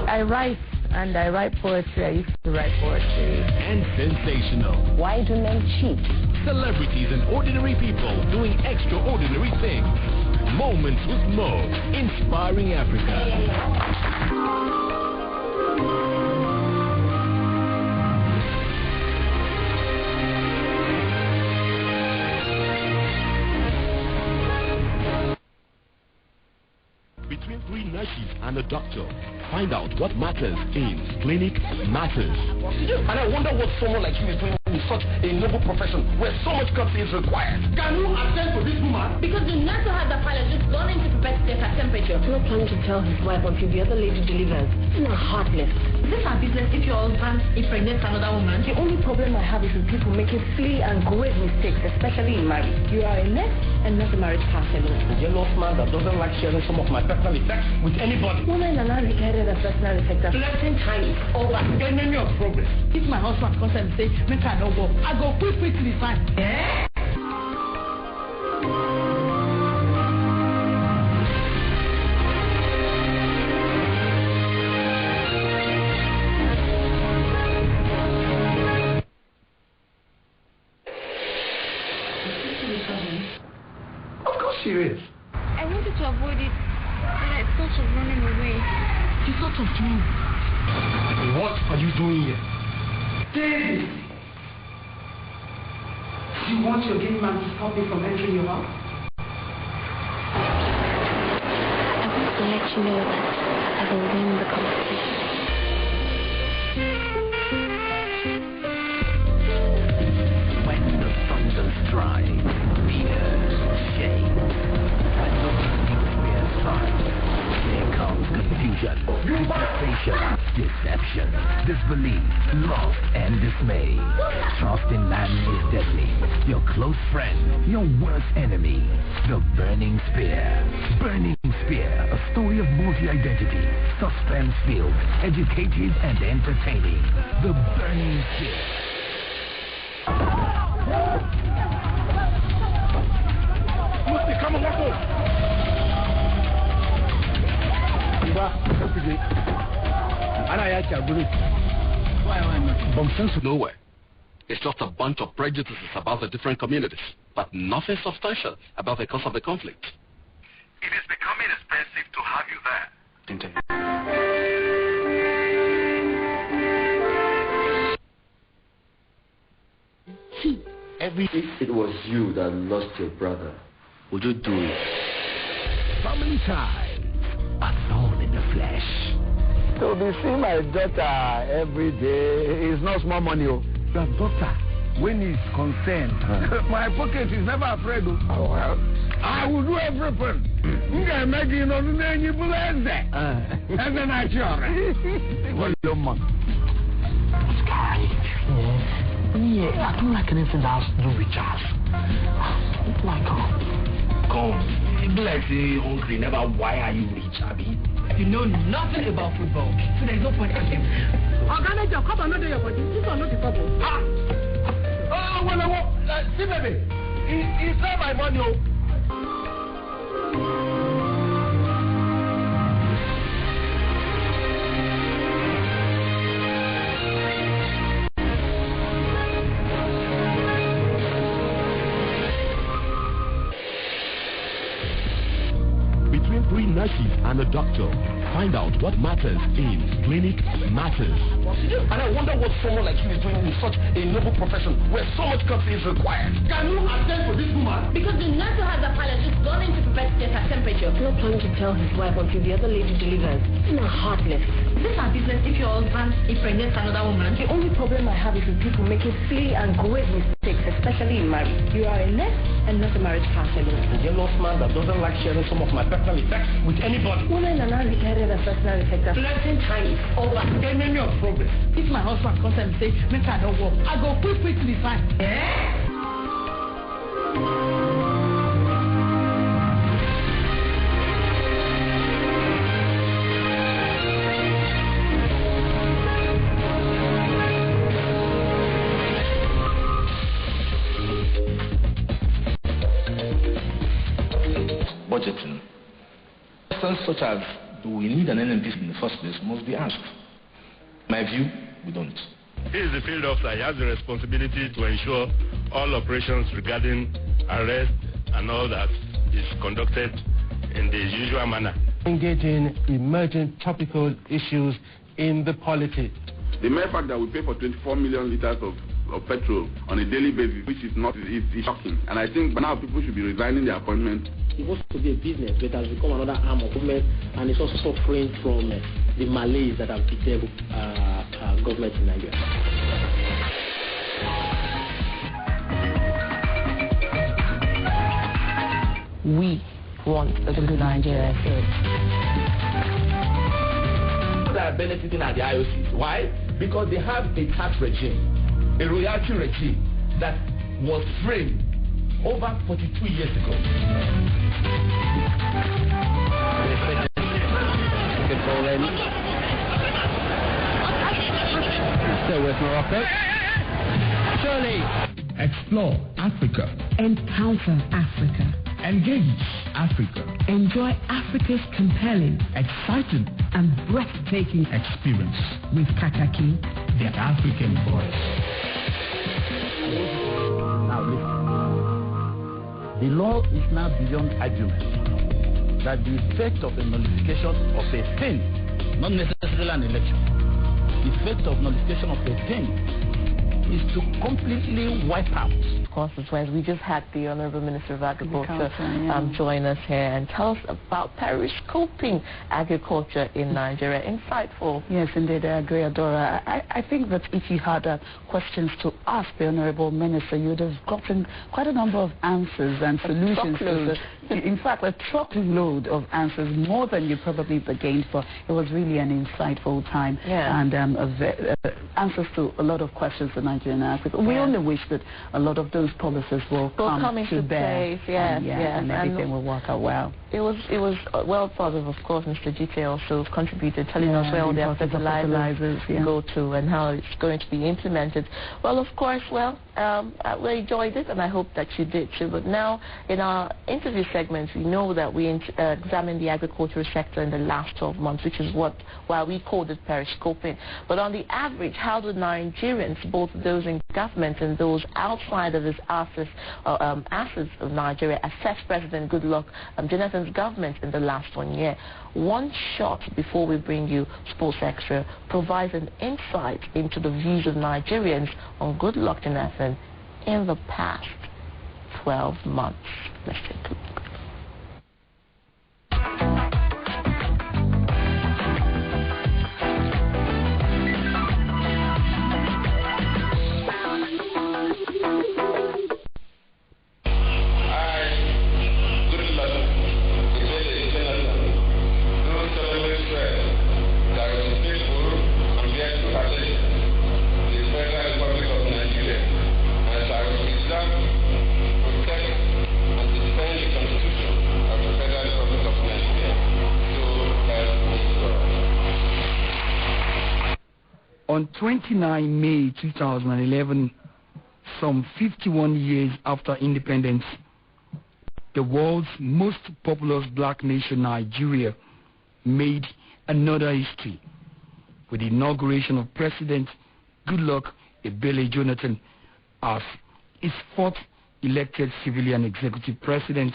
I write, and I write poetry. I used to write poetry. And sensational. Why do men cheat? Celebrities and ordinary people doing extraordinary things. Moments with Mo. Inspiring Africa. Between three nurses and a doctor, find out what matters in Clinic Matters. And I wonder what someone like you is doing in such a noble profession where so much courtesy is required. Can you attend to this woman? Because the nurse who had the pilot just gone into prepare to take her temperature. He's not planning to tell his wife until the other lady delivers. You're heartless. Is this our business if your husband impregnates another woman? The only problem I have is with people making silly and grave mistakes, especially in marriage. You are a nurse and not a marriage counselor. A jealous man that doesn't like sharing some of my personal effects with anybody. Women are not regarded as personal effects. Plenty time over. Get many of progress. If my husband comes and say, make I no work, I go quickly sign. Yeah? Of course she is. I wanted to avoid it, but I thought of running away. You thought of me. What are you doing here? David! You want your game man to stop me from entering your house? I want to let you know that I will win the competition. When the thunder strikes, fear, shame. When the nuclear strikes, there comes confusion, devastation, deception, disbelief, loss, and dismay. Trust in man is deadly. Your close friend, your worst enemy. The Burning Spear. Burning Spear, a story of multi-identity, suspense-filled, educative, and entertaining. The Burning Spear. Musti, come on, let's go. From sense to nowhere. It's just a bunch of prejudices about the different communities, but nothing substantial about the cause of the conflict. It is becoming expensive to have you there. If it was you that lost your brother, would you do it? Family ties, a thorn in the flesh. To be seeing my daughter every day is not small money. Your daughter when he's concerned. My pocket is never afraid of. Oh, well. I will do everything. I'm making on the name and then I tell you. Sky. Yeah, I don't like anything that has to do with jazz. Like, come. You like say hungry, never why are you rich, Abby? You know nothing about football, so there's no point in him. Organizer, come on, not do your body. This one not the problem. Oh, well, see, baby, it's not my money. Between three nurses and a doctor, find out what matters in Clinic Matters. And I wonder what someone like you is doing in such a noble profession where so much coffee is required. Can you attend to this woman? Because the nurse who has the pilot is gone into prevent her temperature. No plan to tell his wife until the other lady delivers. No, heartless. Is this our business if your husband impregnates another woman? The only problem I have is with people making silly and grave mistakes, especially in marriage. You are a nurse and not a marriage counselor. A jealous man that doesn't like sharing some of my personal effects with anybody. Women are now regarded as personal effects. Flirting time is over. Get many of progress. If my husband comes and says, make I don't work, I go quick to the fine. Budgeting. Questions such as, do we need an NMP in the first place, must be asked. My view, we don't. He is the field officer. He has the responsibility to ensure all operations regarding arrest and all that is conducted in the usual manner. Engaging emerging topical issues in the polity. The mere fact that we pay for 24 million liters of petrol on a daily basis, which is not, is shocking. And I think by now people should be resigning their appointment. It's supposed to be a business, but it has become another arm of government, and it's also suffering from the malaise that have bedeviled government in Nigeria. We want a good Nigeria. They are benefiting at the IOCs. Why? Because they have a tax regime, a royalty regime that was framed over 42 years ago. Still with Morocco. Surely. Explore Africa. Encounter Africa. Engage Africa. Enjoy Africa's compelling, exciting, and breathtaking experience with Kaakaki, the African voice. Now listen. The law is now beyond argument that the effect of the nullification of a thing, not necessarily an election, the effect of nullification of a thing is to completely wipe out. Of course, as well as we just had the Honorable Minister of Agriculture join us here and tell us about periscoping agriculture in Nigeria. Insightful. Yes, indeed, I agree, Adora. I think that if you had questions to ask the Honorable Minister, you would have gotten quite a number of answers and solutions. In fact, a truckload of answers, more than you probably bargained for. It was really an insightful time and answers to a lot of questions for Nigeria and Africa. We only wish that a lot of those policies will come into bear, place, and everything will work out well. It was well thought of course. Mr. GK also contributed, telling us where all the fertilizers go to and how it's going to be implemented. Well, of course, we enjoyed it, and I hope that you did too. But now, in our interview segment, we know that we examined the agricultural sector in the last 12 months, which is why we called it periscoping. But on the average, how do Nigerians, both those in government and those outside of his assets of Nigeria, assess President Goodluck Jonathan's government in the last 1 year? One shot before we bring you Sports Extra provides an insight into the views of Nigerians on Goodluck Jonathan in the past 12 months. Let's take a look. On 29 May 2011, some 51 years after independence, the world's most populous black nation, Nigeria, made another history with the inauguration of President Goodluck Ebele Jonathan as his fourth elected civilian executive president.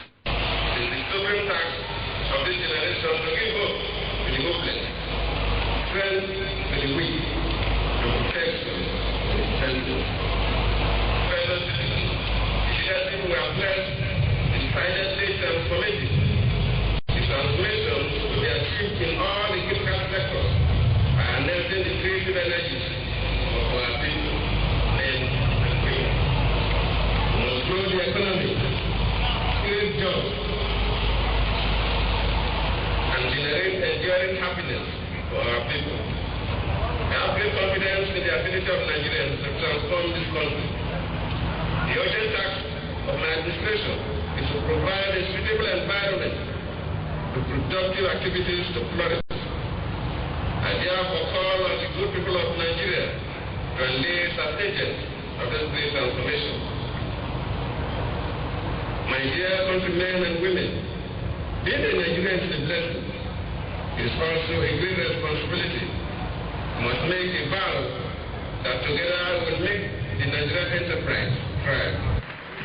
Happiness for our people. I have great confidence in the ability of Nigerians to transform this country. The urgent task of my administration is to provide a suitable environment for productive activities to flourish. I therefore call on the good people of Nigeria to enlist as agents of this great transformation. My dear countrymen and women, being a Nigerian is a blessing. It is also a great responsibility. We must make a vow that together we will make the Nigerian enterprise thrive.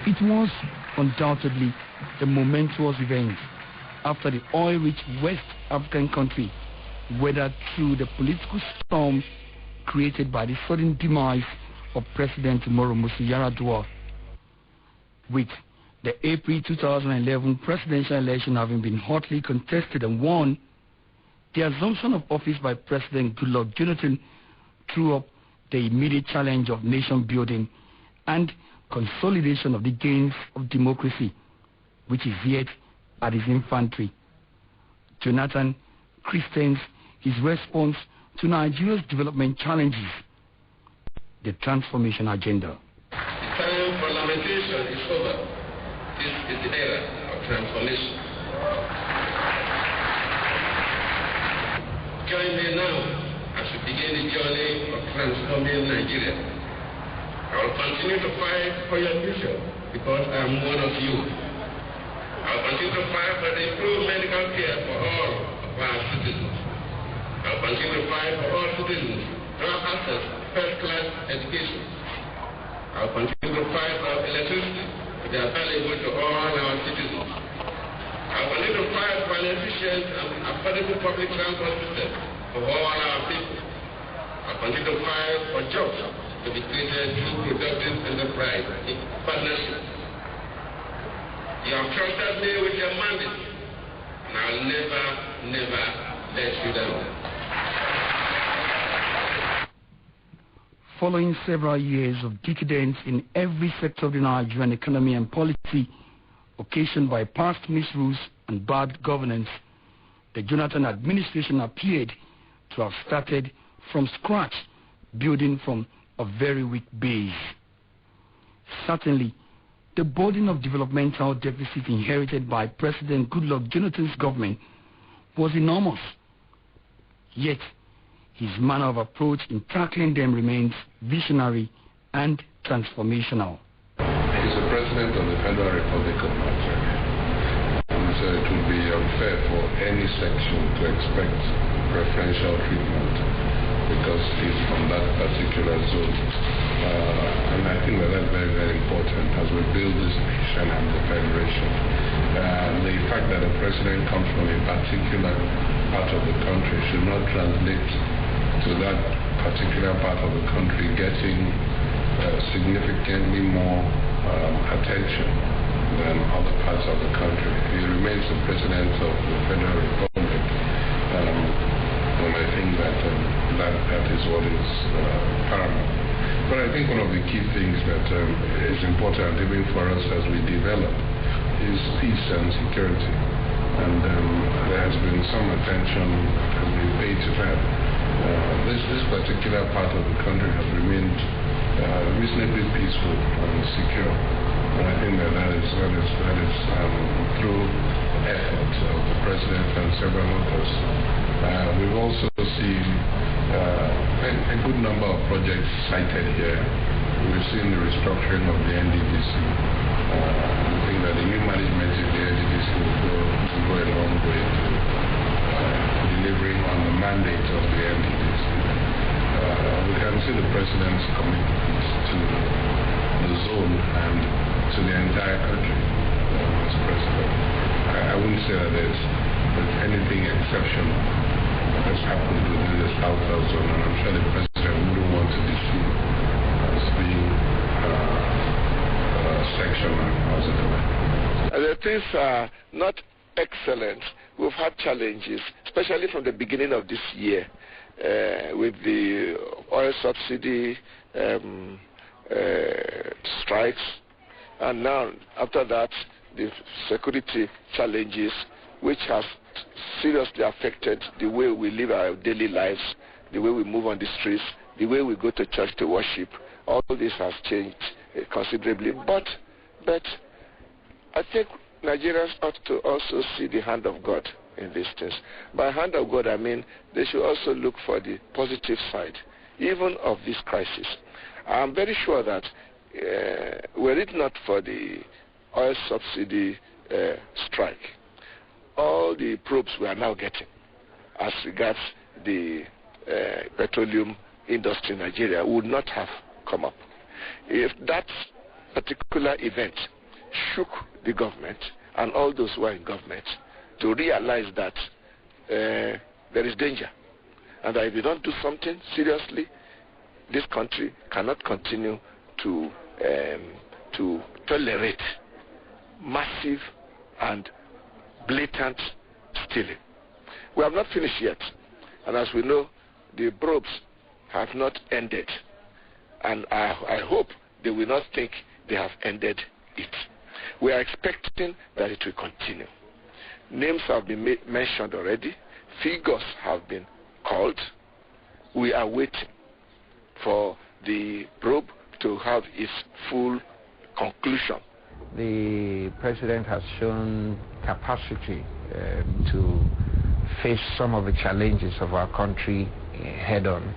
It was undoubtedly a momentous event after the oil-rich West African country weathered through the political storm created by the sudden demise of President Muhammadu Yar'Adua. With the April 2011 presidential election having been hotly contested and won, the assumption of office by President Goodluck Jonathan threw up the immediate challenge of nation building and consolidation of the gains of democracy, which is yet at its infancy. Jonathan christens his response to Nigeria's development challenges, the transformation agenda. The time for lamentation is over. This is the era of transformation. Join me now as we begin the journey of transforming Nigeria. I will continue to fight for your future because I am one of you. I will continue to fight for the improved medical care for all of our citizens. I will continue to fight for all citizens to have access to first-class education. I will continue to fight for electricity to be available to all our citizens. I will continue to fight for an efficient and affordable public transport system for all our people. I will continue to fight for jobs to be created through productive enterprise in partnership. You have trusted me with your mandate, and I will never let you down. Following several years of decadence in every sector of the Nigerian economy and policy, occasioned by past misrules and bad governance, the Jonathan administration appeared to have started from scratch, building from a very weak base. Certainly, the burden of developmental deficit inherited by President Goodluck Jonathan's government was enormous. Yet, his manner of approach in tackling them remains visionary and transformational. He's the President of the Federal Republic of Nigeria. And so it would be unfair for any section to expect preferential treatment because he's from that particular zone. And I think that that's very, very important as we build this nation and the federation. The fact that the president comes from a particular part of the country should not translate to that particular part of the country getting significantly more attention than other parts of the country. He remains the president of the Federal Republic, and I think that is what is paramount. But I think one of the key things that is important even for us as we develop is peace and security. And there has been some attention that has been paid to that. This particular part of the country has remained reasonably peaceful and secure. And I think that is through efforts of the President and several others. We've also seen a good number of projects cited here. We've seen the restructuring of the NDDC. We think that the new management in the NDDC will go a long way to delivering on the mandate of the NDDC. We can see the president's commitment to the zone and to the entire country as president. I wouldn't say that there's anything exceptional that's happened within the South zone, and I'm sure the president wouldn't want to be seen as being sectional as it were. The things are not excellent. We've had challenges, especially from the beginning of this year, with the oil subsidy strikes, and now after that the security challenges, which has seriously affected the way we live our daily lives, the way we move on the streets, the way we go to church to worship. All this has changed considerably, but I think Nigerians ought to also see the hand of God in these things. By hand of God, I mean they should also look for the positive side, even of this crisis. I'm very sure that were it not for the oil subsidy strike, all the probes we are now getting as regards the petroleum industry in Nigeria would not have come up. If that particular event shook the government and all those who are in government to realize that there is danger, and that if you don't do something seriously, this country cannot continue to tolerate massive and blatant stealing. We have not finished yet, and as we know, the probes have not ended, and I hope they will not think they have ended it. We are expecting that it will continue. Names have been mentioned already. Figures have been called. We are waiting for the probe to have its full conclusion. The president has shown capacity to face some of the challenges of our country head on.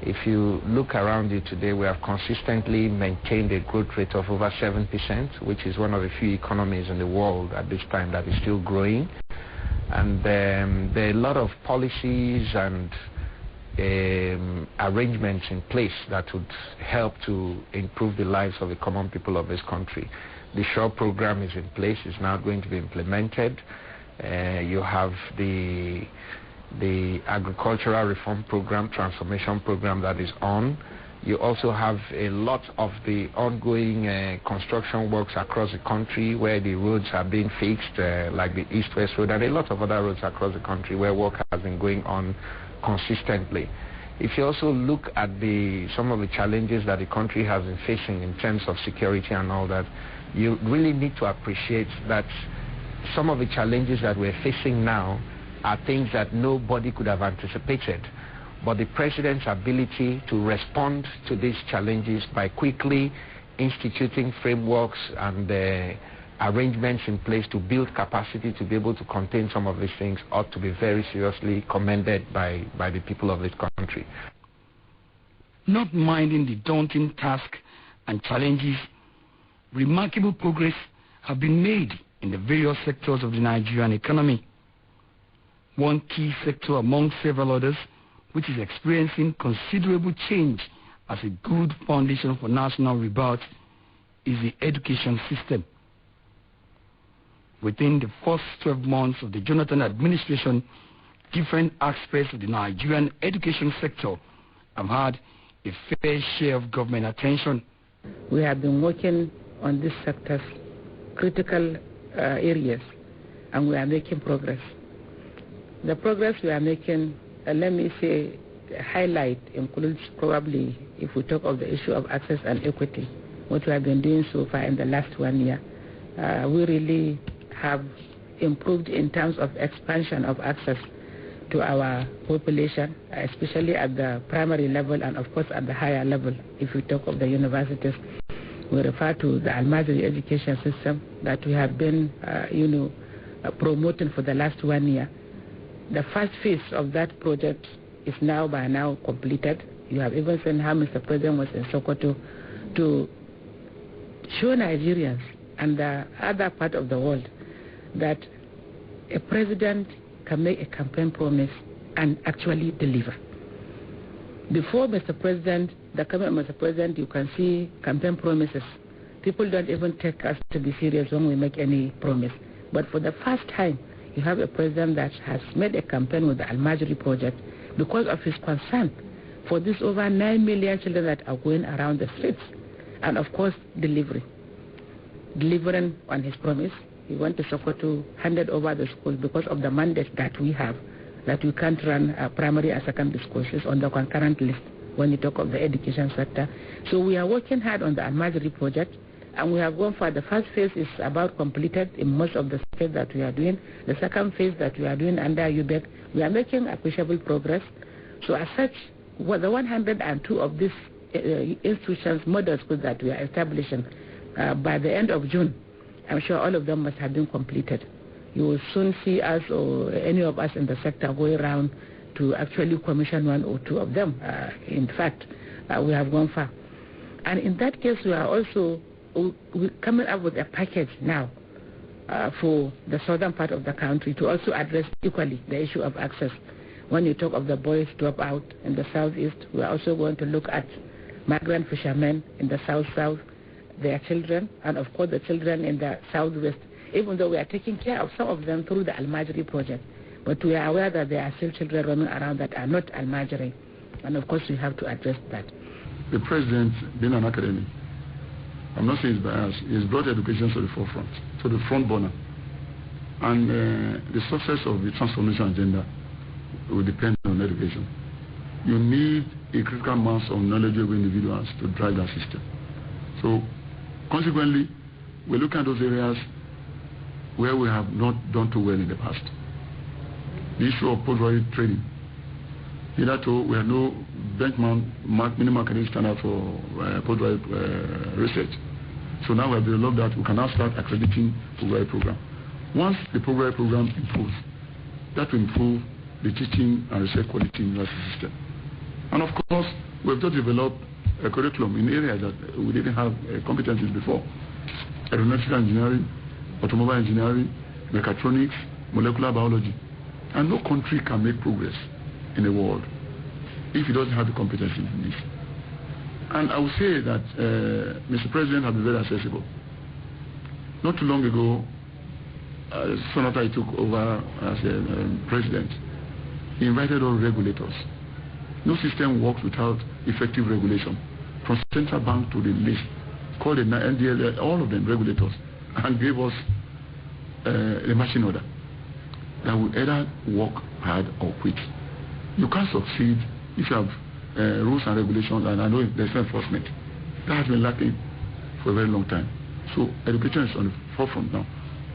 If you look around you today, we have consistently maintained a growth rate of over 7%, which is one of the few economies in the world at this time that is still growing. And there are a lot of policies and arrangements in place that would help to improve the lives of the common people of this country. The SURE program is in place, is now going to be implemented. You have the agricultural reform program, transformation program that is on. You also have a lot of the ongoing construction works across the country where the roads are being fixed, like the East-West Road, and a lot of other roads across the country where work has been going on consistently. If you also look at some of the challenges that the country has been facing in terms of security and all that, you really need to appreciate that some of the challenges that we're facing now are things that nobody could have anticipated. But the president's ability to respond to these challenges by quickly instituting frameworks and arrangements in place to build capacity to be able to contain some of these things ought to be very seriously commended by the people of this country. Not minding the daunting task and challenges, remarkable progress have been made in the various sectors of the Nigerian economy. One key sector among several others, which is experiencing considerable change as a good foundation for national rebirth, is the education system. Within the first 12 months of the Jonathan administration, different aspects of the Nigerian education sector have had a fair share of government attention. We have been working on these sectors, critical areas, and we are making progress. The progress we are making, let me say, highlight includes probably, if we talk of the issue of access and equity, what we have been doing so far in the last 1 year. We really have improved in terms of expansion of access to our population, especially at the primary level and of course at the higher level. If we talk of the universities, we refer to the Almajiri education system that we have been promoting for the last 1 year. the first phase of that project is by now completed. You have even seen how Mr. President was in Sokoto to show Nigerians and the other part of the world that a president can make a campaign promise and actually deliver. Before Mr. President, the coming of Mr. President, you can see campaign promises. People don't even take us to be serious when we make any promise. But for the first time, you have a president that has made a campaign with the Al-Majri project because of his concern for these over 9 million children that are going around the streets. And of course, delivering on his promise. He went to Sokoto, handed over the schools because of the mandate that we have, that we can't run primary and secondary schools on the concurrent list when you talk of the education sector. So we are working hard on the Al-Majri project, and we have gone for the first phase is about completed in most of the states that we are doing. The second phase that we are doing under UBEC, we are making appreciable progress. So as such, the 102 of these institutions, model schools that we are establishing, by the end of June, I'm sure all of them must have been completed. You will soon see us or any of us in the sector going around to actually commission 1 or 2 of them. In fact, we have gone far. And in that case, we are also coming up with a package now for the southern part of the country to also address equally the issue of access. When you talk of the boys drop out in the southeast, we are also going to look at migrant fishermen in the south-south, their children, and of course the children in the southwest, even though we are taking care of some of them through the Al-Majri project. But we are aware that there are still children roaming around that are not Al-Majri, and of course we have to address that. The president, being an academic, I'm not saying he's biased, he's brought education to the forefront, to the front burner. And the success of the transformation agenda will depend on education. You need a critical mass of knowledgeable individuals to drive that system. So, consequently, we're looking at those areas where we have not done too well in the past. The issue of postgraduate training. Hitherto, we have no benchmark minimum academic standard for postgraduate research. So now we have developed that. We can now start accrediting postgraduate program. Once the postgraduate program improves, that will improve the teaching and research quality in the system. And of course, we have just developed a curriculum in areas that we didn't have competencies before. Aeronautical engineering, automobile engineering, mechatronics, molecular biology. And no country can make progress in the world if it doesn't have the competencies in this. And I would say that Mr. President has been very accessible. Not too long ago, soon after he took over as president, he invited all regulators. No system works without effective regulation. From central bank to the list, called the NDL, all of them regulators, and gave us a marching order that will either work hard or quit. You can't succeed if you have rules and regulations, and I know there's no enforcement. That has been lacking for a very long time. So education is on the forefront now.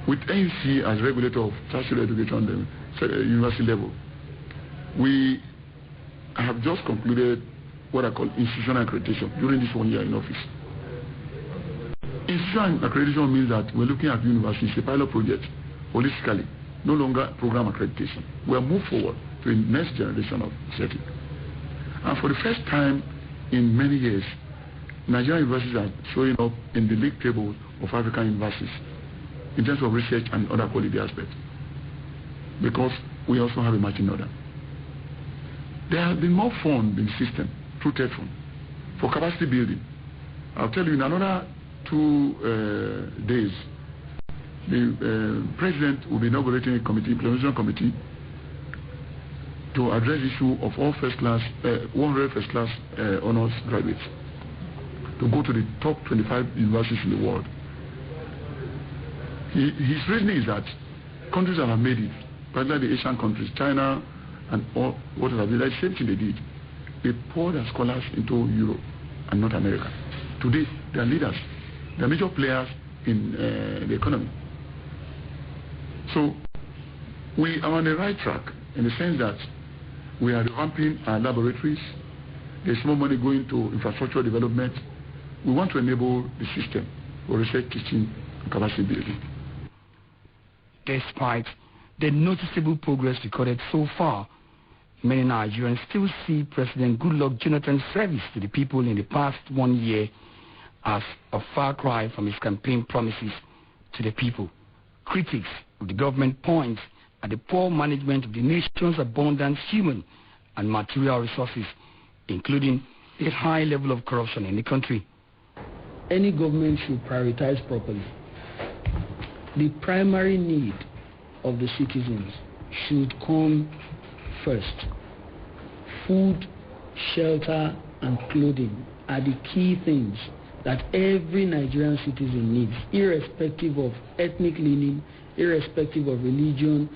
With ANC as regulator of tertiary education at the university level, we have just concluded what I call institutional accreditation during this 1 year in office. Institutional accreditation means that we're looking at universities, a pilot project, holistically, no longer program accreditation. We have moved forward to the next generation of setting. And for the first time in many years, Nigerian universities are showing up in the league table of African universities in terms of research and other quality aspects, because we also have a matching order. There has been more funds in the system through TETFund for capacity building. I'll tell you, in another 2 days, the president will be inaugurating a committee, implementation committee, to address the issue of all first-class, 100 first-class honors graduates to go to the top 25 universities in the world. His reasoning is that countries that have made it, particularly the Asian countries, China and all what have been, the same thing they did. They poured their scholars into Europe and North America. Today, they are leaders. They are major players in the economy. So, we are on the right track in the sense that we are revamping our laboratories. There's more money going to infrastructure development. We want to enable the system for research, teaching, and capacity building. Despite the noticeable progress recorded so far, many Nigerians still see President Goodluck Jonathan's service to the people in the past 1 year as a far cry from his campaign promises to the people. Critics of the government point at the poor management of the nation's abundant human and material resources, including a high level of corruption in the country. Any government should prioritize properly. The primary need of the citizens should come first. Food, shelter, and clothing are the key things that every Nigerian citizen needs, irrespective of ethnic leaning, irrespective of religion,